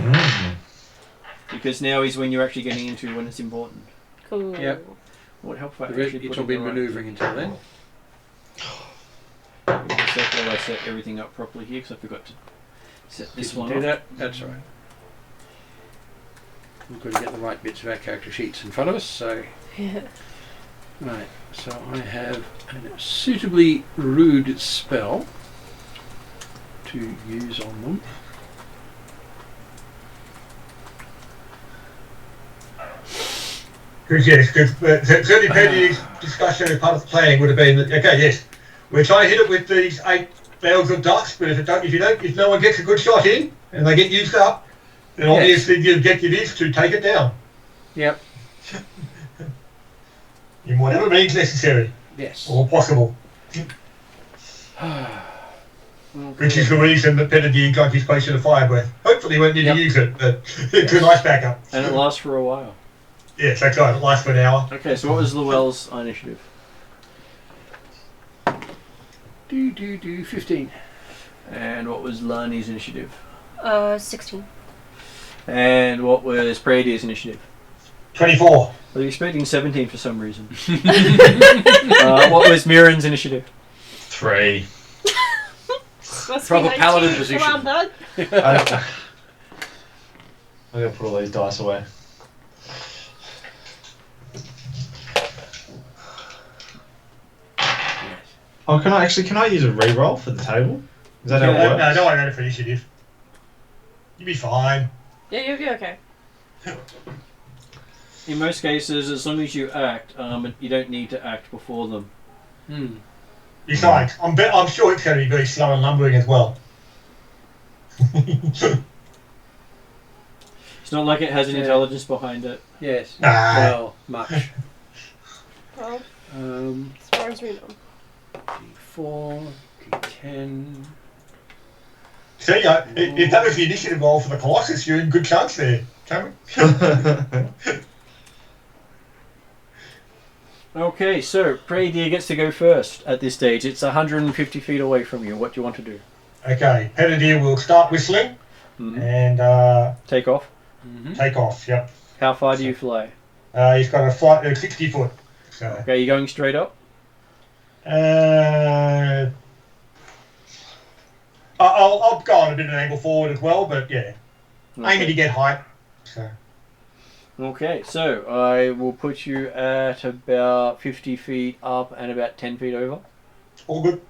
Because now is when you're actually getting into when it's important. Cool. Yep. What help if I The rest, actually it's put all it been in the right- manoeuvring until then. Give me a sec while I set everything up properly here because I forgot to set this Didn't one do up. that. That's all right. We've got to get the right bits of our character sheets in front of us. So, right. So I have a suitably rude spell to use on them. Because yes, certainly Penadier's discussion as part of the planning would have been that, okay, yes, we're trying to hit it with these 8 bells of ducks, but if no one gets a good shot in and they get used up, then Yes. obviously the objective is to take it down Yep. in whatever means necessary Yes. or possible. Which is the reason that Penadier got his potion of fire breath. Hopefully he won't need Yep. to use it, but it's a nice backup. And it lasts for a while. Yes, that's right, it lasts for an hour. Okay, so what was Llewell's initiative? 15. And what was Lani's initiative? 16. And what was Pradier's initiative? 24. I was expecting 17 for some reason. What was Mirren's initiative? 3. Proper paladin position. Come on, Doug. I gotta put all these dice away. Oh, can I use a reroll for the table? Is that how it No, works? don't worry about it for initiative. You'll be fine. Yeah, you'll be okay. In most cases, as long as you act, you don't need to act before them. Hmm. Besides, I'm sure it's going to be very slow and lumbering as well. It's not like it has an Yeah. intelligence behind it. Yes. Nah. Well, much. Well, Um, as far as we know. D4, D10. See, if that was the initiative roll for the Colossus, you're in good chance there, Cameron. Okay, so Pradier gets to go first at this stage. It's 150 feet away from you. What do you want to do? Okay, Penadier will start whistling Mhm. and Take off. Mm-hmm. take off. Yep. How far do you fly? He's got a flight of 60 foot. So, Okay, you going straight up? I'll go on a bit of an angle forward as well, but yeah, aiming to get height. So, Okay, so I will put you at about 50 feet up and about 10 feet over. all good.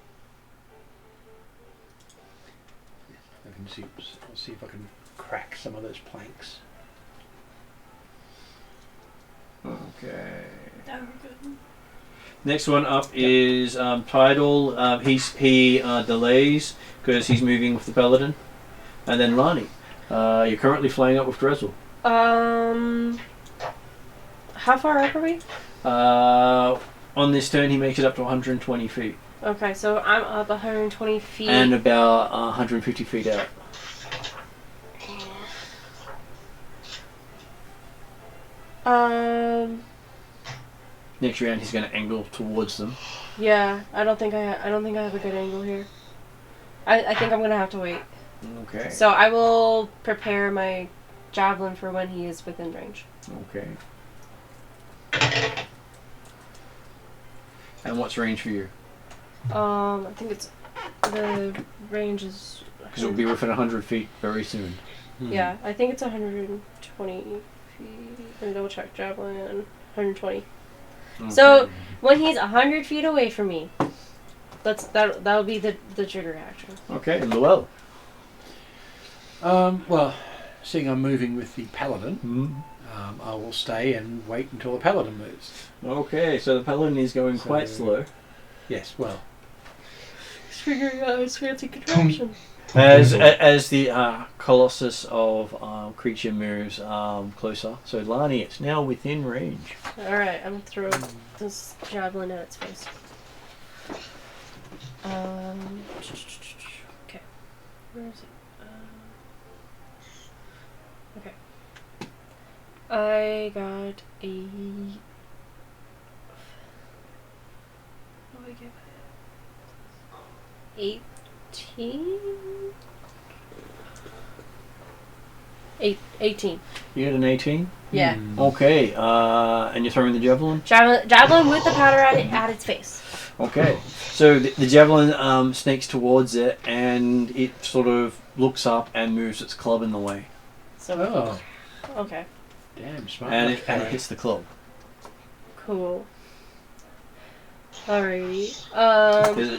I'll see if I can crack some of those planks. Okay. Oh, good. Next one up is Tidal. He delays because he's moving with the Paladin. And then Lani. You're currently flying up with Drezel. How far up are we? On this turn, he makes it up to 120 feet. Okay, so I'm up 120 feet. And about 150 feet out. Next round, he's going to angle towards them. Yeah, I don't think I have a good angle here. I think I'm gonna have to wait. Okay. So I will prepare my javelin for when he is within range. Okay. And what's range for you? I think it's the range is. Because it'll be within 100 feet very soon. Yeah, I think it's 120 feet. Let me double check. Javelin 120. Okay. So when he's 100 feet away from me, that'll be the trigger action. Okay, Llewell. Well, seeing I'm moving with the paladin, Mm. I will stay and wait until the paladin moves. Okay, so the Paladin is going quite So- slow. Yes, well, figuring out his fancy contraption. As the colossus of creature moves closer, so Lani, it's now within range. Alright, I'm gonna throw this javelin at its face. Okay. Where is it? Okay. I got a... What did I get? 18. You had an 18? Yeah. Okay, and you're throwing the javelin? Javelin with the powder at its face. Okay, so the javelin snakes towards it, and it sort of looks up and moves its club in the way. So, okay. Damn, smart. And it hits the club. Cool. Alrighty.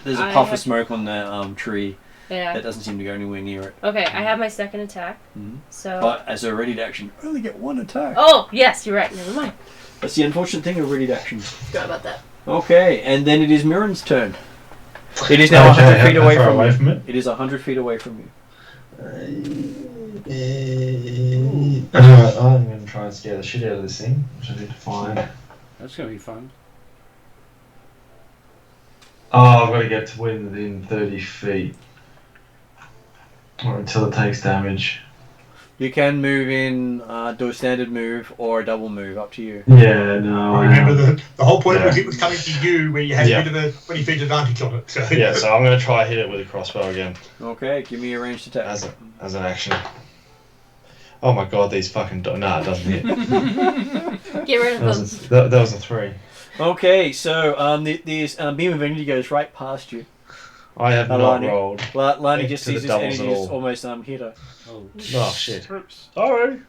There's a puff of smoke on the tree Yeah. that doesn't seem to go anywhere near it. Okay, I have my second attack. Mhm. So. But as a ready to action, you only get one attack. Oh, yes, you're right. Never mind. That's the unfortunate thing of ready to action. Forgot about that. Okay, and then it is Mirren's turn. It is now 100 feet away from you. It is 100 feet away from you. Alright, I'm going to try and scare the shit out of this thing, which I need to find. That's going to be fun. Oh, I've got to get to within 30 feet. Or until it takes damage. You can move in, do a standard move or a double move, up to you. Yeah, no. Remember, the whole point was it was coming to you where you had a bit of a 20 feet advantage on it. So. Yeah, so I'm going to try hit it with a crossbow again. Okay, give me a ranged attack. As an action. Oh my god, these fucking... Nah, it doesn't hit. Get rid of them. That was a 3. Okay, so this beam of energy goes right past you. I have not Lani. rolled. Lani just To the sees this doubles energy at just all. almost hit her. Oh, Oh shit. Sorry,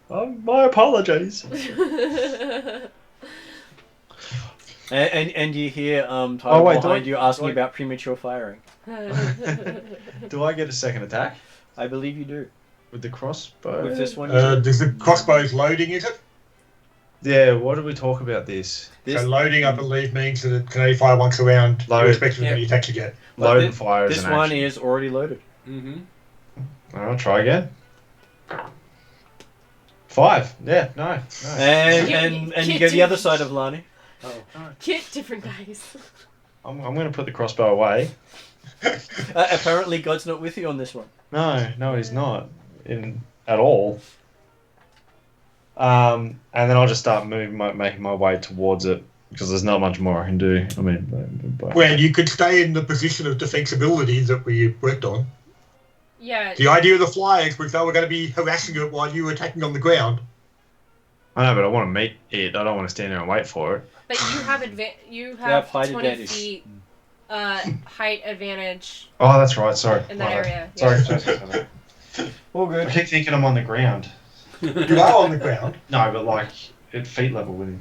my apologies. And you hear Tyler Oh, wait, behind do I- you asking do I- about premature firing. Do I get a second attack? I believe you do. With the crossbow? With this one, Does the crossbow's loading, is it? Yeah, what did we talk about this? So loading, I believe, means that it can only fire once around, Load. irrespective of any attacks you get. Load and fire This is an one action. is already loaded. Mm-hmm. I'll try again. 5. Yeah, no. And you go the other side of Lani. Oh. Get different guys. I'm going to put the crossbow away. Apparently God's not with you on this one. No, he's not. At all. And then I'll just start making my way towards it, because there's not much more I can do. I mean... Well, you could stay in the position of defensibility that we worked on. Yeah. The idea of the flyers was they were going to be harassing it while you were attacking on the ground. I know, but I want to meet it. I don't want to stand there and wait for it. But you have You have height 20 advantage. feet height advantage Oh, that's right. Sorry. in that area. Sorry. Yeah. Sorry. All I good. keep thinking I'm on the ground. You are on the ground. No, but like at feet level with him.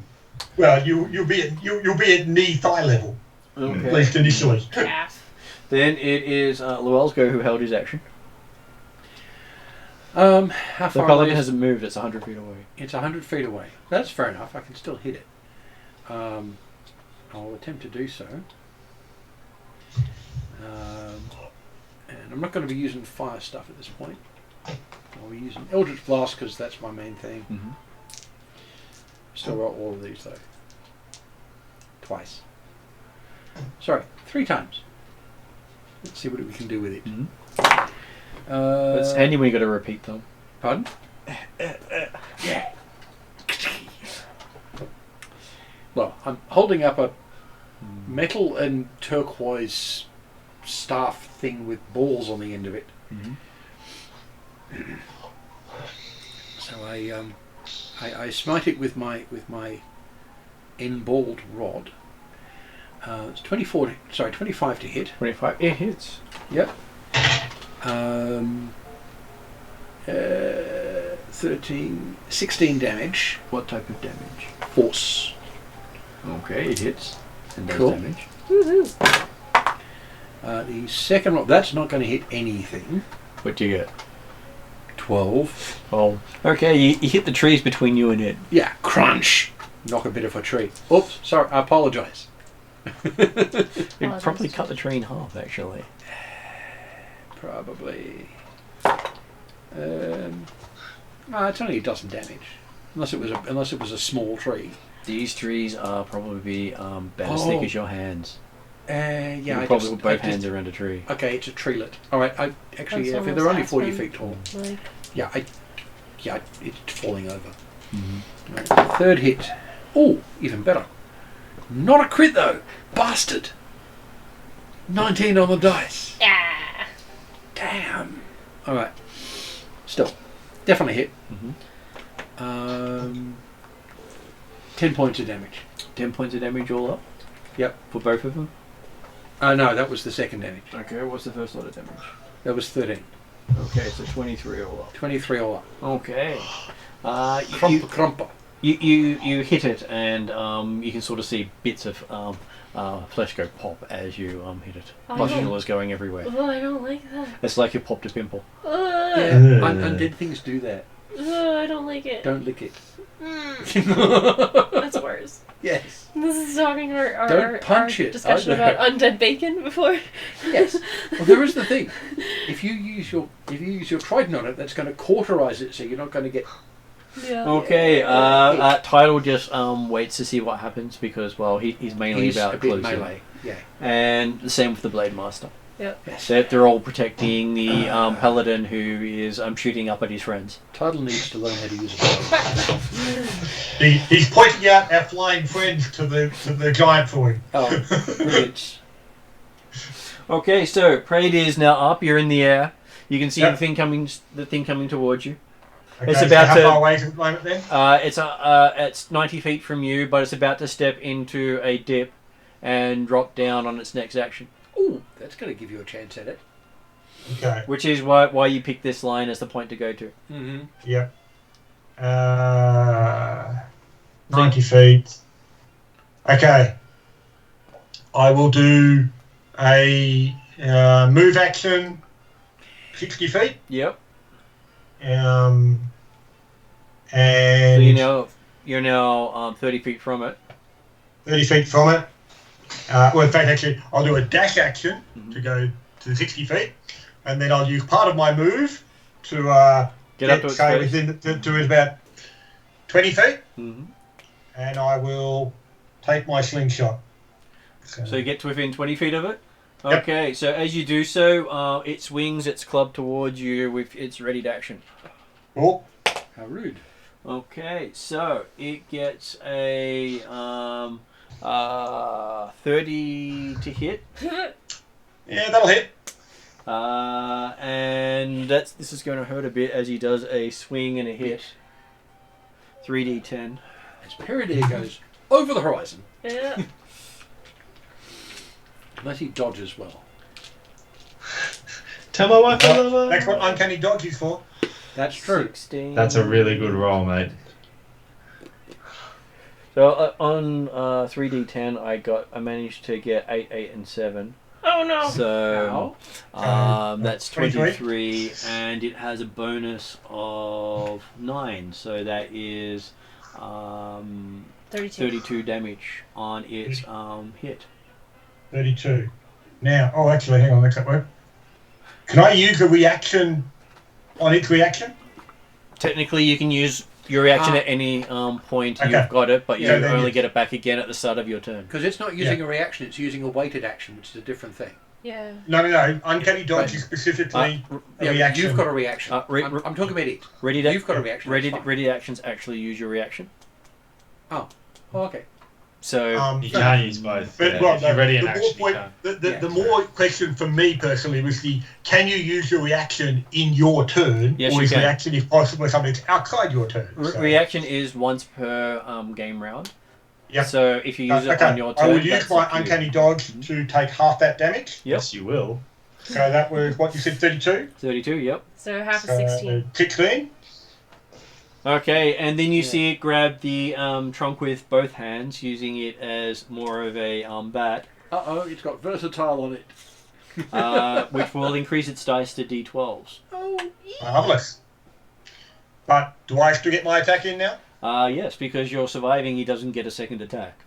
Well, you'll be at knee thigh level, at Okay. least initially. Calf. Then it is Llewell's go who held his action. How The far Paladin away? hasn't moved, it's 100 feet away. It's 100 feet away. That's fair enough. I can still hit it. I'll attempt to do so. And I'm not going to be using fire stuff at this point. I'll be using Eldritch Blast because that's my main thing. Mm-hmm. Still got all of these though. Twice. Sorry, 3 times. Let's see what we can do with it. Mm-hmm. It's handy when you got to repeat them. Pardon? Yeah. Well, I'm holding up a metal and turquoise staff thing with balls on the end of it. Mm-hmm. So I smite it with my emballed rod. It's 25 to hit. 25. It hits. Yep. 16 damage. What type of damage? Force. Okay, it hits. And does Cool. damage. Woohoo. The second one, that's not going to hit anything. What do you get? 12. Oh. Okay, you hit the trees between you and it. Yeah, crunch. Knock a bit of a tree. Oops, sorry, I apologise. It probably cut the tree in half, actually. probably. It's only 12 damage, unless it was a small tree. These trees are probably about as thick as your hands. Yeah, You I probably just, put both I just- hands around a tree. Okay, it's a treelet. All right, I actually That's they're only almost 40 aspen. feet tall. Like, Yeah, it's falling over. Mm-hmm. Right, third hit. Oh, even better. Not a crit though. Bastard. 19 on the dice. ah. Damn. All right. Still, definitely hit. Mm-hmm. 10 points of damage. 10 points of damage all up? Yep. For both of them? No, that was the second damage. Okay, what's the first lot of damage? That was 13. Okay, so 23 all up. 23 all up. Okay. Crumper. You hit it, and you can sort of see bits of flesh go pop as you hit it. Oh, Pustules going everywhere. Oh, I don't like that. It's like you popped a pimple. Yeah, undead things do that. I don't like it. Don't lick it. That's worse. Yes. This is talking our Don't punch our it. discussion I know. about undead bacon before. Yes. Well, there is the thing. If you use your trident on it, that's going to cauterize it, so you're not going to get. Yeah. Okay, Tidal just waits to see what happens because, well, he's mainly He's about a bit closing. melee. Yeah. And the same with the Blade Master. Yep. Yes. They're all protecting the paladin who is shooting up at his friends. Tidal needs to learn how to use a bow. He's pointing out our flying friends to the giant for him. Oh, brilliant. Okay, so Parade is now up. You're in the air. You can see Yep. the thing coming towards you. Okay, It's so about how to- far away is it at the moment then? It's 90 feet from you, but it's about to step into a dip and drop down on its next action, Ooh, that's going to give you a chance at it. Okay. which is why you picked this line as the point to go to. Mm-hmm. Yep. 90 feet. Okay. I will do a move action 60 feet. Yep. And So you're now 30 feet from it. 30 feet from it. Well, in fact, actually, I'll do a dash action to go to the 60 feet, and then I'll use part of my move to Get up to its say face. within to about 20 feet, Mm-hmm. and I will take my slingshot. So you get to within 20 feet of it? Yep. Okay, so as you do so, it swings its club towards you with its readied action. Cool. How rude. Okay, so it gets a 30 to hit. Yeah, that'll hit. And this is going to hurt a bit as he does a swing and a hit. 3d10. As Peridia goes over the horizon, Yeah. unless he dodges well. Tell my wife I love her. That's what uncanny dodge is for. That's true. 16. That's a really good roll, mate. So on 3d10, I managed to get 8, 8, and 7. Oh no. So that's 23. 23, and it has a bonus of 9. So that is 32. 32 damage on its hit. 32. Now, actually, hang on, let's that work. Can I use a reaction on its reaction? Technically, you can use your reaction at any point Okay. you've got it, but you Yeah, then only you- get it back again at the start of your turn. Because it's not using a reaction, it's using a weighted action, which is a different thing. Yeah. No. Uncanny dodge Right. is specifically a Yeah, reaction. you've got a reaction. re- I'm talking about it. Ready You've got a reaction. Ready, that's fine. ready actions actually use your reaction. Oh, okay. So You can't use both. But, Yeah, well, if you're ready in the more action, you point, can't. the more question for me personally was can you use your reaction in your turn, Yes, or you is can. reaction if possible something that's outside your turn? So, reaction is once per game round. Yep. So if you use it okay. on your turn, I will use that's my up to you. uncanny dodge to take half that damage. Yep. Yes, you will. So that was what you said, 32. 32. Yep. So half of So 16. 16. Okay, and then you see it grab the trunk with both hands, using it as more of a bat, It's got versatile on it. which will increase its dice to d12s. Oh, Marvelous. But do I still get my attack in now? Yes, because you're surviving, he doesn't get a second attack.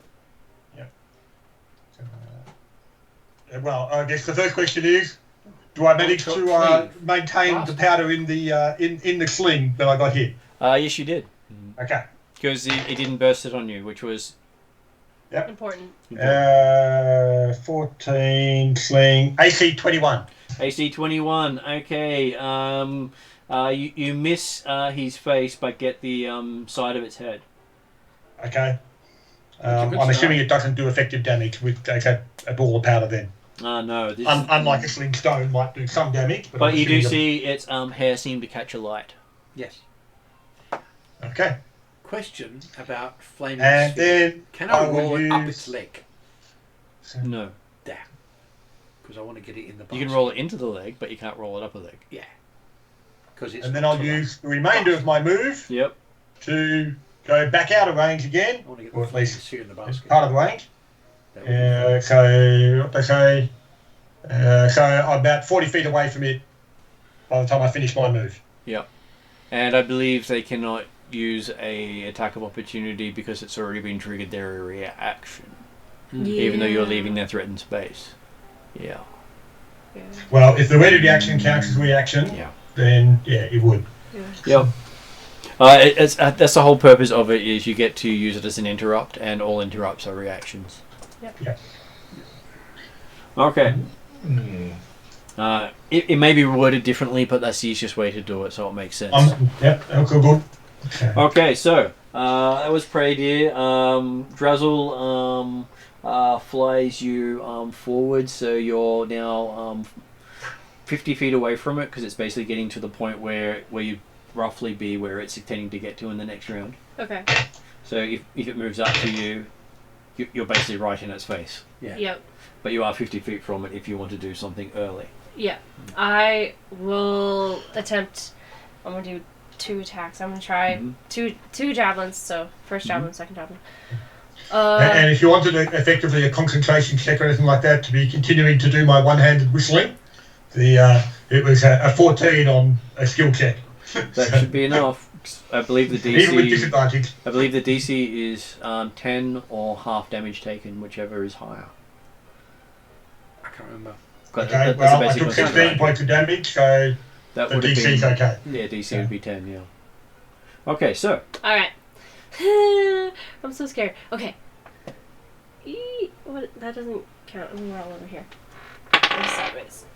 Well, I guess the first question is, Do I manage Shot to cleave. maintain Blast. the powder in the sling that I got hit? Yes, you did. Okay. Because it didn't burst it on you, which was Important. 14 sling AC 21. AC 21. Okay. You miss his face, but get the side of its head. Okay. That's a good I'm start. assuming it doesn't do effective damage with a ball of powder then. No. This Unlike a sling stone might do some damage. but you do see its hair seem to catch a light. Yes. Okay. Question about flaming And sphere. then Can I I will roll it up use- its leg? No. Damn. Because I want to get it in the basket. You can roll it into the leg, but you can't roll it up a leg. Yeah. Because it's And then not I'll to use the remainder of my move Yep. to go back out of range again, I want to get or the at flaming least sphere in the it's basket. part of the range. That would be fun. So what they say. So I'm about 40 feet away from it by the time I finish my move. And I believe they cannot use a attack of opportunity because it's already been triggered their reaction, even though you're leaving their threatened space. Yeah. Well, if the ready reaction counts as reaction, Yeah. then yeah, it would. Yep. That's the whole purpose of it, is you get to use it as an interrupt, and all interrupts are reactions. Yep. Yeah. Okay. It may be worded differently, but that's the easiest way to do it, so it makes sense. Yep. Okay, good. Okay. Okay, so that was Prey Deer. Drazzle flies you forward, so you're now 50 feet away from it, because it's basically getting to the point where you'd roughly be where it's intending to get to in the next round. Okay. So if it moves up to you, you're basically right in its face. Yeah. Yep. But you are 50 feet from it if you want to do something early. Yeah. I will attempt. I'm gonna do 2 attacks. I'm gonna try two javelins. So first javelin, second javelin. And if you wanted effectively a concentration check or anything like that to be continuing to do my one-handed whistling, it was a 14 on a skill check. That should be enough. I believe the Even with DC. disadvantage. I believe the DC is 10 or half damage taken, whichever is higher. I can't remember. Okay, well, I took 16 points of damage, so That the would have DC's been. okay. Yeah, DC would be 10. Yeah. Okay, so All right. I'm so scared. Okay. What? That doesn't count. Let me roll over here. Go sideways.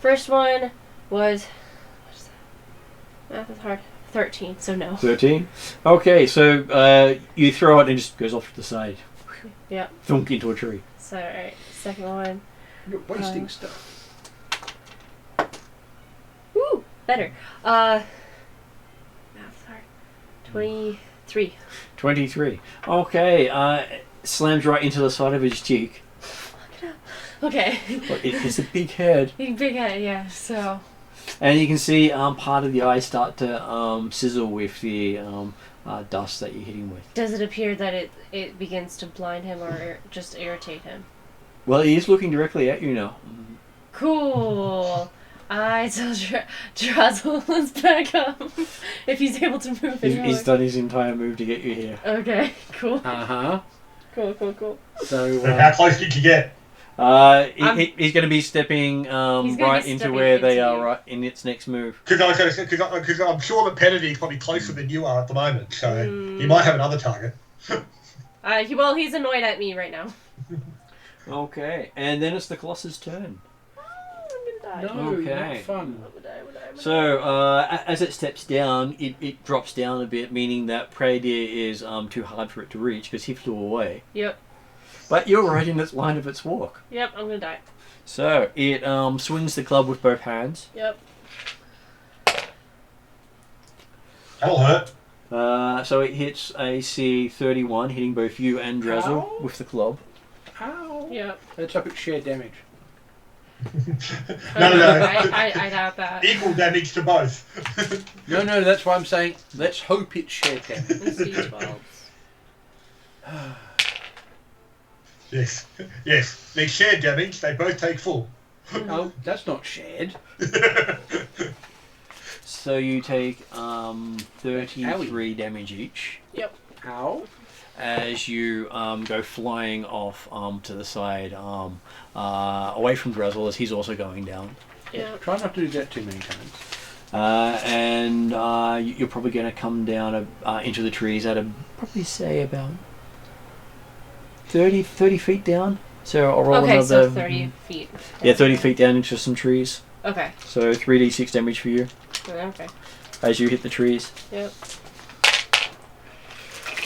First one was. What is that? Math is hard. 13. So no. 13. Okay, so you throw it and it just goes off to the side. Yep. Thunk into a tree. So alright. Second one. You're wasting stuff. Woo! Better. Math's hard. 23. 23. Okay, slams right into the side of his cheek. Okay. But it's a big head. Big head, yeah. So. And you can see part of the eye start to sizzle with the dust that you're hitting with. Does it appear that it begins to blind him or just irritate him? Well, he is looking directly at you now. Cool. I tell Drazzle, let's back up. If he's able to move He's it. done his entire move to get you here. Okay, cool. Uh-huh. Cool. So, So how close did you get? He's going to be stepping right into stepping where they into are you. right in its next move. Because I'm sure the penalty is probably closer than you are at the moment, so he might have another target. Well, he's annoyed at me right now. Okay, and then it's the Colossus' turn. I'm gonna die. no, Okay. not fun. I'm gonna die. So, as it steps down, it drops down a bit, meaning that Prey Deer is too hard for it to reach because he flew away. Yep, But you're right in its line of its walk. I'm gonna die. So, it swings the club with both hands. Yep. That'll hurt. So it hits AC 31, hitting both you and Drazzle Ow. with the club. Ow. Yep. Let's hope it's shared damage. No. I doubt that. Equal damage to both. No, that's why I'm saying let's hope it's shared damage. Let's do 12s. Yes. They share damage. They both take full. Oh, that's not shared. So you take 33 damage each. Yep. How? as you go flying off to the side, away from Drezel as he's also going down. Yeah. Try not to do that too many times. And you're probably going to come down into the trees at probably say about 30 feet down. So I'll roll Okay, another. so 30 feet. Yeah, 30 feet down into some trees. Okay. So 3d6 damage for you Okay. as you hit the trees. Yep.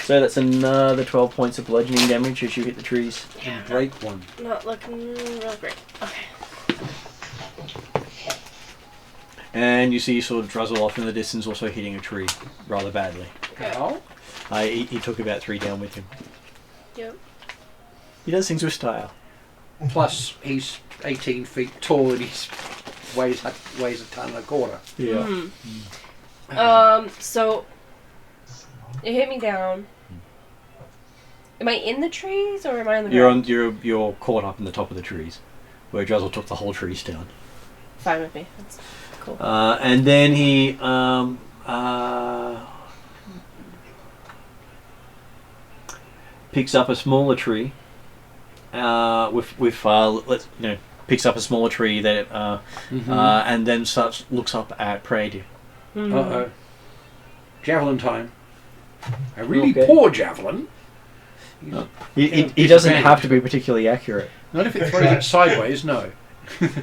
So that's another 12 points of bludgeoning damage as you hit the trees. Yeah. And break one. Not looking real great. Okay. And you see sort of Druzzle off in the distance also hitting a tree rather badly. How? He took about 3 down with him. Yep. He does things with style. Plus, he's 18 feet tall and he weighs a ton and a quarter. Yeah. So it hit me down. Am I in the trees or am I on the ground? You're caught up in the top of the trees, where Druzzle took the whole trees down. Fine with me. That's cool. And then he picks up a smaller tree. Picks up a smaller tree that and then looks up at Prade. Uh-oh. Javelin time. A really Okay. poor javelin. He doesn't have to be particularly accurate. Not if it throws it sideways, no.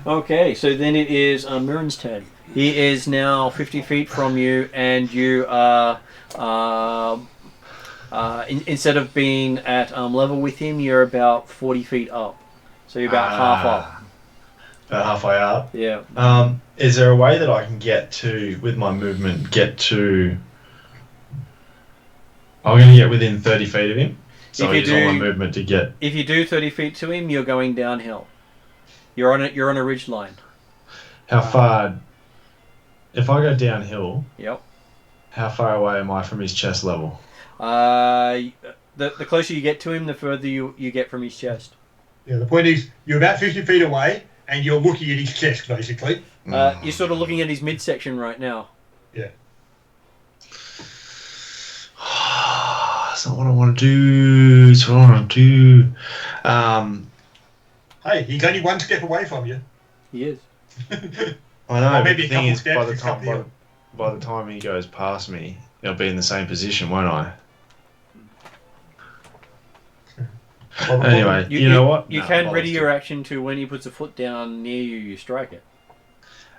Okay, so then it is Mirren's turn. He is now 50 feet from you, and you are instead of being at level with him, you're about 40 feet up. So you're about half up. About halfway up. Yeah. Is there a way that I can with my movement, I'm going to get within 30 feet of him? So I use all my movement to get... If you do 30 feet to him, you're going downhill. You're on a ridge line. How far... If I go downhill... Yep. How far away am I from his chest level? The closer you get to him, the further you get from his chest. Yeah, the point is, you're about 50 feet away, and you're looking at his chest, basically. You're sort of looking at his midsection right now. Yeah. That's not what I want to do. That's what I want to do. Hey, he's only one step away from you. He is. I know, Or but maybe the a thing couple is, steps, it's up there. by the time he goes past me, I'll be in the same position, won't I? Anyway, you know what? You No, can I'll ready just your action to when he puts a foot down near you, you strike it.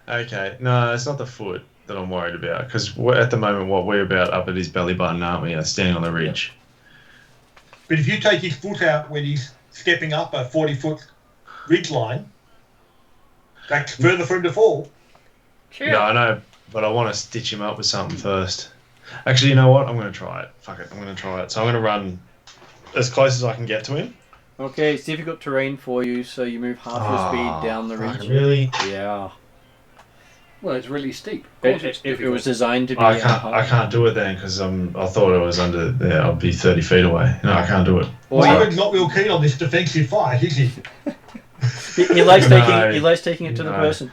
Okay, no, it's not the foot that I'm worried about, because at the moment what we're about up at his belly button, aren't we? Standing on the ridge. But if you take his foot out when he's stepping up a 40-foot ridge line, that's further for him to fall. True. No, I know, but I want to stitch him up with something first. Actually, you know what? I'm going to try it. Fuck it, I'm going to try it. So I'm going to run as close as I can get to him. Okay, it's difficult terrain for you, so you move half your speed down the ridge. Really? Yeah. Well, it's really steep. Of course it's It difficult. was designed to be. I can't do it then, because I thought I was under there. I'll be 30 feet away. No, I can't do it. David's not real keen on this defensive fight, is he? He likes No. taking it to the No. person.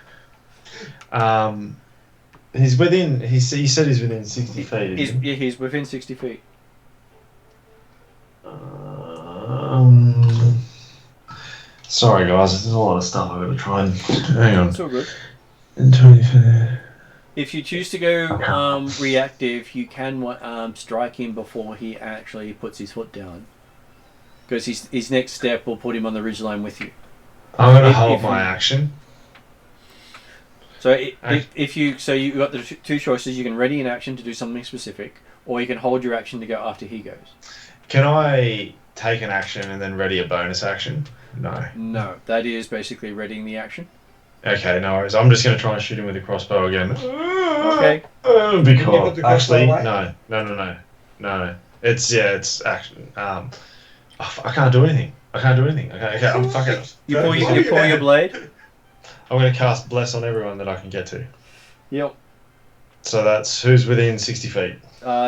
He's within. He said he's within 60 feet. He's within 60 feet. Sorry, guys. There's a lot of stuff I've got to try and. Hang on. It's all good. In 20 feet. If you choose to go reactive, you can strike him before he actually puts his foot down. Because his next step will put him on the ridgeline with you. I'm going to If hold you- my action. So you've got the two choices. You can ready an action to do something specific, or you can hold your action to go after he goes. Can I take an action and then ready a bonus action? No. No, that is basically readying the action. Okay, no worries. I'm just going to try and shoot him with a crossbow again. Okay. Because Can you put the crossbow actually, away? no. It's action. I can't do anything. Okay, I'm fucking. You pull your blade. I'm going to cast Bless on everyone that I can get to. Yep. So that's who's within 60 feet.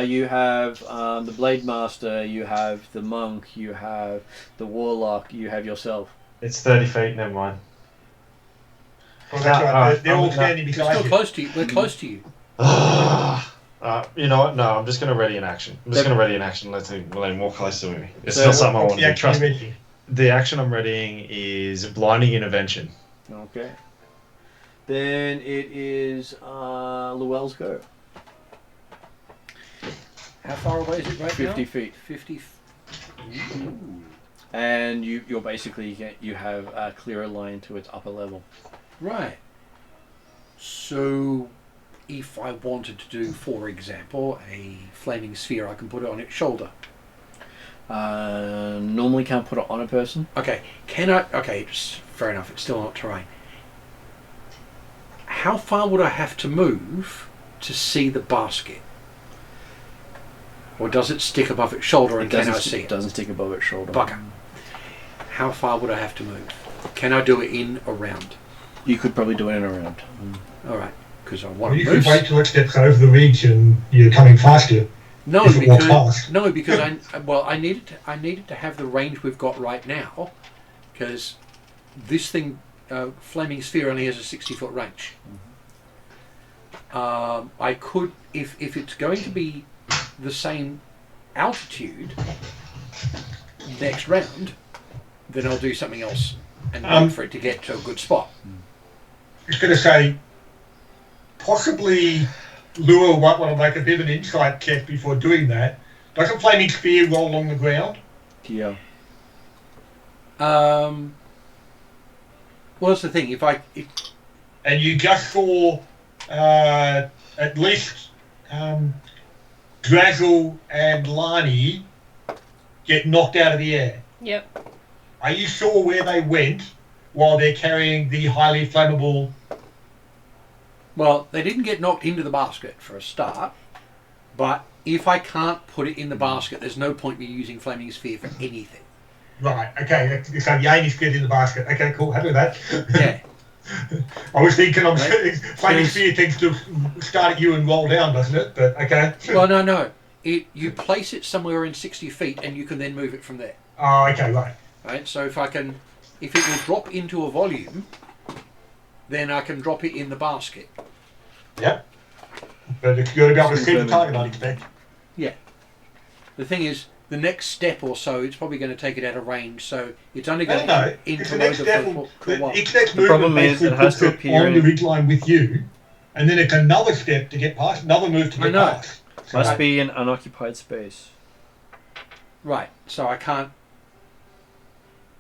You have the Blade Master, you have the Monk, you have the Warlock, you have yourself. It's 30 feet, never mind. Well, that's right. They're all no. standing We're beside still you. close to you. We're close to you. I You know what? No, I'm just going to ready an action. I'm just going to ready an action. Let him walk closer to me. It's So not something I want to do. Yeah, Trust me. ready. The action I'm readying is blinding intervention. Okay. Then it is Llewell's go. How far away is it right 50 now? feet. 50. And you're basically you have a clearer line to its upper level. Right. So, if I wanted to do, for example, a flaming sphere, I can put it on its shoulder. Normally can't put it on a person. Okay. Can I? Okay, fair enough. It's still not terrain. How far would I have to move to see the basket? Or does it stick above its shoulder and can I see it? It doesn't stick above its shoulder. Bugger. How far would I have to move? Can I do it in a round? You could probably do it in a round. All right, because I Well, want you to could move. wait till it steps over the ridge and you're coming faster. No, if it walks because past. I needed to have the range we've got right now, because this thing, flaming sphere, only has a 60-foot range. I could, if it's going to be the same altitude next round, then I'll do something else and wait for it to get to a good spot. I was going to say, possibly Lua might want to make a bit of an insight check before doing that. Does a flaming spear roll along the ground? Yeah. Well, that's the thing. If And you just saw at least Drazzle and Lani get knocked out of the air. Yep. Are you sure where they went while they're carrying the highly flammable? well, they didn't get knocked into the basket for a start, but if I can't put it in the basket, there's no point me using flaming sphere for anything. Right, okay, so the aim is get in the basket. Okay, cool, happy with that. Yeah. I was thinking, Right. flaming sphere tends to start at you and roll down, doesn't it? But okay. Well, no. You place it somewhere in 60 feet, and you can then move it from there. Oh, okay, right. Right. So if it will drop into a volume, then I can drop it in the basket. Yep. But it's got to be able to see the target, I'd expect. Yeah. The thing is, the next step or so, it's probably going to take it out of range. So it's only going No, to it's the into next load step. for a while. Its next The problem movement is it basically has puts to it appear on the in- ridge line with you, and then it's another step to get past, another move to I get know. past. So Must be an unoccupied space. Right. So I can't.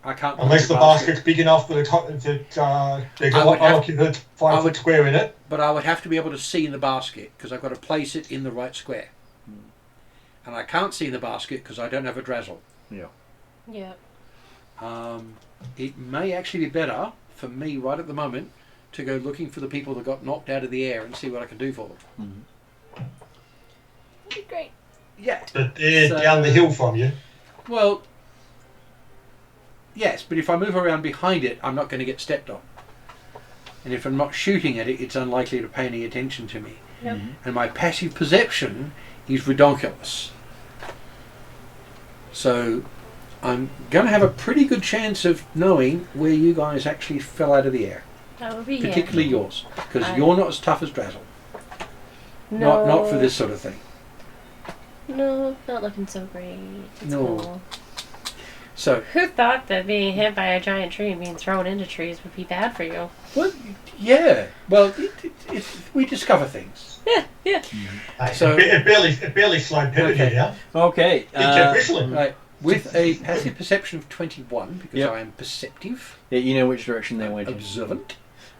put unless it the in basket's big enough that there's I an would have- unoccupied 5-foot square in it. But I would have to be able to see in the basket because I've got to place it in the right square. And I can't see in the basket because I don't have a Drazzle. Yeah. Yep. It may actually be better for me right at the moment to go looking for the people that got knocked out of the air and see what I can do for them. That'd be great. Yeah. But they're So- down the hill from you. Well, yes, but if I move around behind it, I'm not going to get stepped on. And if I'm not shooting at it, it's unlikely to pay any attention to me. Yep. And my passive perception is redonkulous. So I'm going to have a pretty good chance of knowing where you guys actually fell out of the air. That would be Particularly yours. Because I- you're not as tough as Drazzle. No. Not for this sort of thing. No, not looking so great. It's No. cool. So, Who thought that being hit by a giant tree and being thrown into trees would be bad for you? well, yeah. Well, we discover things. Yeah. So- It barely slowed Pepper Okay. down. Okay. It kept whistling. Right. With a passive perception of 21, because Yep. I am perceptive, Yeah, you know which direction they went in. observant.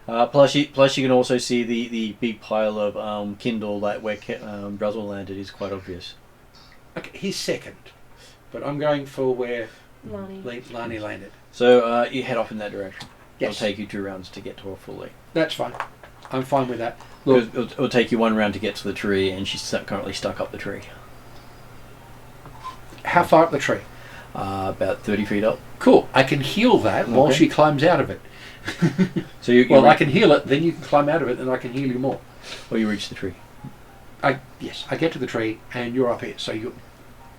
Plus you can also see the big pile of kindle that where Druzzle landed is quite obvious. Okay, he's second. But I'm going for where Lonnie. Lani landed. So you head off in that direction. Yes. It'll take you 2 rounds to get to her fully. That's fine. I'm fine with that. Look, It'll take you 1 round to get to the tree, and she's currently stuck up the tree. how far up the tree? About 30 feet up. Cool. I can heal that while Okay. she climbs out of it. So you Well, I can heal it, then you can climb out of it, and I can heal you more. Or you reach the tree. Yes, I get to the tree, and you're up here, so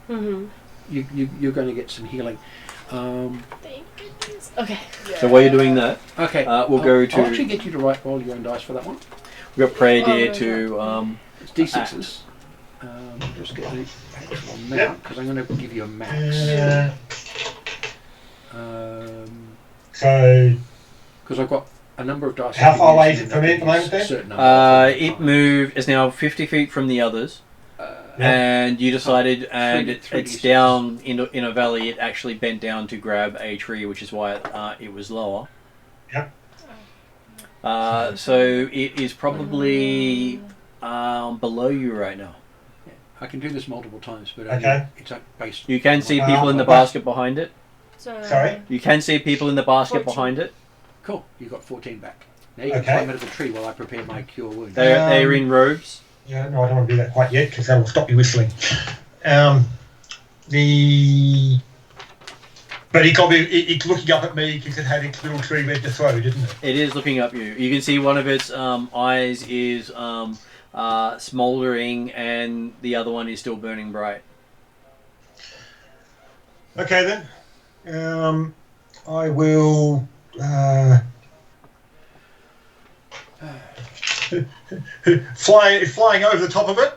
Mm-hmm. you're going to get some healing. Thank goodness. Okay. So while you're doing that, Okay. we'll go to- I'll actually get you to roll your own dice for that one. we've got Prey Oh, Deer no, to It's D6s. Just get the actual amount because I'm going to give you a max. So, Because I've got a number of dice. How I can far use away and is it then from I me can at the moment use then? a certain number at It a time. is now 50 feet from the others, and you decided, and it's down in a valley. It actually bent down to grab a tree, which is why it was lower. Yep. So it is probably below you right now. I can do this multiple times, but Okay. it's based. You can see people in the okay. basket behind it. So, Sorry? You can see people in the basket 14. behind it. Cool. You got 14 back. Now you can Okay. climb out of the tree while I prepare my cure wound. They're in robes. Yeah, no, I don't want to do that quite yet because that will stop you whistling. But it's looking up at me because it had its little tree ready to throw, didn't it? It is looking up you. You can see one of its eyes is smouldering, and the other one is still burning bright. Okay then. I will flying over the top of it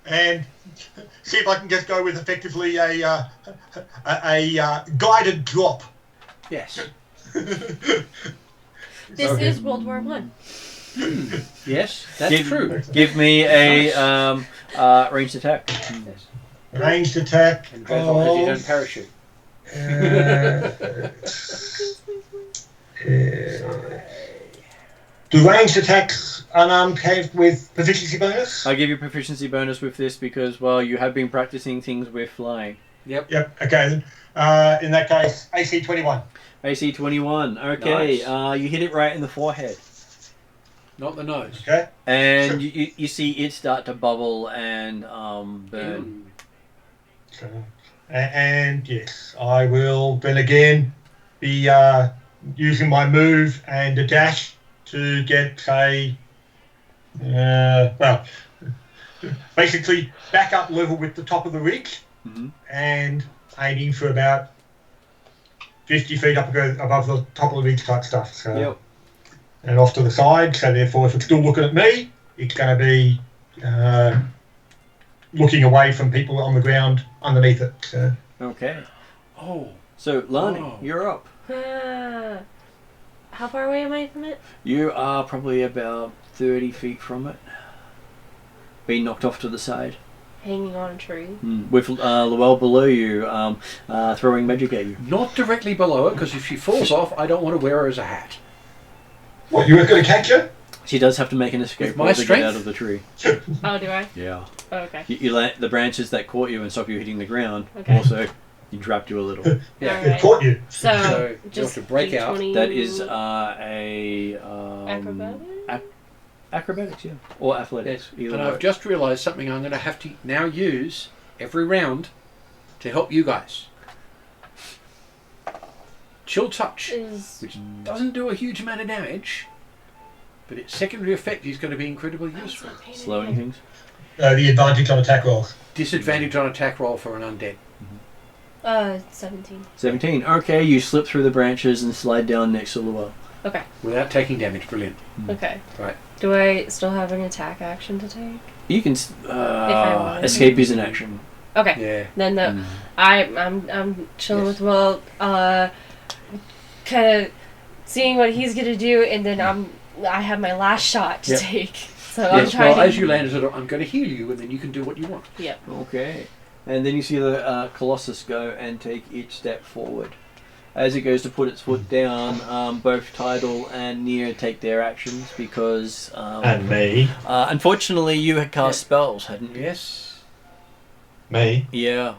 and see if I can just go with effectively a guided drop. Yes. this Okay. is World War One. Yes, that's true. Give me a ranged attack. Yes. Ranged attack. And Basil has his own parachute. Do ranged attacks unarmed have with proficiency bonus? I give you proficiency bonus with this because, well, you have been practicing things with flying. Yep. Yep. Okay then. In that case, AC 21. AC 21. Okay. Nice. You hit it right in the forehead. Not the nose. Okay. And you see it start to bubble and burn. So, and yes, I will then again be using my move and a dash to get basically back up level with the top of the ridge and aiming for about 50 feet up above the top of the ridge type stuff. So, Yep. and off to the side. So therefore, if it's still looking at me, it's going to be looking away from people on the ground underneath it. So. Okay. Oh. So, Lani, Oh. you're up. How far away am I from it? You are probably about 30 feet from it. Being knocked off to the side. Hanging on a tree. With Luell below you, throwing magic at you. Not directly below it, because if she falls off, I don't want to wear her as a hat. What, you were going to catch her? She does have to make an escape With my roll to get strength? out of the tree. Oh, do I? Yeah. Oh, okay. You let the branches that caught you and stop you hitting the ground. Okay. Also, you dropped you a little. Yeah. It Alright. caught you. So So, you just have to break out. D20 That is a acrobatics? acrobatics, yeah, or athletics. Yes. Either And way. I've just realised something I'm going to have to now use every round to help you guys. Chill Touch, Is which doesn't do a huge amount of damage, but its secondary effect is going to be incredibly useful. slowing things. The advantage on attack rolls. Disadvantage on attack roll for an undead. 17. 17. Okay, you slip through the branches and slide down next to Luell. Okay. Without taking damage. Brilliant. Okay. Right. Do I still have an attack action to take? You can wanted. escape is an action. Okay. Yeah. Then I'm chilling Yes. with Will, kind of seeing what he's gonna do, and then I have my last shot to Yep. take. So I'm Yes, trying well, to. as you land, I'm going to heal you, and then you can do what you want. Yep. Okay. And then you see the Colossus go and take each step forward. As it goes to put its foot down, both Tidal and Nia take their actions because... And me. unfortunately, you had cast spells, hadn't you? Yes. Me. Yeah.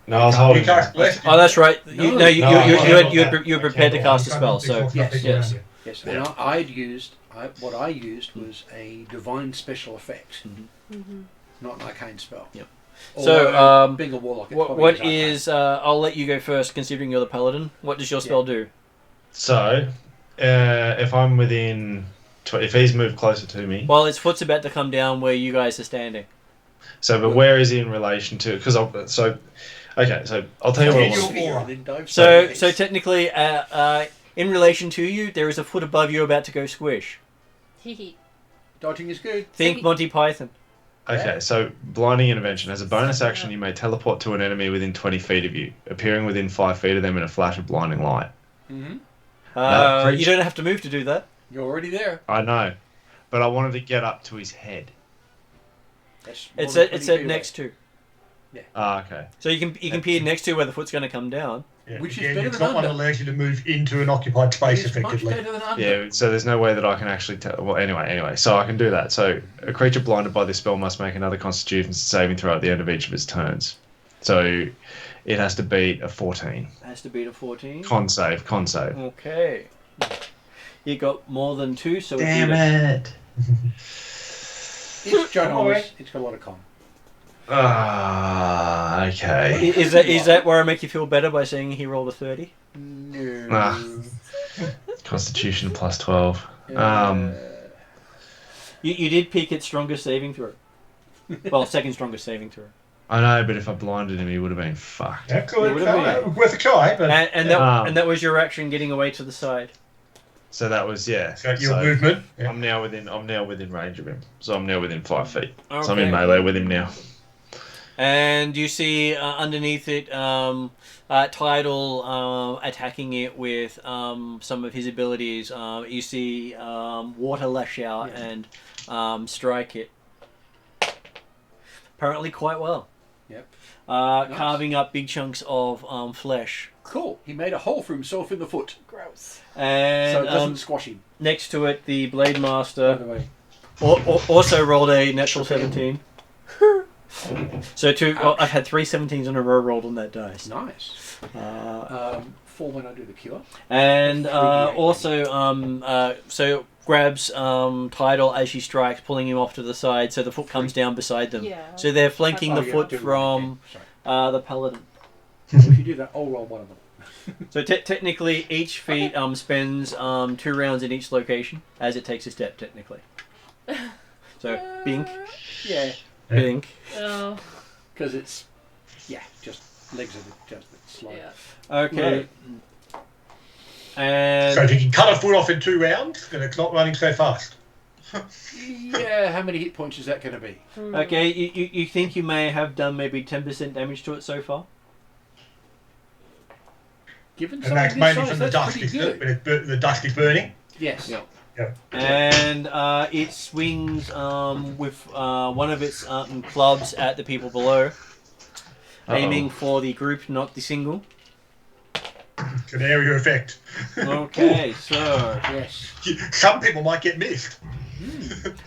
No, I was holding. You cast blessed. Oh, that's right. You were prepared to can't cast a roll. spell, so... Yes, yes. Yes. And what I used was a divine special effect, not an arcane spell. Yep. Although, So, being a warlock, it's what probably what arcane. is... I'll let you go first, considering you're the paladin. What does your spell do? So, if I'm within, if he's moved closer to me. Well, its foot's about to come down where you guys are standing. So, but where is he in relation to? Because okay, so I'll tell you what I want. Your aura. And then dive So sideways. technically, in relation to you, there is a foot above you about to go squish. Hee hee. Dodging is good. Think he- Monty Python. Okay, so blinding intervention. As a bonus action, you may teleport to an enemy within 20 feet of you, appearing within 5 feet of them in a flash of blinding light. Mm-hmm. You don't have to move to do that. You're already there. I know, but I wanted to get up to his head. It's at next to. Ah, okay. So you can peer next to where the foot's going to come down. Yeah. Which is Again, better it's than not one that under. allows you to move into an occupied space It's much effectively. better than under. Yeah, so there's no way that I can actually tell. Well, anyway, so I can do that. So a creature blinded by this spell must make another Constitution saving throw at the end of each of its turns. So it has to beat a 14. Has to beat a 14. Con save. Okay. You got more than 2, so Damn it's it! It's ginormous. It's got a lot of con. Ah, okay. Is that where I make you feel better by saying he rolled a 30? No. Ah. Constitution plus 12. You did peak its strongest saving throw. Well, second strongest saving throw. I know, but if I blinded him, he would have been fucked. Yeah, cool. It would have been. Worth a try, but And that was your action getting away to the side. So that was so your movement. Yeah. I'm now within range of him. So I'm now within 5 feet. Okay. So I'm in melee with him now. And you see underneath it Tidal attacking it with some of his abilities. You see Water Lash Out and Strike It. Apparently quite well. Yep. Nice. Carving up big chunks of flesh. Cool. He made a hole for himself in the foot. Gross. And So it doesn't squash him. next to it, the Blade By Master the way. also rolled a natural 17. So I've had 3 17s in a row rolled on that dice. Nice. 4 when I do the cure. And so grabs Tidal as she strikes, pulling him off to the side, so the foot comes down beside them. Yeah. So they're flanking the yeah, foot do one from again. Sorry. the paladin. If you do that, I'll roll one of them. So technically, each feat spends 2 rounds in each location as it takes a step. Technically. So bink, Yeah. bink. Oh. Because it's, just legs are just a bit slow. Yeah. Okay. And So if you can cut a foot off in 2 rounds, then it's not running so fast. Yeah, how many hit points is that going to be? okay, you think you may have done maybe 10% damage to it so far? Given And something that's this mainly size, from the that's dust, pretty isn't it? good. When the dust is burning. Yes. Yeah. Yep. And it swings with one of its clubs at the people below, aiming for the group, not the single. It's an area effect. Okay, so Yes. Some people might get missed.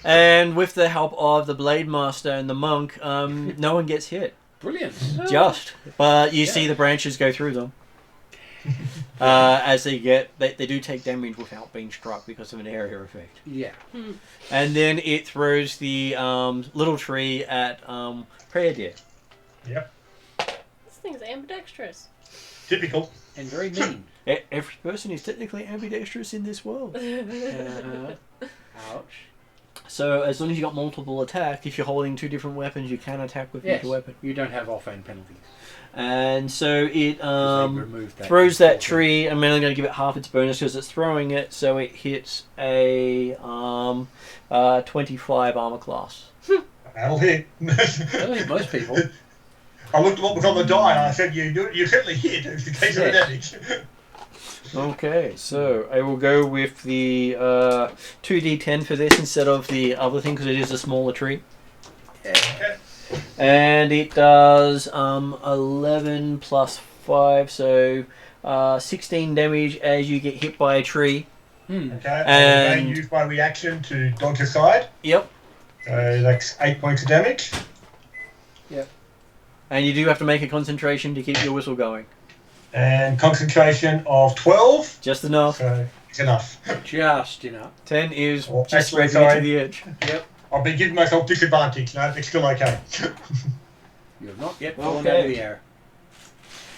and with the help of the Blade Master and the monk, no one gets hit. Brilliant. But you see the branches go through them. As they do take damage without being struck because of an area effect. Yeah. And then it throws the little tree at Prayer Deer. Yep. This thing's ambidextrous. Typical. And very mean. Every person is technically ambidextrous in this world. Ouch. So as long as you got multiple attack, if you're holding 2 different weapons, you can attack with Yes. each weapon. You don't have offhand penalties. And so it 'Cause they removed that throws that before. tree. I'm only going to give it half its bonus because it's throwing it. So it hits a 25 armor class. That'll hit. I think most people. I looked at what was on the die and I said, you certainly hit in case of the damage. Okay, so I will go with the 2d10 for this instead of the other thing because it is a smaller tree. Okay. And it does 11 plus 5, so 16 damage as you get hit by a tree. Okay. And- And use my reaction to dodge aside. Yep. So that's 8 points of damage. And you do have to make a concentration to keep your whistle going. And concentration of 12. Just enough. So it's enough. Just enough. 10 is Oh, just actually, scraping it sorry. to the edge. Yep. I've been giving myself disadvantage. No, it's still okay. You have not yet fallen Okay. out of the air.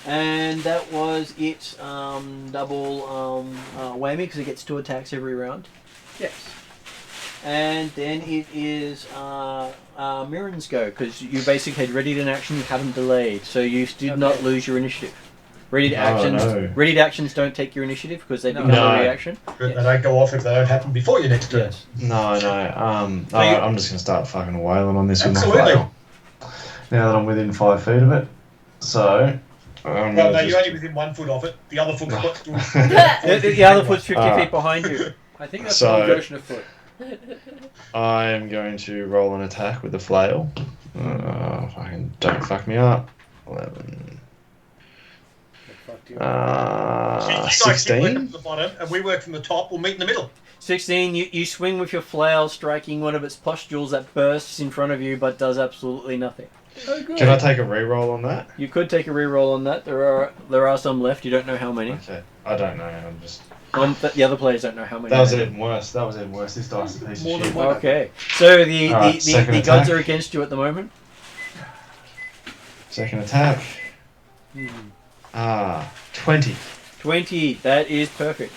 And that was its double whammy because it gets 2 attacks every round. Yes. And then it is Mirren's go because you basically had readied an action, you haven't delayed, so you did not lose your initiative. Ready actions. no. Ready actions don't take your initiative because they become No. a reaction. But they don't go off if they don't happen before your next turn. Yes. No. So you- I'm just gonna start fucking wailing on this with my Absolutely. flail. Now that I'm within 5 feet of it, so. I'm Well, gonna no, you're just- only within 1 foot of it. The other foot's got still. The other foot's 50 Ah. feet behind you. I think that's So- one version of foot. I am going to roll an attack with the flail. Fucking don't fuck me up. 11. You guys keep working 16. from the bottom, and we work from the top. We'll meet in the middle. 16, you swing with your flail, striking one of its pustules that bursts in front of you but does absolutely nothing. Oh, good. Can I take a reroll on that? You could take a reroll on that. There are some left. You don't know how many. Okay. I don't know. I'm just. The other players don't know how many. That was even worse. This dice is a piece More of than shit. one. Okay. So the Alright, second the gods attack. are against you at the moment. Second attack. 20. 20. That is perfect.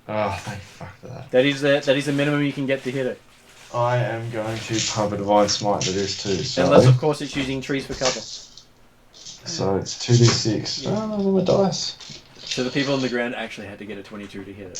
Oh, thank fuck for that. That is the minimum you can get to hit it. I am going to pump a divine smite to this too. So, Unless of course it's using trees for cover. so it's 2d6. Yeah. Oh, those are my dice. So the people on the ground actually had to get a 22 to hit it.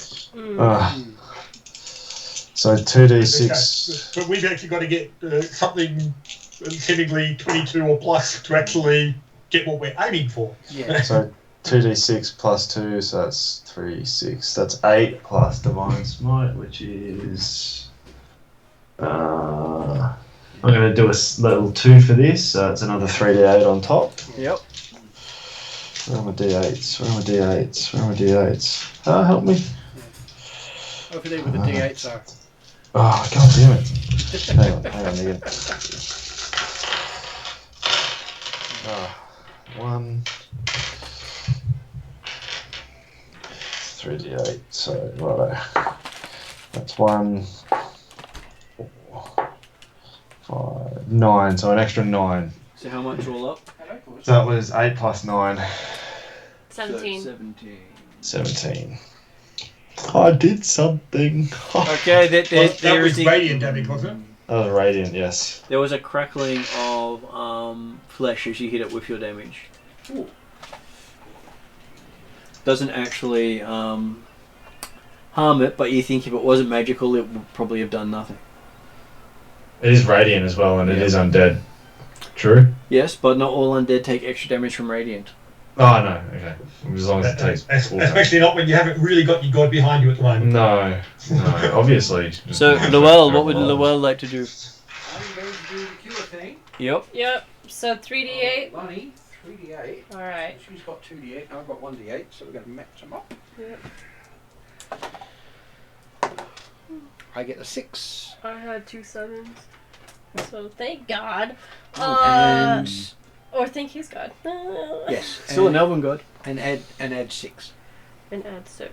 So 2d6. But we've actually got to get something seemingly 22 or plus to actually get what we're aiming for. Yeah. So 2d6 plus 2, so that's 3, 6. That's 8 plus divine smite, which is. I'm going to do a little 2 for this, so it's another 3d8 on top. Yep. Where are my d8s? Where are my d8s? Where are my d8s? Help me. Over there with the D8s are. Oh, god damn it. Hang on, Megan. 1. 3d8, so righto. That's 1, 4, 5, 9, so an extra 9. So how much all up? So that was 8 plus 9, 17. So 17. 17. I did something. Okay, That there was is the- radiant damage, wasn't That was radiant, yes. There was a crackling of flesh as you hit it with your damage. Ooh. Doesn't actually harm it, but you think if it wasn't magical, it would probably have done nothing. It is radiant as well, and it Yeah. is undead. True? Yes, but not all undead take extra damage from radiant. Oh, no, okay. As long as it it? takes full damage. Especially not when you haven't really got your god behind you at the moment. No, obviously. So, Luell, what would Luell like to do? I'm going to do the cure thing. Yep. Yep. So 3d8. Bunny, 3d8. Alright. She's got 2d8 and I've got 1d8, so we're going to match them up. Yep. I get a 6. I had 2 sevens. So thank God. And Or thank his God. yes, Still an and, elven god. and add 6 And add 6.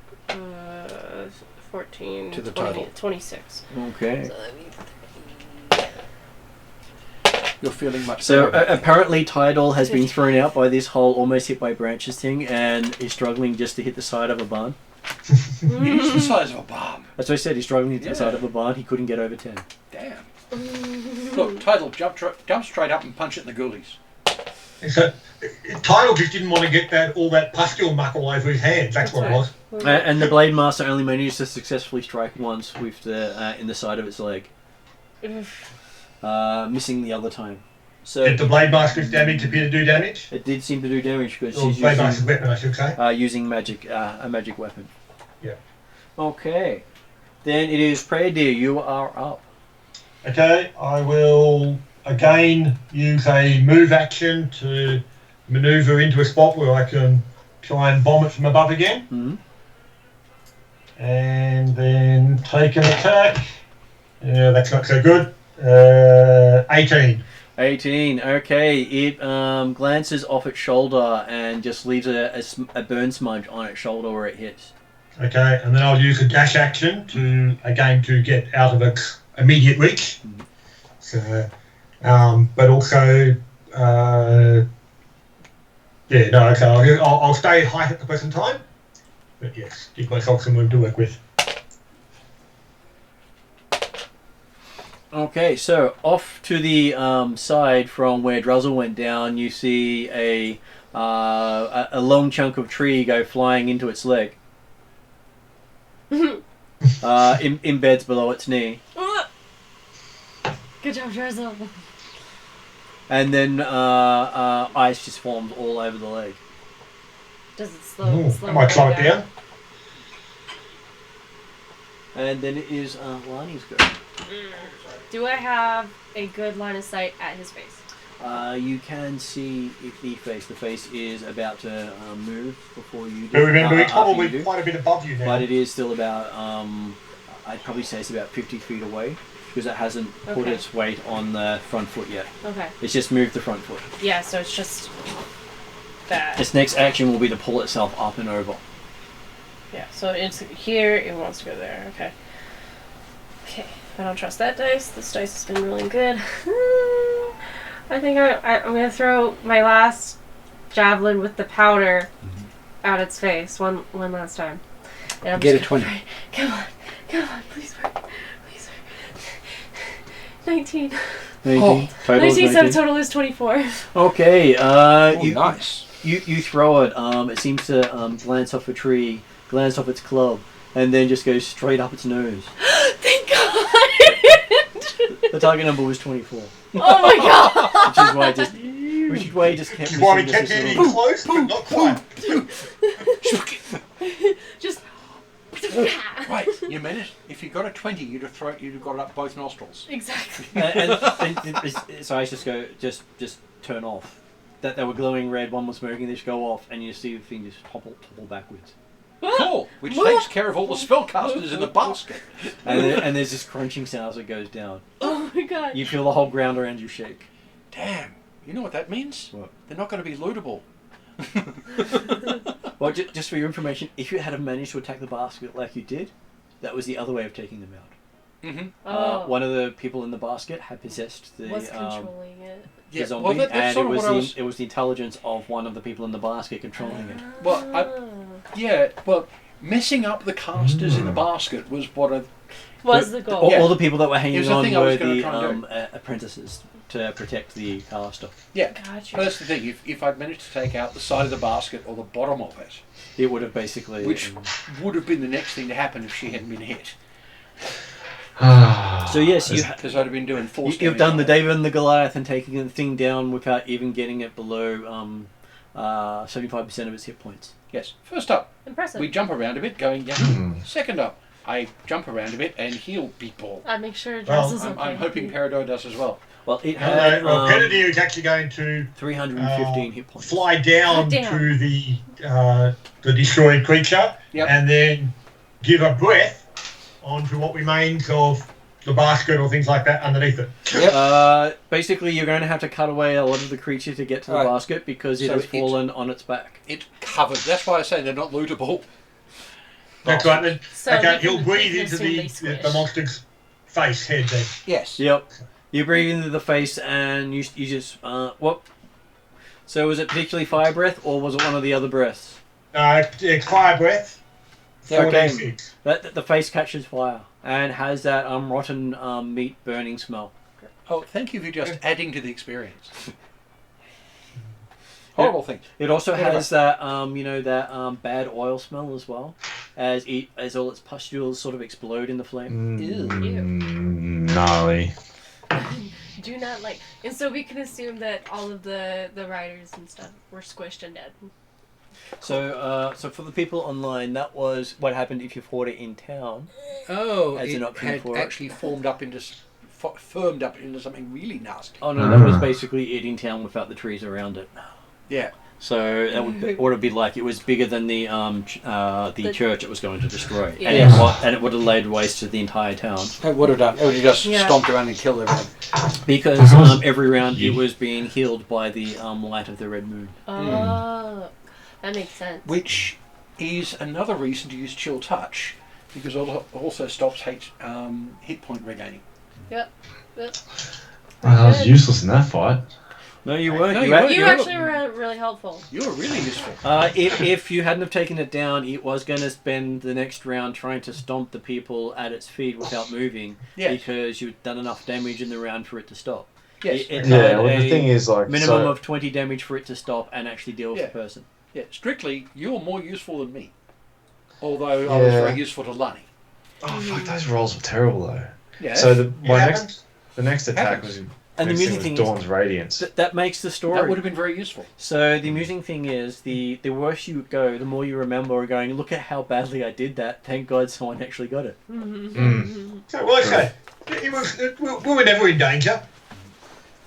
14. To the 20, total. 26. Okay. So that means You're feeling much So better. apparently Tidal has been thrown out by this whole almost hit by branches thing and is struggling just to hit the side of a barn. It's the size of a bomb. That's what I said, he's struggling to hit the Yeah. side of a barn, he couldn't get over 10. Damn. Look, Tidal, jump straight up and punch it in the ghoulies. So, Tidal just didn't want to get all that pustule muck all over his hands. That's what it was. And the Blade Master only managed to successfully strike once with the in the side of its leg, missing the other time. So Did the Blade Master's damage appear to do damage? it did seem to do damage because Or she's Blade Master's using, weapon, I should say. using magic, a magic weapon. Yeah. Okay. Then it is Prayer Deer, you are up. Okay, I will again use a move action to maneuver into a spot where I can try and bomb it from above again. Hmm. And then take an attack. Yeah, that's not so good. 18. 18. Okay, it glances off its shoulder and just leaves a burn smudge on its shoulder where it hits. Okay, and then I'll use a dash action to get out of its immediate reach. So, but also, okay, I'll stay high at the present time. But yes, give myself some room to work with. Okay, so off to the side from where Druzzle went down, you see a long chunk of tree go flying into its leg. Embeds below its knee. Good job, Drizzle. And then ice just formed all over the leg. Does it Ooh, slow I might climb it down? down. And then it is Lani's go. Do I have a good line of sight at his face? You can see the face. The face is about to move before you do. But remember, we're after probably you do. quite a bit above you now. But it is still about, I'd probably say it's about 50 feet away because it hasn't put Okay. its weight on the front foot yet. Okay. It's just moved the front foot. Yeah, so it's just that. Its next action will be to pull itself up and over. Yeah, so it's here, it wants to go there. Okay. Okay, I don't trust that dice. This dice has been really good. I think I'm going to throw my last javelin with the powder at its face one last time. And I'm Get a just 20. gonna- Come on, please work. Please work. 19. 19. Oh, Total is 19, so 19. the total is 24. Okay, Oh, you, nice. you throw it. It seems to glance off a tree, glance off its club, and then just goes straight up its nose. Thank God! The target number was 24. Oh my God! Which is why it just kept Which is why we missing kept just a getting little- close, but not quite. Just. Right, you meant it. If you got a 20, you'd have got it up both nostrils. Exactly. and its eyes just turn off. That they were glowing red, one was smoking, they just go off, and you see the thing just topple backwards. Cool, which takes care of all the spellcasters in the basket. And there's this crunching sound as it goes down. Oh my God. You feel the whole ground around you shake. Damn, you know what that means? What? They're not going to be lootable. Well, just for your information, if you had managed to attack the basket like you did, that was the other way of taking them out. Mm-hmm. Oh. One of the people in the basket had possessed the Was controlling it. the zombie, well, that's and sort it of was what I was. it was the intelligence of one of the people in the basket controlling it. Well, messing up the casters in the basket was what I. Was the goal. All the people that were hanging Here's the on thing I was were gonna the try and do. apprentices to protect the caster. Yeah, Gotcha. but that's the thing. If I'd managed to take out the side of the basket or the bottom of it, It would have basically. which would have been the next thing to happen if she hadn't been hit, So yes, because I'd have been doing force. you've damage done on the it. David and the Goliath and taking the thing down without even getting it below 75% of its hit points. Yes. First up, Impressive. we jump around a bit, going yeah. Second up, I jump around a bit and heal people. I make sure Well, Dress is okay. I'm hoping Peridot does as well. Well, it had Well, Penadier is actually going to 315 hit points. fly down God damn. to the destroyed creature Yep. and then give a breath onto what remains of the basket or things like that underneath it. Basically, you're going to have to cut away a lot of the creature to get to the Right. basket because it So has it's- fallen on its back. It's covered. That's why I say they're not lootable. That's right. Then, So okay, we he'll can- breathe we can into assume they the squish. monster's face, head then. Yes. Yep. You breathe into the face and you just what? So was it particularly fire breath or was it one of the other breaths? It's fire breath. Okay. 4d6. That the face catches fire and has that rotten meat burning smell. Oh, thank you for just adding to the experience. Horrible thing. It also has that that bad oil smell as well, as all its pustules sort of explode in the flame. Gnarly. Do not like. And so we can assume that all of the riders and stuff were squished and dead. So for the people online, that was what happened if you fought it in town. Oh, As it an option had for it. actually firmed up into something really nasty. Oh no, that was basically it in town without the trees around it. Yeah. So that would be like it was bigger than the church it was going to destroy, Yeah. and it would have laid waste to the entire town It would have done. It would have just Yeah. stomped around and killed everything. because every round it was being healed by the light of the red moon. Oh, that makes sense. Which is another reason to use Chill Touch, because it also stops hit point regaining. Yep. I was useless in that fight. No, you weren't. No, you you had- weren't. You You're- actually were really helpful. You were really useful. if you hadn't have taken it down, it was going to spend the next round trying to stomp the people at its feet without moving, Yes. because you'd done enough damage in the round for it to stop. Yes. It Yeah, had well, the a thing is, like, minimum so, of 20 damage for it to stop and actually deal with Yeah. the person. Yeah, strictly, you're more useful than me. Although I was Yeah. very useful to Lunny. oh fuck, those rolls were terrible though. Yeah. So It happens. the next attack Happens. was And the next amusing was thing Dawn's is Radiance. that makes the story. that would have been very useful. So the amusing thing is, the worse you go, the more you remember going, look at how badly I did that. Thank God someone actually got it. So, well, I say, we were never in danger.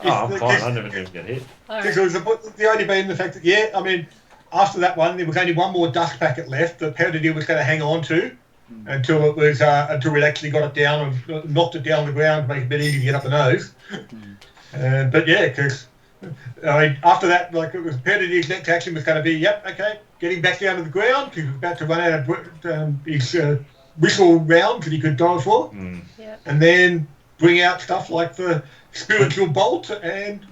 Oh, I'm fine. I never even get hit. Because it was the only being the fact that, yeah, I mean, after that one, there was only one more dust packet left that Peltier was going to hang on to until it was until we'd actually got it down and knocked it down on the ground to make it a bit easier to get up the nose. But yeah, because I mean, after that, like, it was Peltier's next action was going to be, yep, okay, getting back down to the ground. He was about to run out of his whistle round that he could dive for, Yep. and then bring out stuff like the spiritual bolt and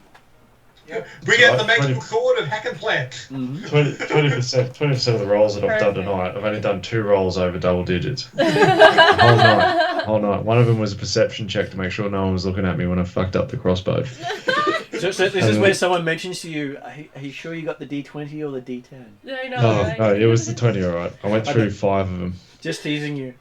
bring out the magical sword and hack and plant. 20% of the rolls that I've done Perfect. tonight, I've only done 2 rolls over double digits. Whole night. One of them was a perception check to make sure no one was looking at me when I fucked up the crossbow. So this is where someone mentions to you, are you sure you got the D20 or the D10? I know, Oh, right? no, it was the 20, alright. I went through 5 of them. Just teasing you.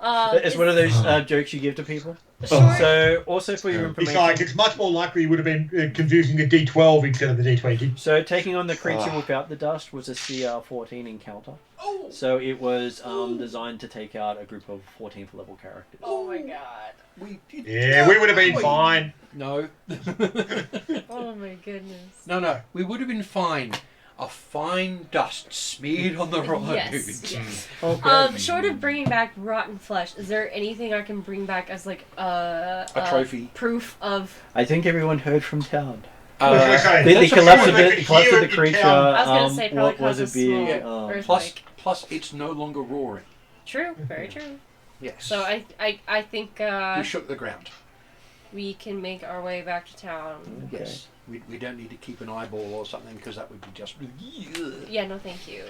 It's It's one of those jokes you give to people. Sure. So, also for your Besides, information, it's much more likely you would have been confusing a D12 instead of the D20. so taking on the creature without the dust was a CR14 encounter. Oh, So it was designed to take out a group of 14th level characters. Oh my god. we did. Yeah, we would have been Wait. fine. No. Oh my goodness. No. We would have been fine. A fine dust smeared on the road. Yes. Yes. Okay. Short of bringing back rotten flesh, is there anything I can bring back as like A trophy. proof of? I think everyone heard from town. Okay. The That's a collapse of point. the collapse of the Here in creature town. I was gonna say probably was a cause a big. small earth- Plus, it's no longer roaring. True. Very true. Yes. So I think we shook the ground. we can make our way back to town. Okay. Yes. We don't need to keep an eyeball or something because that would be just. Yeah. No, thank you.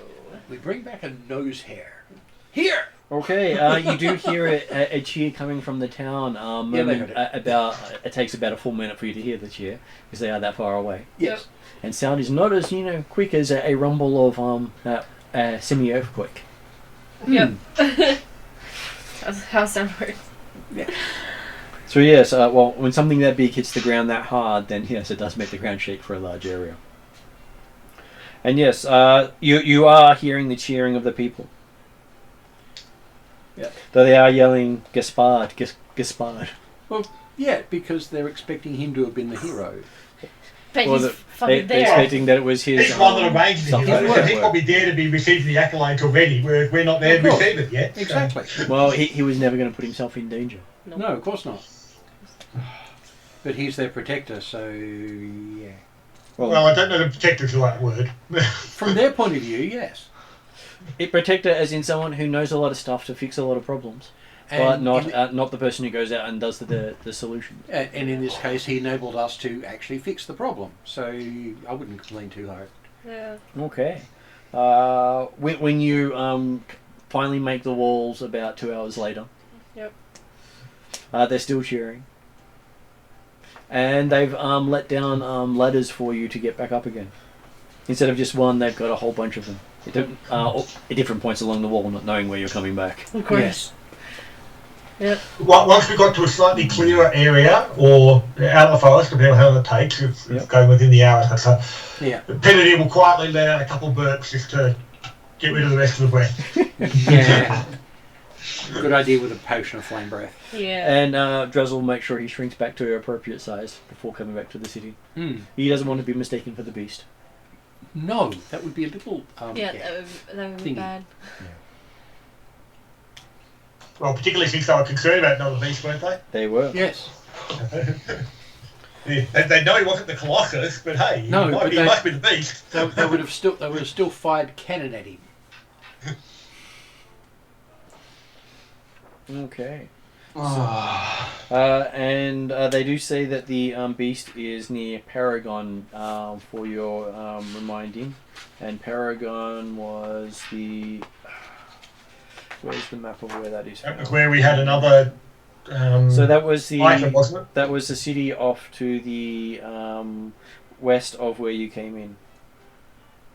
We bring back a nose hair. Here. Okay, you do hear a cheer coming from the town. Yeah, they heard it. It takes about a full minute for you to hear the cheer because they are that far away, Yes. and sound is not as quick as a rumble of a semi-earthquake. Yep. That's how sound works. So yes, well, when something that big hits the ground that hard, then yes, it does make the ground shake for a large area. And yes, you are hearing the cheering of the people. Yeah. Though they are yelling Gaspard, Gaspard. Well, yeah, because they're expecting him to have been the hero. But Or he's they're fucking there. expecting that it was his. He's one that arranged it. something. He's probably there to be receiving the accolades already, whereas we're not there Of to course. receive it yet. So- Exactly. Well, he was never going to put himself in danger. No, of course not. But he's their protector, so yeah. Well, I don't know the protector's the right word. From their point of view, yes. It protector as in someone who knows a lot of stuff to fix a lot of problems, but not the person who goes out and does the solution. And in this case, he enabled us to actually fix the problem. So I wouldn't complain too hard. Yeah. Okay. When you finally make the walls about 2 hours later. Yep. They're still cheering. And they've let down ladders for you to get back up again. Instead of just one, they've got a whole bunch of them. At different points along the wall, not knowing where you're coming back. Of course. Yes. Yep. Once we got to a slightly clearer area, or out of the forest, depending on how long it takes, it's Yep. going within the hour. So Yeah. Penalty will quietly let out a couple of burps just to get rid of the rest of the breath. Yeah. Good idea with a potion of flame breath. Yeah. And Drezl will make sure he shrinks back to an appropriate size before coming back to the city. He doesn't want to be mistaken for the beast. No, that would be a little. Yeah, that would be Thingy. bad. Well, particularly since they were concerned about another beast, weren't they? They were. Yes. Yeah, they know he wasn't the Colossus, but hey, No, he, but he they- must be the beast. They would have still fired cannon at him. Okay. And they do say that the beast is near Paragon, for your reminding. And Paragon was the... Where's the map of where that is? That was where we had another. So that was item, wasn't it? that was the city off to the west of where you came in.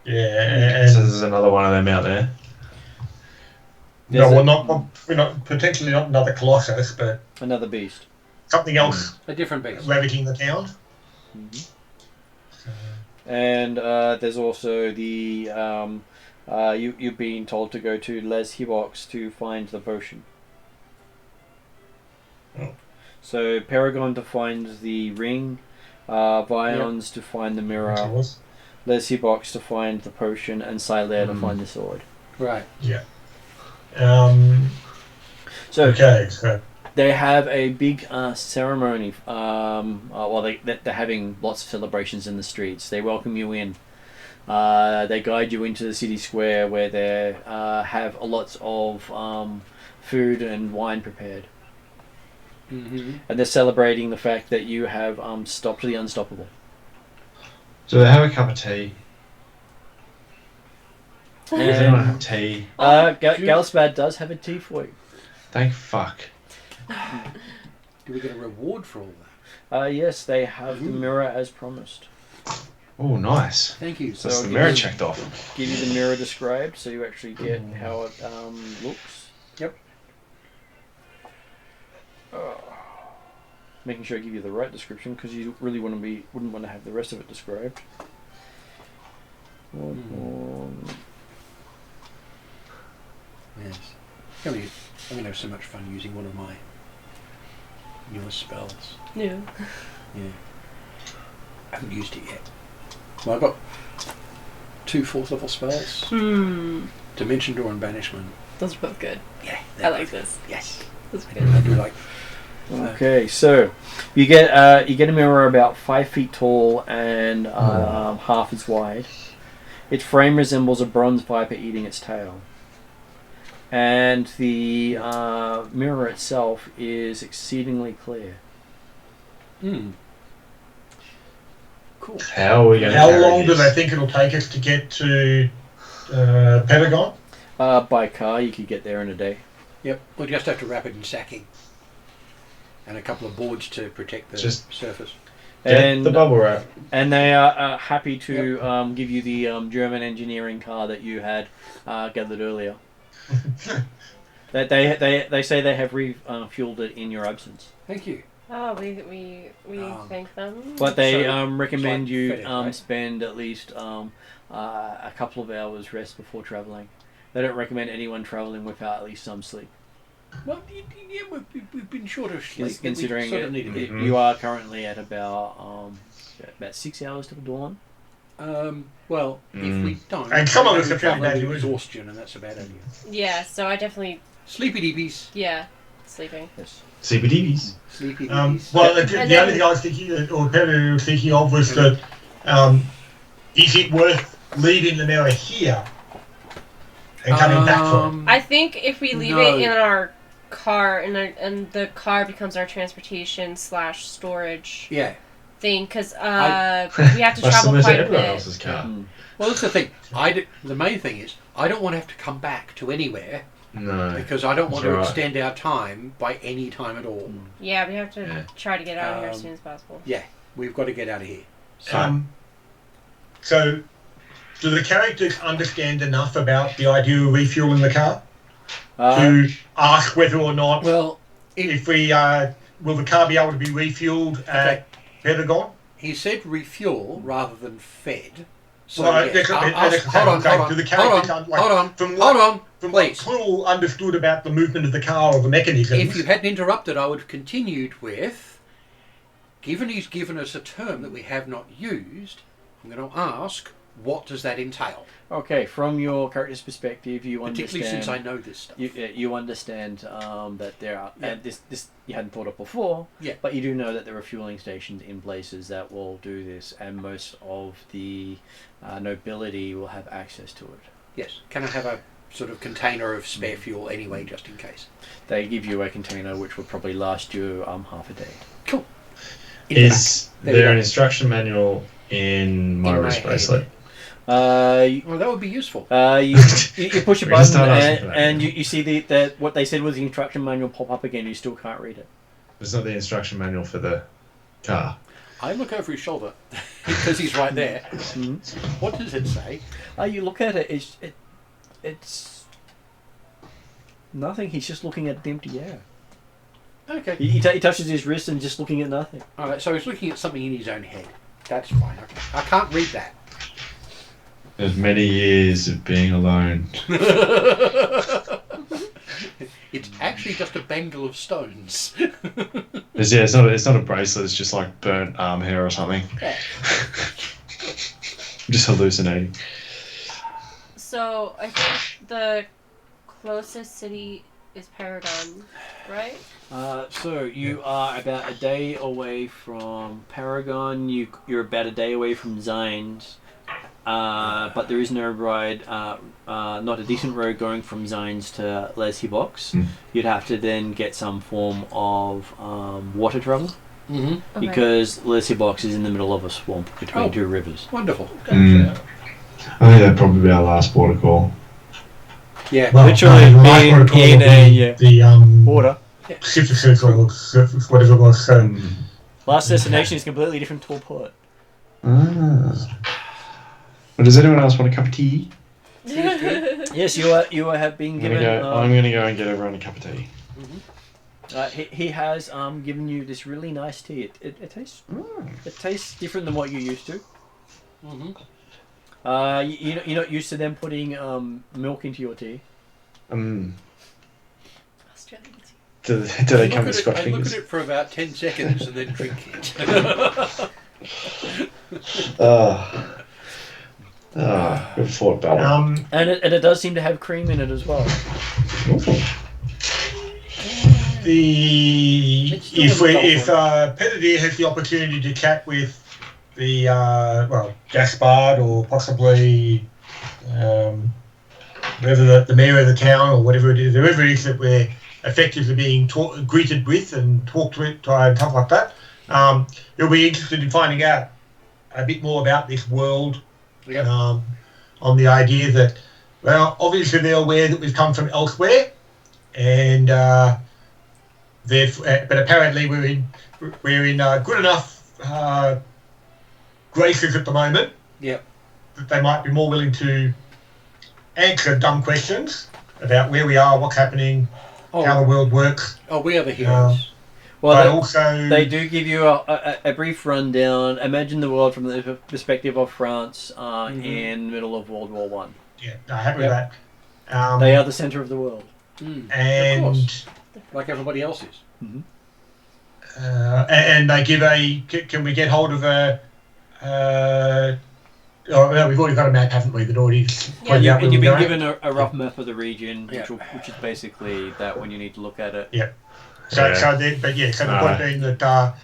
Yeah, So and there's another one of them out there. There's no, well, we're not potentially not another Colossus, but another beast. something else A different beast. ravaging the town. And there's also the you've been told to go to Les Hibox to find the potion. Oh. So Paragon to find the ring, Vions to find the mirror, Les Hibox to find the potion, and Silair to find the sword. Right. Yeah. So Okay, so they have a big ceremony. Well, they're having lots of celebrations in the streets. They welcome you in. They guide you into the city square where they have lots of food and wine prepared. Mm-hmm. And they're celebrating the fact that you have stopped the unstoppable. Do they have a cup of tea? Does And anyone have tea? Galspad does have a tea for you. Thank fuck. Do we get a reward for all that? Yes, they have the mirror as promised. Oh, nice. Thank you. So that's the give mirror you- checked off. Give you the mirror described so you actually get how it looks. Yep. Making sure I give you the right description because you really wouldn't want to have the rest of it described. Yes. I'm going to have so much fun using one of my newest spells. Yeah. Yeah. I haven't used it yet. Well, I've got 2 4th level spells. Dimension Door and Banishment. Those are both good. Yeah. I like this. Yes. That's I good. do like... Okay, so you get a mirror about 5 feet tall and half as wide. Its frame resembles a bronze viper eating its tail, and the mirror itself is exceedingly clear. Cool. How are we going to how carry long do this? they think it'll take us to get to Pentagon? By car, you could get there in a day. Yep. We'll just have to wrap it in sacking. And a couple of boards to protect the Just- surface. Get And the bubble wrap. And they are happy to give you the German engineering car that you had gathered earlier. That they say they have refueled it in your absence. Thank you. Oh, we thank them. But they So, recommend it's like you fitting, right? spend at least a couple of hours rest before travelling. They don't recommend anyone travelling without at least some sleep. Well, yeah, we've been short of sleep. Considering we sort of need a bit. you are currently at about 6 hours till dawn. Well, if we don't, And some of us we're are fairly travelling bad with to it. exhaustion, and that's a bad idea. Yeah, so I definitely, Sleepy deepies. sleeping. Yes. CBDBs. Sleepy deepies. Well, the And only then- thing I was thinking, or Peter was thinking of, was that is it worth leaving the mirror here and coming back for it? I think if we leave No. it in our car, and the car becomes our transportation / storage Yeah. thing, because we I- have to That's travel similar to quite a everyone bit. else's car. Well, that's the thing. The main thing is, I don't want to have to come back to anywhere No. because I don't want That's to right. extend our time by any time at all. Yeah, we have to Yeah. try to get out of here as Um, soon as possible. Yeah, we've got to get out of here. So, do the characters understand enough about the idea of refueling the car to ask whether or not Well, if we will the car be able to be refueled at Pentagon? he said refuel rather than fed. So Well, yes, that's I'll that's ask- the hold on, same hold thing. on, Do the hold characters on, like, hold on, from hold what, on, from what please. Quill understood about the movement of the car or the mechanisms? If you hadn't interrupted, I would have continued with, given he's given us a term that we have not used, I'm going to ask, what does that entail? Okay, from your character's perspective, you Particularly understand. since I know this stuff. You understand that there are Yeah. this you hadn't thought of before. Yeah. But you do know that there are fueling stations in places that will do this, and most of the nobility will have access to it. Yes. Can I have a sort of container of spare fuel anyway, just in case. They give you a container which will probably last you half a day. Cool. In the Is back. There we there go. an instruction manual in my In my wrist head. bracelet? Well, that would be useful. You push a We can button start asking for that. and you see the what they said was the instruction manual pop up again. You still can't read it. It's not the instruction manual for the car. I look over his shoulder because he's right there. Mhm. What does it say? You look at it. It's nothing. He's just looking at the empty air. Okay. He touches his wrist and just looking at nothing. All right. So he's looking at something in his own head. That's fine. Okay. I can't read that. There's many years of being alone. It's actually just a bangle of stones. It's not a bracelet. It's just like burnt arm hair or something. Yeah. I'm just hallucinating. So I think the closest city is Paragon, right? So you are about a day away from Paragon. You're about a day away from Zines. But there is no ride, not a decent road going from Zines to Leslie Box. You'd have to then get some form of water travel Mm-hmm. Okay. because Leslie Box is in the middle of a swamp between two rivers. Wonderful. I think that'd probably be our last border call. Yeah. Well, Literally the last being protocol in would a be the water. Pacific Circle, or whatever it was. Last destination is completely different to a port. Ah. Well, does anyone else want a cup of tea? Yes, you have been I'm given. gonna go and get everyone a cup of tea. He has given you this really nice tea. It tastes different than what you're used to. Mm-hmm. You're not used to them putting milk into your tea. Australian Do they come with scotch I look at fingers? it for about 10 seconds and then drink it. We've fought battle. And it does seem to have cream in it as well. If Pettidier has the opportunity to chat with the Gaspard or possibly whoever the mayor of the town or whatever it is, whoever it is that we're effectively being greeted with and talked with and stuff like that, you'll be interested in finding out a bit more about this world. Yep. On the idea that, well, obviously they're aware that we've come from elsewhere, and but apparently we're in good enough graces at the moment. Yep. That they might be more willing to answer dumb questions about where we are, what's happening, how the world works. Oh, we are the heroes. But Well, also they do give you a brief rundown. Imagine the world from the perspective of France in the middle of World War One. yeah, no, happy Yep. with that. They are the centre of the world. Mm, and of course. Like everybody else is. and they give can we get hold of a no, we've already got a map, haven't we? That already pointed out where And you've we're been going. given a rough map of the region, Yeah. which is basically that when you need to look at it. So Yeah. the point being that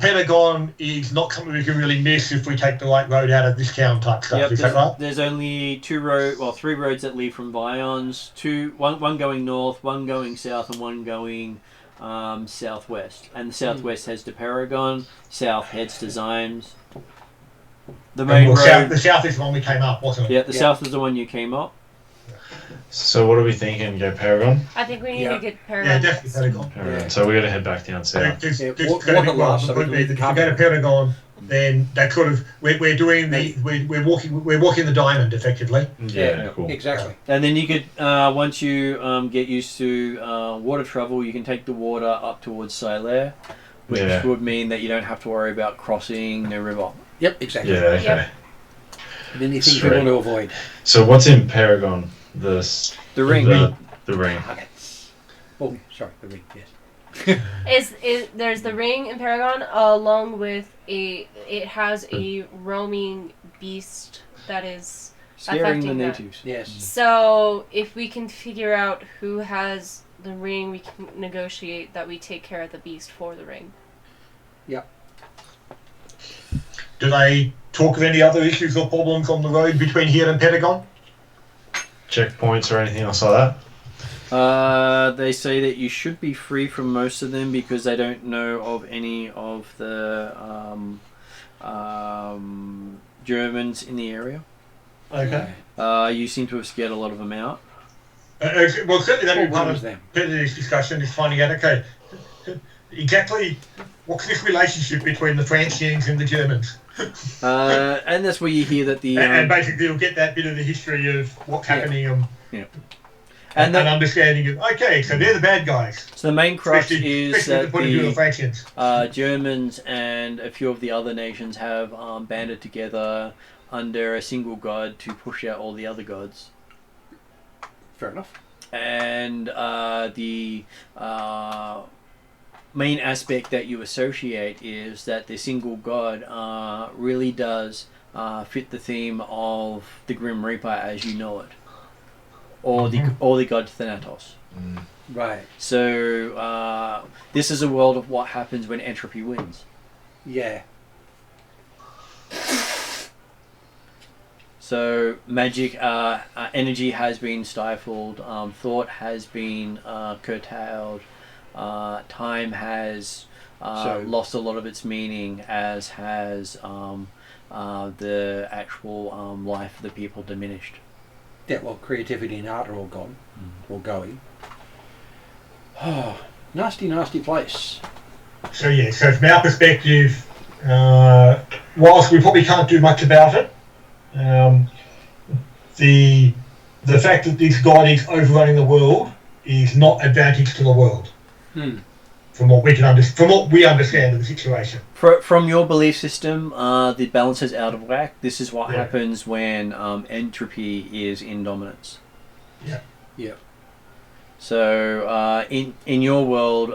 Pentagon is not something we can really miss if we take the right road out of this town type stuff. Yep, Is that right? there's only three roads that lead from Vions. One going north, one going south, and one going southwest. And the southwest heads to Paragon, south heads to Zymes. The main road. The south is the one we came up, wasn't it? Yeah, the south is the one you came up. So what are we thinking? Go Paragon? I think we need Yeah. to get Yeah, Paragon. definitely Pentagon. Paragon. Yeah. So we got to head back down south. There's Yeah, gonna water be- well, loss, so the point we being can that if you go to Pentagon, then that sort of we're doing we're walking the diamond effectively. Yeah, cool. Exactly. And then you could, once you get used to water travel, you can take the water up towards Silaire, which Yeah. would mean that you don't have to worry about crossing the river. Yep, exactly. Yeah, okay. Yep. And anything we Sweet. want to avoid. So what's in Paragon? The ring. The ring. Okay. Oh, sorry, the ring, yes. There's the ring in Paragon along with it has a roaming beast that is Scaring the affecting that. natives. Yes. So if we can figure out who has the ring, we can negotiate that we take care of the beast for the ring. Do they talk of any other issues or problems on the road between here and Pentagon? checkpoints or anything else like that? They say that you should be free from most of them because they don't know of any of the Germans in the area. Okay. You seem to have scared a lot of them out. Well, certainly that Well, would be one part of of them. this discussion is finding out, okay, exactly what's this relationship between the Francians and the Germans? And that's where you hear that the And basically you'll get that bit of the history of what's happening Yeah. and understanding of, okay, so they're the bad guys. so the main crux Especially is from the that point of view of the the Francians. Germans and a few of the other nations have banded together under a single god to push out all the other gods. Fair enough. And the main aspect that you associate is that the single god really does fit the theme of the Grim Reaper as you know it, or the god Thanatos. Right. So this is a world of what happens when entropy wins. Yeah. So magic, energy has been stifled, thought has been curtailed, time has lost a lot of its meaning, as has the actual life of the people diminished. Yeah, well, creativity and art are all gone, or going. Oh, nasty, nasty place. So yeah, so from our perspective, whilst we probably can't do much about it, the fact that this god is overrunning the world is not advantage to the world. From what we can from what we understand of the situation. From your belief system, the balance is out of whack. This is what happens when entropy is in dominance. Yeah. Yep. So in your world,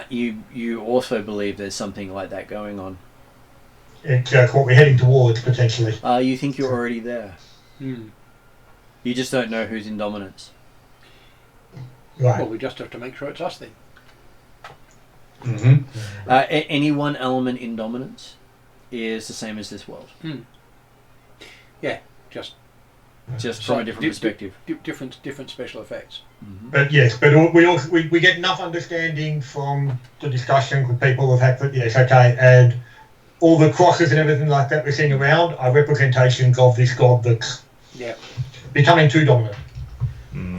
you also believe there's something like that going on. It's what we're heading towards potentially. You think you're already there. You just don't know who's in dominance. Right. Well, we just have to make sure it's us then. Any one element in dominance is the same as this world. Yeah, just from a different perspective. Different special effects. But yes, but we get enough understanding from the discussion with people of the fact that yes, okay, and all the crosses and everything like that we're seeing around are representations of this god that's becoming too dominant.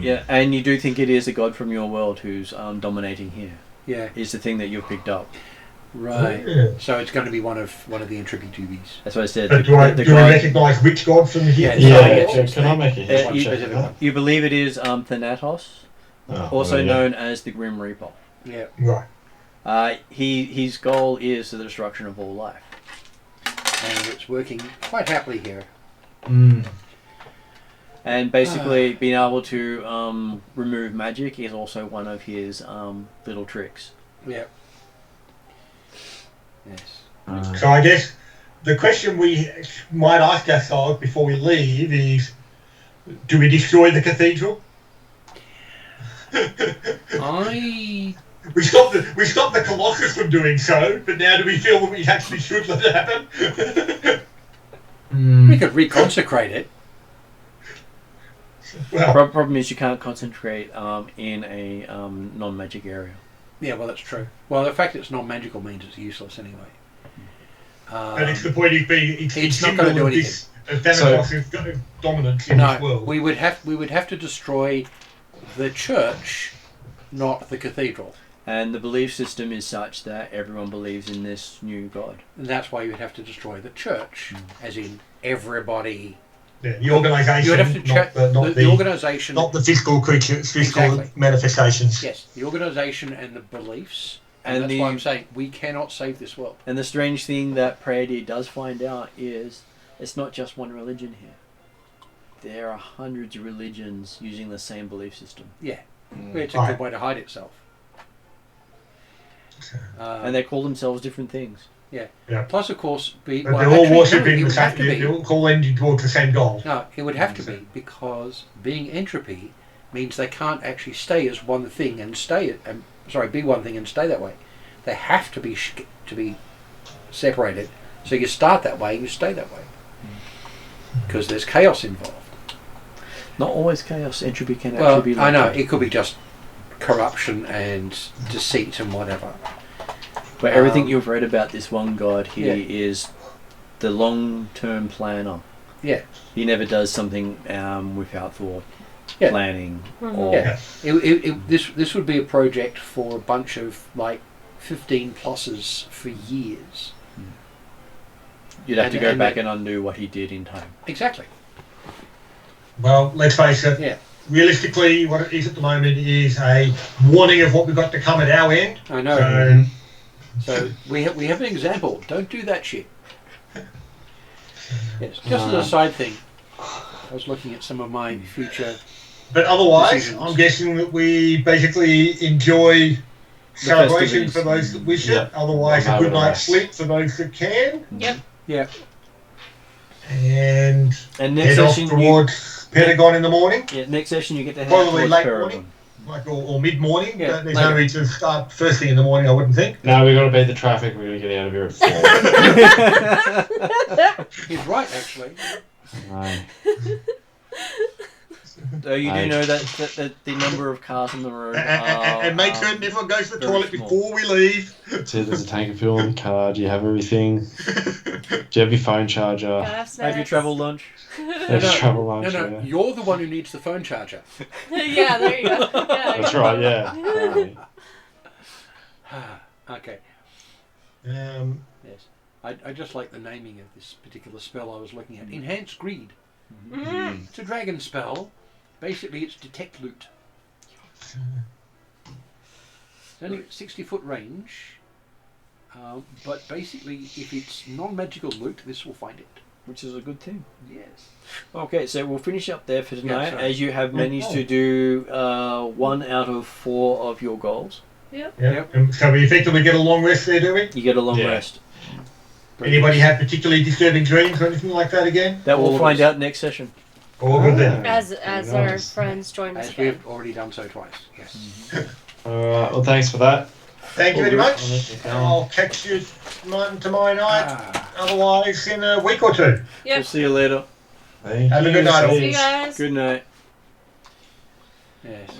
Yeah, and you do think it is a god from your world who's dominating here. Yeah, is the thing that you've picked up. Right. Yeah. So it's going to be one of the entropy tubies. That's what I said. But do I recognise which god from here? Can I make a you, check of that? you believe it is Thanatos, also known as the Grim Reaper. Yeah. Right. His goal is the destruction of all life. And it's working quite happily here. And basically, being able to remove magic is also one of his little tricks. Yeah. Yes. So I guess the question we might ask ourselves before we leave is, do we destroy the cathedral? We stopped the Colossus from doing so, but now do we feel that we actually should let it happen? We could reconsecrate it. Well, Problem is you can't concentrate in a non-magic area. Yeah, well, that's true. Well, the fact it's non-magical means it's useless anyway. and it's the point of being it's not going to do anything. Thanatos' dominance in this world. we would have to destroy the church, not the cathedral. And the belief system is such that everyone believes in this new god. And that's why you would have to destroy the church, as in everybody. Yeah, the organisation, You would have to check not the organisation, not the physical creatures, physical Exactly. manifestations. Yes, the organisation and the beliefs, and And that's why I'm saying we cannot save this world. And the strange thing that Prayadi does find out is it's not just one religion here. There are hundreds of religions using the same belief system. Yeah, it's a good way to hide itself. And they call themselves different things. Yeah. Yeah. Plus, of course, But they're all worshipping the same. to be. They're all ending towards the same goal. No, it would have to be, because being entropy means they can't actually stay as one thing and be one thing and stay that way. They have to be separated. So you start that way, you stay that way, because there's chaos involved. Not always chaos. Entropy can Well, actually be. I know like it could be just corruption and deceit and whatever. But everything you've read about this one god here is the long-term planner. Yeah. He never does something without thought, Yeah. planning, Mhm. or Yeah. This would be a project for a bunch of like 15 pluses for years. you'd have to And- go and back they- and undo what he did in time. Exactly. Well, let's face it. Yeah. Realistically, what it is at the moment is a warning of what we've got to come at our end. I know. So, So we have an example. Don't do that shit. Yes. Just as a side thing, I was looking at some of my future. but otherwise, Decisions. I'm guessing that we basically enjoy celebration festivities. for those that wish Yeah. it. Otherwise, I'm a over good the night's rest. sleep for those that can. Yep. Yeah. And And next head off session, towards Pentagon in the morning, next session you get to head Probably towards late Paragon. like or mid morning. Yeah, There's later. no reason to start first thing in the morning, I wouldn't think. Now we got to beat the traffic. We're going to get out of here at 4. He's right, actually. Right. So you do Right. know that the number of cars on the road And make are, certain everyone goes to the very toilet small. before we leave. So there's a tank of fuel in the car. Do you have everything? Do you have your phone charger? Gotta have have snacks. your travel lunch. Have your travel lunch? No, Yeah. you're the one who needs the phone charger. Yeah, there you go. Yeah, That's right. Yeah. Right. Okay. Um, Yes. I just like the naming of this particular spell I was looking at. Enhance Greed. Mm. It's a dragon spell. Basically, it's detect loot. It's only 60-foot range. But basically, if it's non-magical loot, this will find it. Which is a good thing. Yes. Okay, so we'll finish up there for tonight, sorry. as you have managed to do 1 out of 4 of your goals. yeah. Yep. So we effectively get a long rest there, do we? You get a long Yeah. rest. Anybody have particularly disturbing dreams or anything like that again? That All we'll of find us. out next session. All good then. As Very our nice. friends join us As again. we've already done so twice. Yes. Alright, well, thanks for that. Thank you All very good. much. I'll let you go. I'll catch you tomorrow night. Ah. Otherwise, in a week or two. We'll Yep. see you later. Thank Have a you. good night, all. See you guys. Good night. Yes.